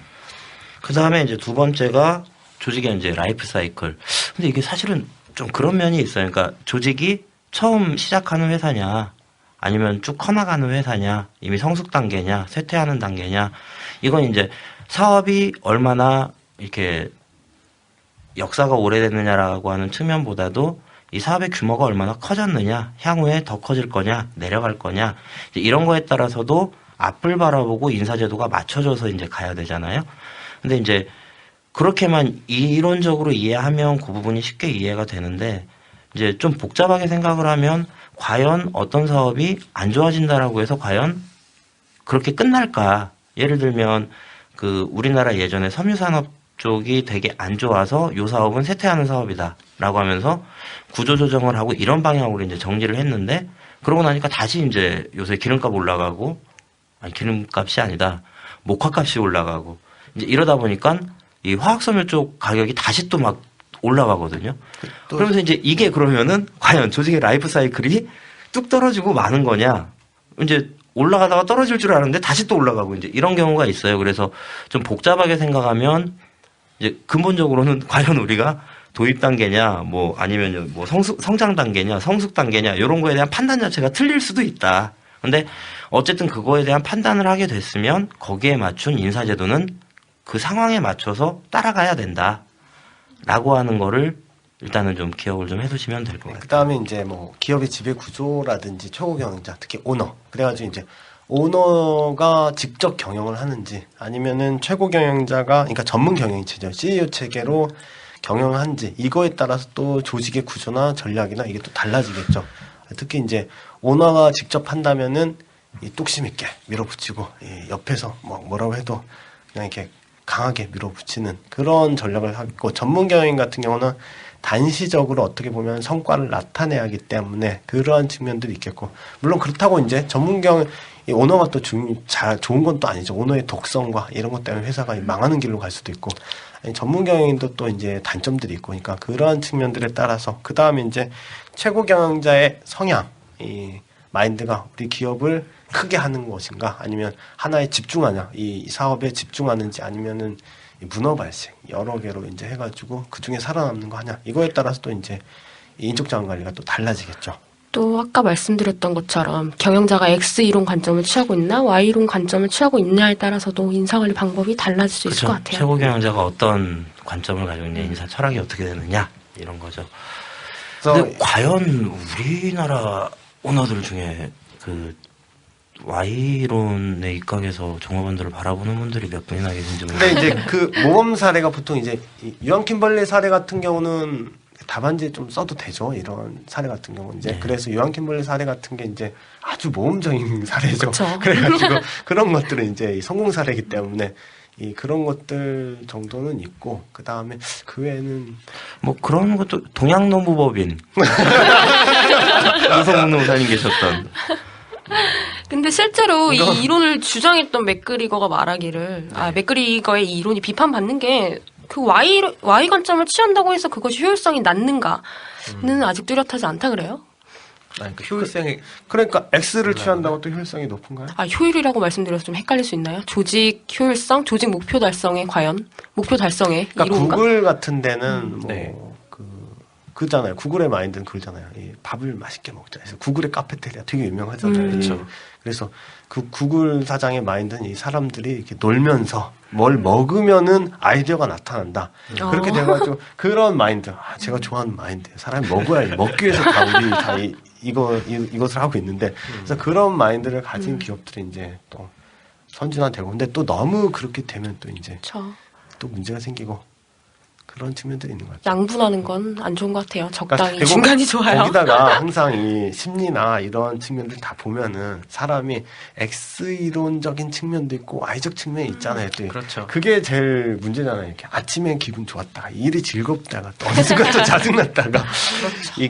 그 다음에 이제 두 번째가 조직의 이제 라이프 사이클. 근데 이게 사실은 좀 그런 면이 있어요. 그러니까 조직이 처음 시작하는 회사냐, 아니면 쭉 커나가는 회사냐, 이미 성숙 단계냐, 쇠퇴하는 단계냐. 이건 이제 사업이 얼마나 이렇게 역사가 오래됐느냐라고 하는 측면보다도 이 사업의 규모가 얼마나 커졌느냐, 향후에 더 커질 거냐, 내려갈 거냐, 이제 이런 거에 따라서도 앞을 바라보고 인사제도가 맞춰져서 이제 가야 되잖아요. 근데 이제 그렇게만 이론적으로 이해하면 그 부분이 쉽게 이해가 되는데 이제 좀 복잡하게 생각을 하면 과연 어떤 사업이 안 좋아진다라고 해서 과연 그렇게 끝날까? 예를 들면 그 우리나라 예전에 섬유산업 쪽이 되게 안 좋아서 요 사업은 쇠퇴하는 사업이다라고 하면서 구조조정을 하고 이런 방향으로 이제 정리를 했는데 그러고 나니까 다시 이제 요새 기름값 올라가고 아니 기름값이 아니다 목화값이 올라가고 이제 이러다 보니까 이 화학섬유 쪽 가격이 다시 또 막 올라가거든요. 그러면서 이제 이게 그러면은 과연 조직의 라이프 사이클이 뚝 떨어지고 마는 거냐? 이제 올라가다가 떨어질 줄 알았는데 다시 또 올라가고 이제 이런 경우가 있어요. 그래서 좀 복잡하게 생각하면 이제 근본적으로는 과연 우리가 도입 단계냐, 뭐 아니면 뭐 성장 단계냐, 성숙 단계냐 이런 거에 대한 판단 자체가 틀릴 수도 있다. 근데 어쨌든 그거에 대한 판단을 하게 됐으면 거기에 맞춘 인사제도는 그 상황에 맞춰서 따라가야 된다라고 하는 거를 일단은 좀 기억을 좀 해두시면 될 것 같아요. 그 다음에 이제 뭐 기업의 지배 구조라든지 최고 경영자, 특히 오너. 그래가지고 이제 오너가 직접 경영을 하는지 아니면은 최고 경영자가, 그러니까 전문 경영체죠. CEO 체계로 경영을 하는지 이거에 따라서 또 조직의 구조나 전략이나 이게 또 달라지겠죠. 특히 이제 오너가 직접 한다면은 이 뚝심 있게 밀어붙이고 이 옆에서 뭐라고 해도 그냥 이렇게 강하게 밀어붙이는 그런 전략을 하고, 전문 경영 같은 경우는 단시적으로 어떻게 보면 성과를 나타내야 하기 때문에 그러한 측면들이 있겠고, 물론 그렇다고 이제 전문 경영 이 오너가 또 좋은 건 또 아니죠. 오너의 독성과 이런 것 때문에 회사가 망하는 길로 갈 수도 있고, 아니, 전문 경영인도 또 이제 단점들이 있고, 그러니까 그러한 측면들에 따라서 그 다음에 이제 최고 경영자의 성향, 이 마인드가 우리 기업을 크게 하는 것인가, 아니면 하나에 집중하냐, 이 사업에 집중하는지, 아니면은 문어 발생 여러 개로 이제 해가지고 그 중에 살아남는 거 하냐, 이거에 따라서 또 이제 인적 자원 관리가 또 달라지겠죠. 또 아까 말씀드렸던 것처럼 경영자가 X 이론 관점을 취하고 있나 Y 이론 관점을 취하고 있냐에 따라서도 인사관리 방법이 달라질 수 있을 것 같아요. 최고 경영자가 어떤 관점을 가지고 있냐, 인사 철학이 어떻게 되느냐 이런 거죠. 근데 과연 우리나라 오너들 중에 그 Y론에 입각해서 종업원들을 바라보는 분들이 몇 분이나 계신지 근데 이제 그 모범 사례가 보통 이제 유한 킴벌리 사례 같은 경우는 답안지에 좀 써도 되죠. 이런 사례 같은 경우는 이제 네. 그래서 유한 킴벌리 사례 같은 게 이제 아주 모범적인 사례죠. 그쵸. 그래가지고 그런 것들은 이제 성공 사례이기 때문에 이 그런 것들 정도는 있고, 그 다음에 그 외에는 뭐 그런 것도 동양노무법인 유성문 노사님 계셨던. 근데 실제로 이 이론을 주장했던 맥그리거가 말하기를, 맥그리거의 이 이론이 비판받는 게 그 Y 관점을 취한다고 해서 그것이 효율성이 낮는가는 아직 뚜렷하지 않다 그래요? 아니, 그 효율성이 그러니까 X를 취한다고 또 효율성이 높은가요? 효율이라고 말씀드려서 좀 헷갈릴 수 있나요? 조직 효율성, 조직 목표 달성에 과연 목표 달성에 그러니까 이론가? 구글 같은 데는 뭐 네. 그잖아요. 구글의 마인드는 그러잖아요. 이 밥을 맛있게 먹자. 그래서 구글의 카페테리아 되게 유명하잖아요. 그렇죠. 그래서 그 구글 사장의 마인드는 이 사람들이 이렇게 놀면서 뭘 먹으면은 아이디어가 나타난다. 그렇게 돼가지고 그런 마인드, 제가 좋아하는 마인드예요. 사람이 먹어야 먹기 위해서 다 우리 다 이것을 하고 있는데, 그래서 그런 마인드를 가진 기업들이 이제 또 선진화되고, 근데 또 너무 그렇게 되면 또 이제 그렇죠. 또 문제가 생기고 그런 측면들이 있는 것 같아요. 양분하는 건 안 좋은 것 같아요. 적당히. 그리고 중간이 좋아요. 거기다가 항상 이 심리나 이런 측면들 다 보면은 사람이 X 이론적인 측면도 있고 Y적 측면이 있잖아요. 또 그렇죠. 그게 제일 문제잖아요. 이렇게 아침엔 기분 좋았다가 일이 즐겁다가 또 어느 순간 또 짜증났다가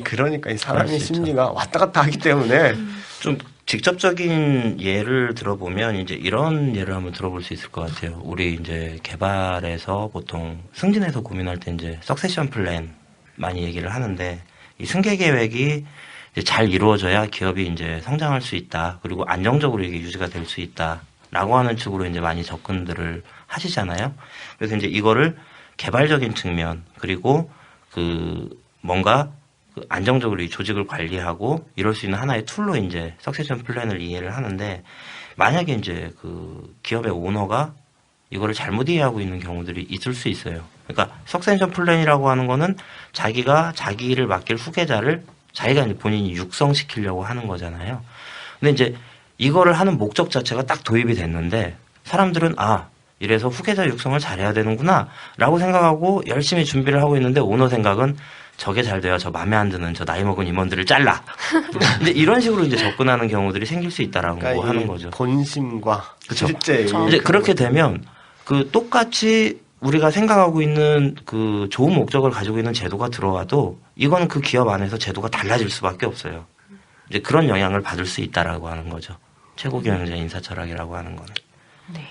그러니까 이 사람의 그럴 수 있죠. 심리가 왔다 갔다 하기 때문에 좀 직접적인 예를 들어보면 이제 이런 예를 한번 들어볼 수 있을 것 같아요. 우리 이제 개발에서 보통 승진해서 고민할 때 이제 석세션 플랜 많이 얘기를 하는데, 이 승계 계획이 이제 잘 이루어져야 기업이 이제 성장할 수 있다. 그리고 안정적으로 이게 유지가 될 수 있다라고 하는 측으로 이제 많이 접근들을 하시잖아요. 그래서 이제 이거를 개발적인 측면, 그리고 그 뭔가 안정적으로 이 조직을 관리하고 이럴 수 있는 하나의 툴로 이제 석세션 플랜을 이해를 하는데, 만약에 이제 그 기업의 오너가 이거를 잘못 이해하고 있는 경우들이 있을 수 있어요. 그러니까 석세션 플랜이라고 하는 거는 자기가 자기 일을 맡길 후계자를 자기가 이제 본인이 육성시키려고 하는 거잖아요. 근데 이제 이거를 하는 목적 자체가 딱 도입이 됐는데 사람들은 이래서 후계자 육성을 잘해야 되는구나 라고 생각하고 열심히 준비를 하고 있는데 오너 생각은 저게 잘 돼야 저 맘에 안 드는 저 나이 먹은 임원들을 잘라. 근데 이런 식으로 이제 접근하는 경우들이 생길 수 있다라고 그러니까 하는 거죠. 본심과 그쵸. 실제 이제 그렇게 되면 그 똑같이 우리가 생각하고 있는 그 좋은 목적을 가지고 있는 제도가 들어와도 이거는 그 기업 안에서 제도가 달라질 수밖에 없어요. 이제 그런 영향을 받을 수 있다라고 하는 거죠. 최고 경영자 인사 철학이라고 하는 거는. 네.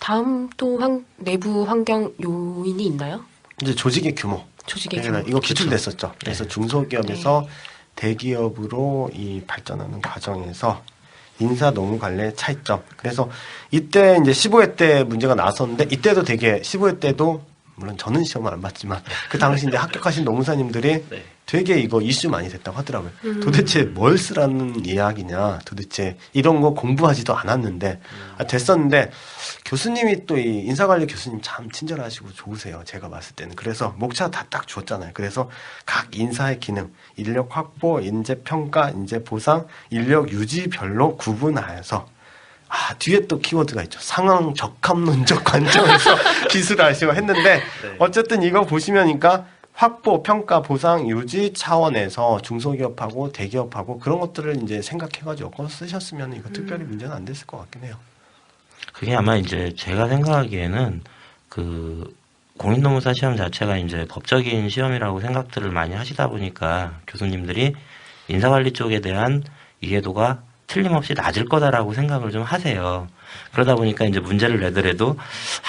다음 또 내부 환경 요인이 있나요? 이제 조직의 규모. 조직의 그러니까 규모. 이거 기출됐었죠. 그래서 네. 중소기업에서 대기업으로 이 발전하는 과정에서 인사 노무 관례의 차이점. 그래서 이때 이제 15회 때 문제가 나왔었는데 이때도 되게 15회 때도 물론 저는 시험을 안 봤지만 그 당시 이제 합격하신 노무사님들이 네. 되게 이거 이슈 많이 됐다고 하더라고요. 도대체 뭘 쓰라는 이야기냐. 도대체 이런 거 공부하지도 않았는데 됐었는데 교수님이 또 이 인사관리 교수님 참 친절하시고 좋으세요. 제가 봤을 때는. 그래서 목차 다 딱 줬잖아요. 그래서 각 인사의 기능, 인력 확보, 인재 평가, 인재 보상, 인력 유지별로 구분하여서 뒤에 또 키워드가 있죠. 상황 적합론적 관점에서 기술하시고 했는데 어쨌든 이거 보시면니까 확보, 평가, 보상, 유지 차원에서 중소기업하고 대기업하고 그런 것들을 이제 생각해가지고 여권 쓰셨으면 이거 특별히 문제는 안 됐을 것 같긴 해요. 그게 아마 이제 제가 생각하기에는 그 공인노무사 시험 자체가 이제 법적인 시험이라고 생각들을 많이 하시다 보니까 교수님들이 인사관리 쪽에 대한 이해도가 틀림없이 낮을 거다라고 생각을 좀 하세요. 그러다 보니까 이제 문제를 내더라도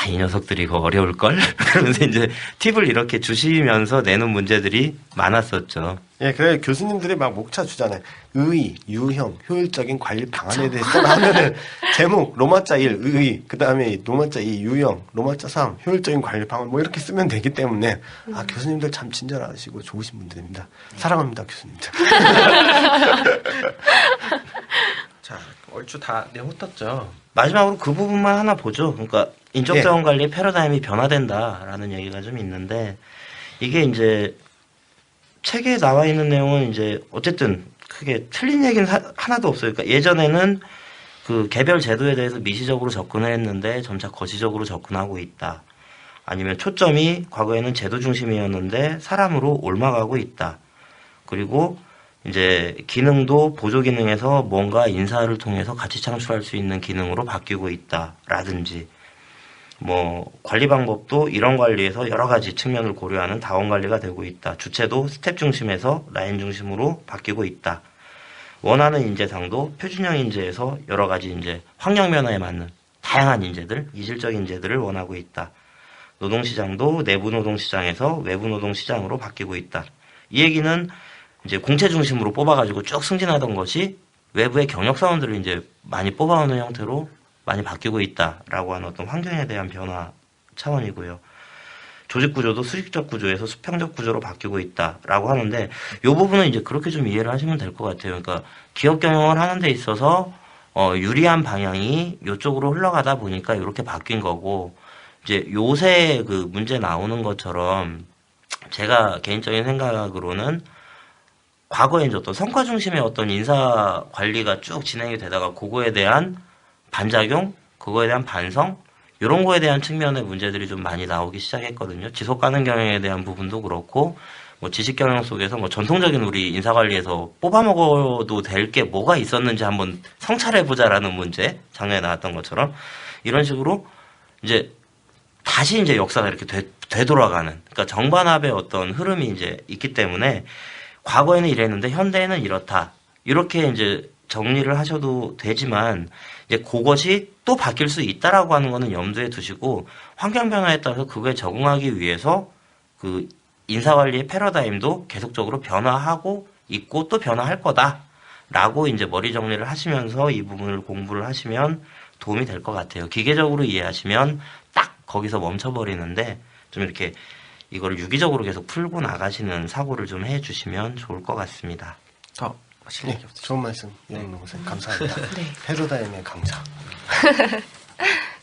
이 녀석들이 이거 어려울걸? 그러면서 이제 팁을 이렇게 주시면서 내는 문제들이 많았었죠. 예, 그래 교수님들이 막 목차 주잖아요. 의의, 유형, 효율적인 관리 방안에 대해서 하면은 제목 로마자 1 의의, 그다음에 로마자 2 유형, 로마자 3 효율적인 관리 방안 뭐 이렇게 쓰면 되기 때문에 교수님들 참 친절하시고 좋으신 분들입니다. 사랑합니다, 교수님들. 자, 얼추 다 내용 훑었죠. 마지막으로 그 부분만 하나 보죠. 그러니까 인적자원 관리의 패러다임이 변화된다라는 얘기가 좀 있는데 이게 이제 책에 나와 있는 내용은 이제 어쨌든 크게 틀린 얘기는 하나도 없어요. 그러니까 예전에는 그 개별 제도에 대해서 미시적으로 접근을 했는데 점차 거시적으로 접근하고 있다. 아니면 초점이 과거에는 제도 중심이었는데 사람으로 옮아가고 있다. 그리고 이제 기능도 보조 기능에서 뭔가 인사를 통해서 가치 창출할 수 있는 기능으로 바뀌고 있다라든지 뭐 관리 방법도 이런 관리에서 여러 가지 측면을 고려하는 다원 관리가 되고 있다. 주체도 스텝 중심에서 라인 중심으로 바뀌고 있다. 원하는 인재상도 표준형 인재에서 여러 가지 이제 환경 변화에 맞는 다양한 인재들, 이질적 인재들을 원하고 있다. 노동시장도 내부 노동시장에서 외부 노동시장으로 바뀌고 있다. 이 얘기는 이제 공채 중심으로 뽑아가지고 쭉 승진하던 것이 외부의 경력사원들을 이제 많이 뽑아오는 형태로 많이 바뀌고 있다라고 하는 어떤 환경에 대한 변화 차원이고요. 조직 구조도 수직적 구조에서 수평적 구조로 바뀌고 있다라고 하는데 이 부분은 이제 그렇게 좀 이해를 하시면 될 것 같아요. 그러니까 기업 경영을 하는 데 있어서 유리한 방향이 이쪽으로 흘러가다 보니까 이렇게 바뀐 거고 이제 요새 그 문제 나오는 것처럼 제가 개인적인 생각으로는 과거에 이제 어떤 성과 중심의 어떤 인사 관리가 쭉 진행이 되다가 그거에 대한 반작용, 그거에 대한 반성, 이런 거에 대한 측면의 문제들이 좀 많이 나오기 시작했거든요. 지속 가능 경영에 대한 부분도 그렇고, 뭐 지식 경영 속에서 뭐 전통적인 우리 인사 관리에서 뽑아 먹어도 될 게 뭐가 있었는지 한번 성찰해 보자라는 문제, 작년에 나왔던 것처럼 이런 식으로 이제 다시 이제 역사가 이렇게 되돌아가는, 그러니까 정반합의 어떤 흐름이 이제 있기 때문에 과거에는 이랬는데 현대에는 이렇다. 이렇게 이제 정리를 하셔도 되지만 이제 그것이 또 바뀔 수 있다라고 하는 거는 염두에 두시고 환경 변화에 따라서 그거에 적응하기 위해서 그 인사관리의 패러다임도 계속적으로 변화하고 있고 또 변화할 거다라고 이제 머리 정리를 하시면서 이 부분을 공부를 하시면 도움이 될 것 같아요. 기계적으로 이해하시면 딱 거기서 멈춰버리는데 좀 이렇게 이걸 유기적으로 계속 풀고 나가시는 사고를 좀 해주시면 좋을 것 같습니다. 더 하실 얘기 없으시죠? 좋은 말씀, 이영노 선생님 감사합니다. 네. 패러다임의 강자.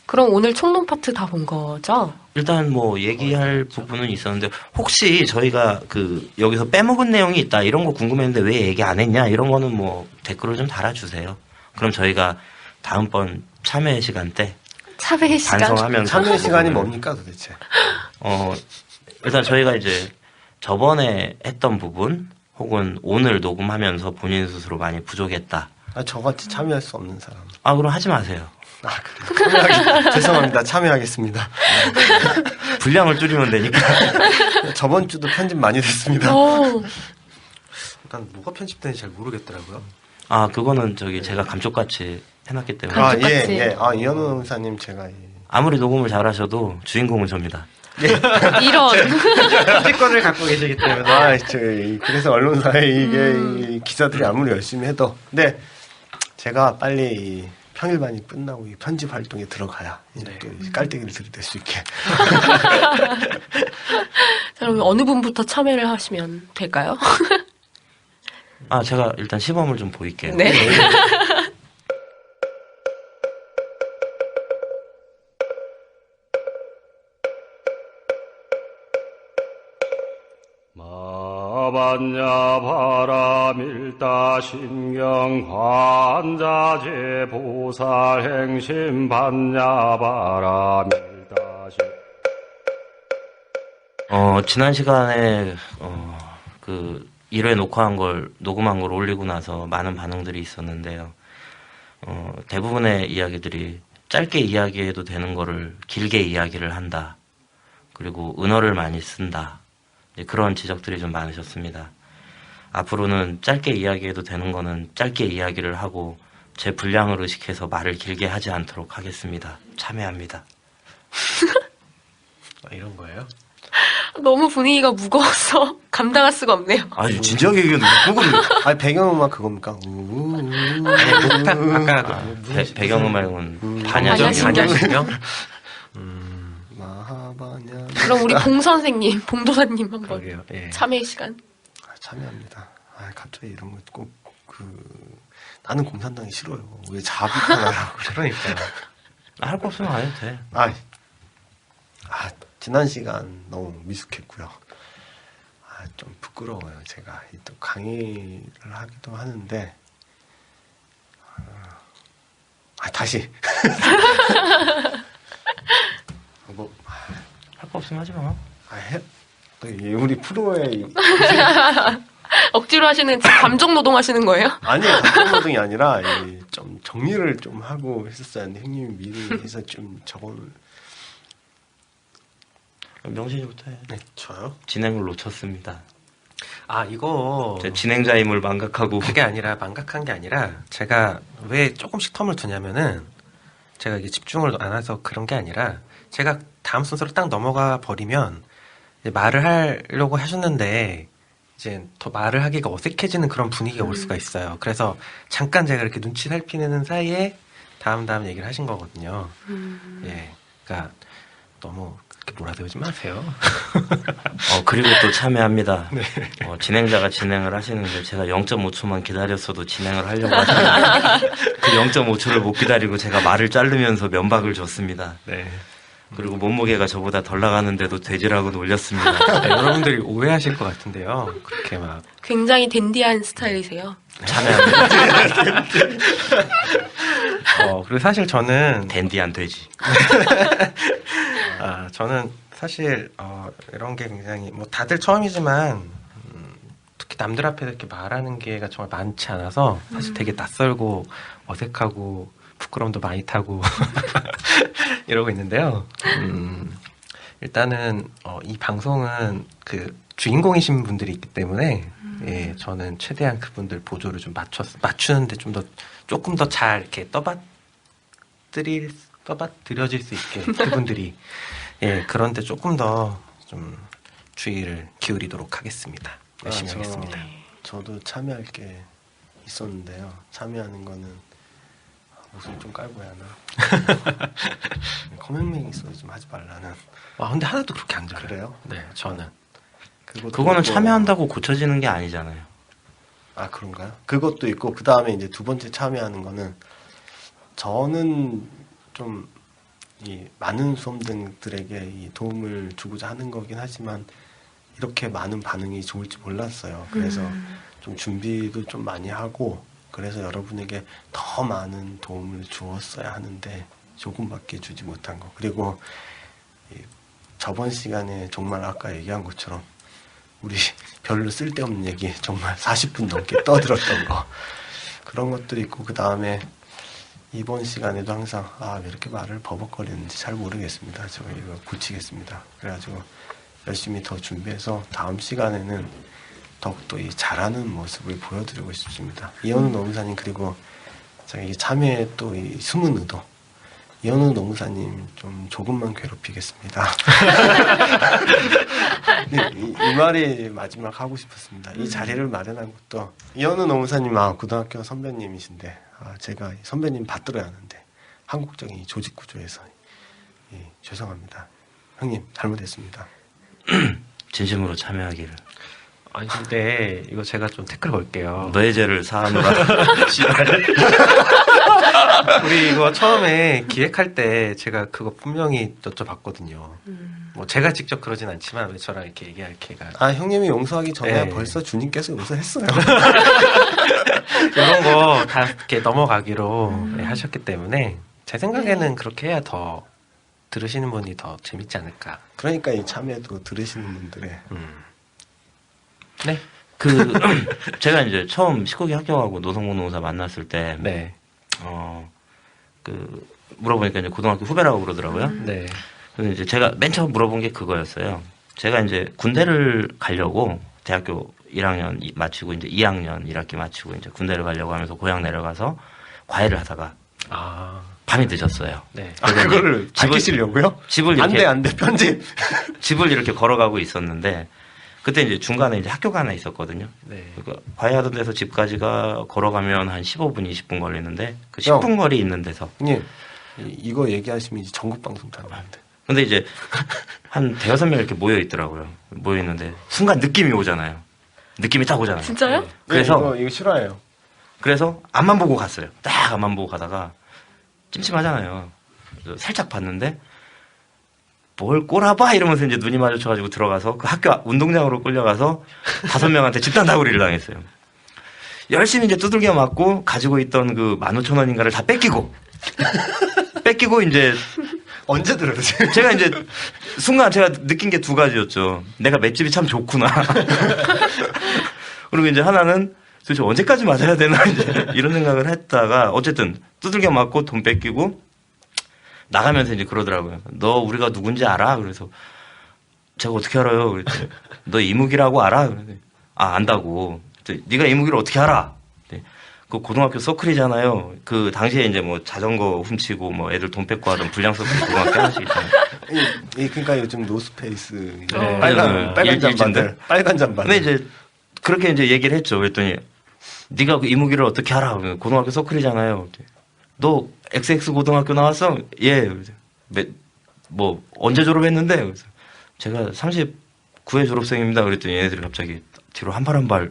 그럼 오늘 총론 파트 다 본 거죠? 일단 뭐 얘기할 부분은 있었는데 혹시 저희가 그 여기서 빼먹은 내용이 있다 이런 거 궁금했는데 왜 얘기 안 했냐 이런 거는 뭐 댓글을 좀 달아주세요. 그럼 저희가 다음번 참여 시간 때 참회 시간. 반성하면서 참여 시간이 그 부분을, 뭡니까 도대체? 일단 저희가 이제 저번에 했던 부분 혹은 오늘 녹음하면서 본인 스스로 많이 부족했다. 아, 저같이 참여할 수 없는 사람. 아, 그럼 하지 마세요. 아, 그래. 죄송합니다. 참여하겠습니다. 분량을 줄이면 되니까. 저번 주도 편집 많이 됐습니다. 오, 일단 뭐가 편집되는지 잘 모르겠더라고요. 아, 그거는 저기 제가 감쪽같이 해놨기 때문에. 아, 예, 감쪽같이. 예. 아, 이현우 의사님 제가 아무리 녹음을 잘하셔도 주인공은 접니다. 이런. 편집권을 갖고 계시기 때문에. 그래서 언론사에 이 기자들이 아무리 열심히 해도. 근데 제가 빨리 이 평일반이 끝나고 이 편집 활동에 들어가야 네. 또 깔때기를 들이댈 수 있게. 자, 그럼 어느 분부터 참여를 하시면 될까요? 아, 제가 일단 시범을 좀 보일게요. 네. 마반야 바라밀다 신경 환자제 보살행심 반야 바라밀다 지난 시간에 그 1회 녹음한 걸 올리고 나서 많은 반응들이 있었는데요. 대부분의 이야기들이 짧게 이야기해도 되는 거를 길게 이야기를 한다. 그리고 은어를 많이 쓴다. 그런 지적들이 좀 많으셨습니다. 앞으로는 짧게 이야기해도 되는 거는 짧게 이야기를 하고 제 분량을 의식해서 말을 길게 하지 않도록 하겠습니다. 참여합니다. 이런 거예요? 너무 분위기가 무거워서 감당할 수가 없네요. 아니 진지하게 얘기했는데 누구를 아니, 배경음악 그겁니까? 아까 배경음악은 반야신경. 반야신경? 마하바냐. 그럼 우리 봉 선생님, 봉도사님 한번 그러게요. 예. 참회 시간. 참여합니다. 아, 갑자기 이런 거 꼭 나는 공산당이 싫어요. 왜 자비하라고. 그러니까요. 할 거 없으면 안 해도 돼. 지난 시간 너무 미숙했고요. 좀 부끄러워요. 제가 또 강의를 하기도 하는데, 다시. 뭐, 할 거 없으면 하지 마. 또 우리 프로의 억지로 하시는, 감정 노동하시는 거예요? 아니에요. 감정노동이 아니라 좀 정리를 좀 하고 했었어야 하는데 형님이 미리 해서 좀 저거를. 명신이부터 해. 네, 저요? 진행을 놓쳤습니다. 이거 제 진행자임을 망각하고 그게 아니라 망각한 게 아니라 제가 왜 조금씩 텀을 두냐면은 제가 이게 집중을 안 해서 그런 게 아니라 제가 다음 순서로 딱 넘어가 버리면 이제 말을 하려고 하셨는데 이제 더 말을 하기가 어색해지는 그런 분위기가 올 수가 있어요. 그래서 잠깐 제가 이렇게 눈치 살피는 사이에 다음 얘기를 하신 거거든요. 예, 그러니까 너무 그렇게 몰아세우지 마세요. 그리고 또 참여합니다. 진행자가 진행을 하시는데 제가 0.5초만 기다렸어도 진행을 하려고 하시는데 그 0.5초를 못 기다리고 제가 말을 자르면서 면박을 줬습니다. 네. 그리고 몸무게가 저보다 덜 나가는데도 돼지라고 놀렸습니다. 네, 여러분들이 오해하실 것 같은데요. 그렇게 막 굉장히 댄디한 스타일이세요. 참여합니다. 그리고 사실 저는 댄디한 돼지. 저는 사실 이런 게 굉장히 뭐 다들 처음이지만 특히 남들 앞에서 이렇게 말하는 기회가 정말 많지 않아서 사실 되게 낯설고 어색하고 부끄러움도 많이 타고 이러고 있는데요. 일단은 이 방송은 그 주인공이신 분들이 있기 때문에 예, 저는 최대한 그분들 보조를 좀 맞추는데 조금 더 잘 이렇게 떠받들여질 수 있게 그분들이 예, 그런데 조금 더 좀 주의를 기울이도록 하겠습니다. 열심히 하겠습니다. 저도 참여할 게 있었는데요. 참여하는 거는 목소리 좀 깔고 해야 하나? 커밍맹이 있어서 좀 하지 말라는. 근데 하나도 그렇게 안 들어요. 그래요? 네, 저는. 그거는 참여한다고 고쳐지는 게 아니잖아요. 그런가요? 그것도 있고 그 다음에 이제 두 번째 참여하는 거는 저는 좀 이 많은 수험생들에게 이 도움을 주고자 하는 거긴 하지만 이렇게 많은 반응이 좋을지 몰랐어요. 그래서 좀 준비도 좀 많이 하고 그래서 여러분에게 더 많은 도움을 주었어야 하는데 조금밖에 주지 못한 거. 그리고 저번 시간에 정말 아까 얘기한 것처럼 우리 별로 쓸데없는 얘기 정말 40분 넘게 떠들었던 거 그런 것들이 있고 그 다음에 이번 시간에도 항상 왜 이렇게 말을 버벅거리는지 잘 모르겠습니다. 저 이거 고치겠습니다. 그래가지고 열심히 더 준비해서 다음 시간에는 더욱더 이 잘하는 모습을 보여드리고 싶습니다. 이현우 노무사님 그리고 제가 이 참여의 또 이 숨은 의도 이현우 노무사님 좀 조금만 괴롭히겠습니다. 네, 이 말이 마지막 하고 싶었습니다. 이 자리를 마련한 것도 이현우 노무사님 고등학교 선배님이신데 제가 선배님 받들어야 하는데 한국적인 이 조직 구조에서 죄송합니다. 형님 잘못했습니다. 진심으로 참여하기를. 아니 근데 이거 제가 좀 태클 걸게요. 너의 죄를 사하노라. 우리 이거 처음에 기획할 때 제가 그거 분명히 여쭤봤거든요. 뭐 제가 직접 그러진 않지만 왜 저랑 이렇게 얘기할 기회가 형님이 용서하기 전에 네. 벌써 주님께서 용서했어요. 이런 거 다 이렇게 넘어가기로 하셨기 때문에 제 생각에는 그렇게 해야 더 들으시는 분이 더 재밌지 않을까. 그러니까 이 참여도 들으시는 분들의 네. 제가 이제 처음 19기 합격하고 노성공 노무사 만났을 때, 네. 물어보니까 이제 고등학교 후배라고 그러더라고요. 네. 그래서 이제 제가 맨 처음 물어본 게 그거였어요. 제가 이제 군대를 가려고 대학교 1학년 마치고 이제 2학년 1학기 마치고 이제 군대를 가려고 하면서 고향 내려가서 과외를 하다가 밤이 늦었어요. 네. 그거를 밝히시려고요? 집을 이렇게 안 돼, 편집. 집을 이렇게 걸어가고 있었는데 그때 이제 중간에 이제 학교가 하나 있었거든요. 네. 그러니까 과외하던 데서 집까지가 걸어가면 한 15분, 20분 걸리는데 그 10분 거리 있는 데서. 형님, 이거 얘기하시면 이제 전국 방송 타는데. 근데 이제 한 대여섯 명 이렇게 모여 있더라고요. 모여 있는데 순간 느낌이 오잖아요. 느낌이 딱 오잖아요. 진짜요? 그래서 이거 싫어해요. 그래서 앞만 보고 갔어요. 딱 앞만 보고 가다가 찜찜하잖아요. 그래서 살짝 봤는데 뭘 꼬라봐 이러면서 이제 눈이 마주쳐가지고 들어가서 그 학교 운동장으로 끌려가서 5명한테 집단 다구리를 당했어요. 열심히 이제 두들겨 맞고 가지고 있던 그 15,000원인가를 다 뺏기고 이제 언제 들으세요? 제가 이제 순간 제가 느낀 게 두 가지였죠. 내가 맷집이 참 좋구나. 그리고 이제 하나는 도대체 언제까지 맞아야 되나 이제 이런 생각을 했다가 어쨌든 두들겨 맞고 돈 뺏기고 나가면서 이제 그러더라고요. 너 우리가 누군지 알아? 그래서 제가 어떻게 알아요? 그랬더니 너 이무기라고 알아? 그랬더니 안다고. 그랬더니 네가 이무기를 어떻게 알아? 그 고등학교 서클이잖아요. 그 당시에 이제 뭐 자전거 훔치고 뭐 애들 돈 뺏고 하던 불량 서클 고등학교 하나씩 있잖아요. 그러니까 요즘 노스페이스 네. 빨간 잠바들 빨간 잠바들. 근데 이제 그렇게 이제 얘기를 했죠. 그랬더니 네가 그 이무기를 어떻게 알아? 고등학교 서클이잖아요. 너 XX 고등학교 나왔어? 예. 뭐 언제 졸업했는데? 그래서 제가 39회 졸업생입니다. 그랬더니 얘네들이 갑자기 뒤로 한 발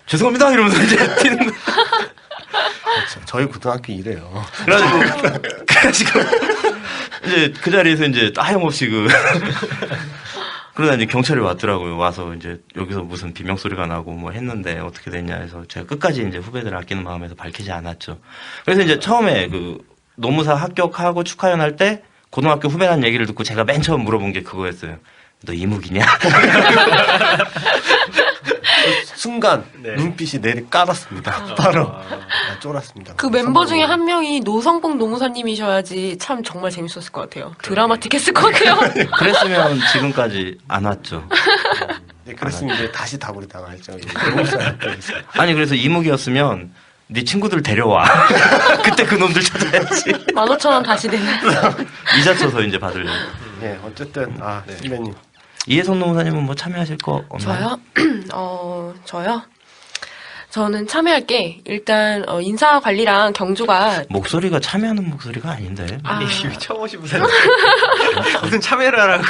죄송합니다 이러면서 이제 뛰는 거. 그렇죠. 저희 고등학교 이래요. 그래가지고 이제 그 자리에서 이제 하염없이 그러다 이제 경찰이 왔더라고요. 와서 이제 여기서 무슨 비명 소리가 나고 뭐 했는데 어떻게 됐냐 해서 제가 끝까지 이제 후배들 아끼는 마음에서 밝히지 않았죠. 그래서 이제 처음에 그 노무사 합격하고 축하연 할 때 고등학교 후배라는 얘기를 듣고 제가 맨 처음 물어본 게 그거였어요. 너 이무기냐? 순간 네. 눈빛이 내리 깔았습니다. 바로 쫄았습니다. 그 멤버 중에 한 명이 노성봉 노무사님이셔야지 참 정말 재밌었을 것 같아요. 드라마틱했을 것 같아요. 그랬으면 지금까지 안 왔죠. 네, 그랬으면 이제 다시 다구리 당할죠. 노무사 아니 그래서 이무기였으면 네 친구들 데려와. 그때 그 놈들 찾아야지. 15,000원 다시 내는. 이자 쳐서 이제 받으려고. 네, 어쨌든 선배님. 이혜선 노무사님은 뭐 참여하실 거 없나요? 저요? 저요? 저는 참여할 게 일단 인사 관리랑 경조가 목소리가 참여하는 목소리가 아닌데. 이미 처음 오신 분한테 무슨 참여를 하라고.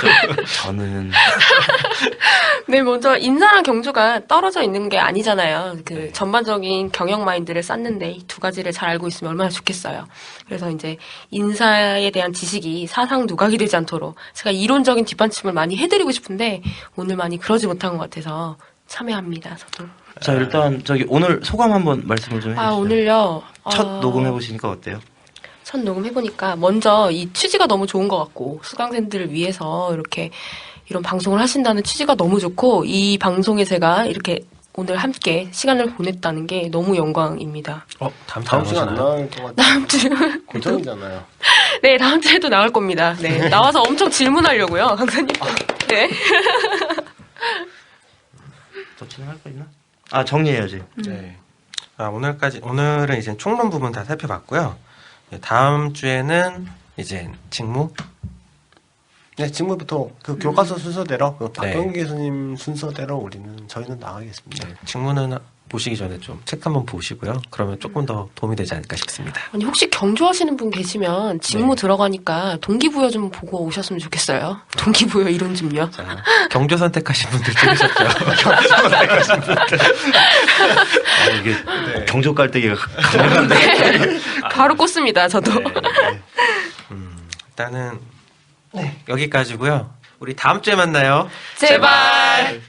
저는 네, 먼저 인사랑 경조가 떨어져 있는 게 아니잖아요. 그 전반적인 경영 마인드를 쌓는데 이 두 가지를 잘 알고 있으면 얼마나 좋겠어요. 그래서 이제 인사에 대한 지식이 사상 누각이 되지 않도록 제가 이론적인 뒷받침을 많이 해드리고 싶은데 오늘 많이 그러지 못한 것 같아서 참여합니다. 저도. 자, 일단 저기 오늘 소감 한번 말씀을 좀 해주시죠. 아, 오늘요. 첫 녹음해 보시니까 어때요? 첫 녹음해보니까 먼저 이 취지가 너무 좋은 것 같고 수강생들을 위해서 이렇게 이런 방송을 하신다는 취지가 너무 좋고 이 방송에 제가 이렇게 오늘 함께 시간을 보냈다는 게 너무 영광입니다. 다음 시간 안 나올 것 같아요. 다음 주 고정이잖아요. 네, 다음 주에도 나올 겁니다. 네, 나와서 엄청 질문하려고요, 강사님. 네. 더 진행할 거 있나? 아, 정리해야지. 네. 오늘은 이제 총론 부분 다 살펴봤고요. 다음 주에는 이제 직무. 네, 직무부터 그 교과서 순서대로 그 네. 박병기 교수님 순서대로 저희는 나가겠습니다. 직무는 보시기 전에 좀 책 한번 보시고요. 그러면 조금 더 도움이 되지 않을까 싶습니다. 아니, 혹시 경조하시는 분 계시면 직무 들어가니까 동기부여 좀 보고 오셨으면 좋겠어요. 동기부여 이론 좀요. 자, 경조 선택하신 분들 찍으셨죠? 아, 이게 경조 깔때기가 강력한데. 바로 꽂습니다, 저도. 일단은 여기까지고요. 우리 다음 주에 만나요. 제발.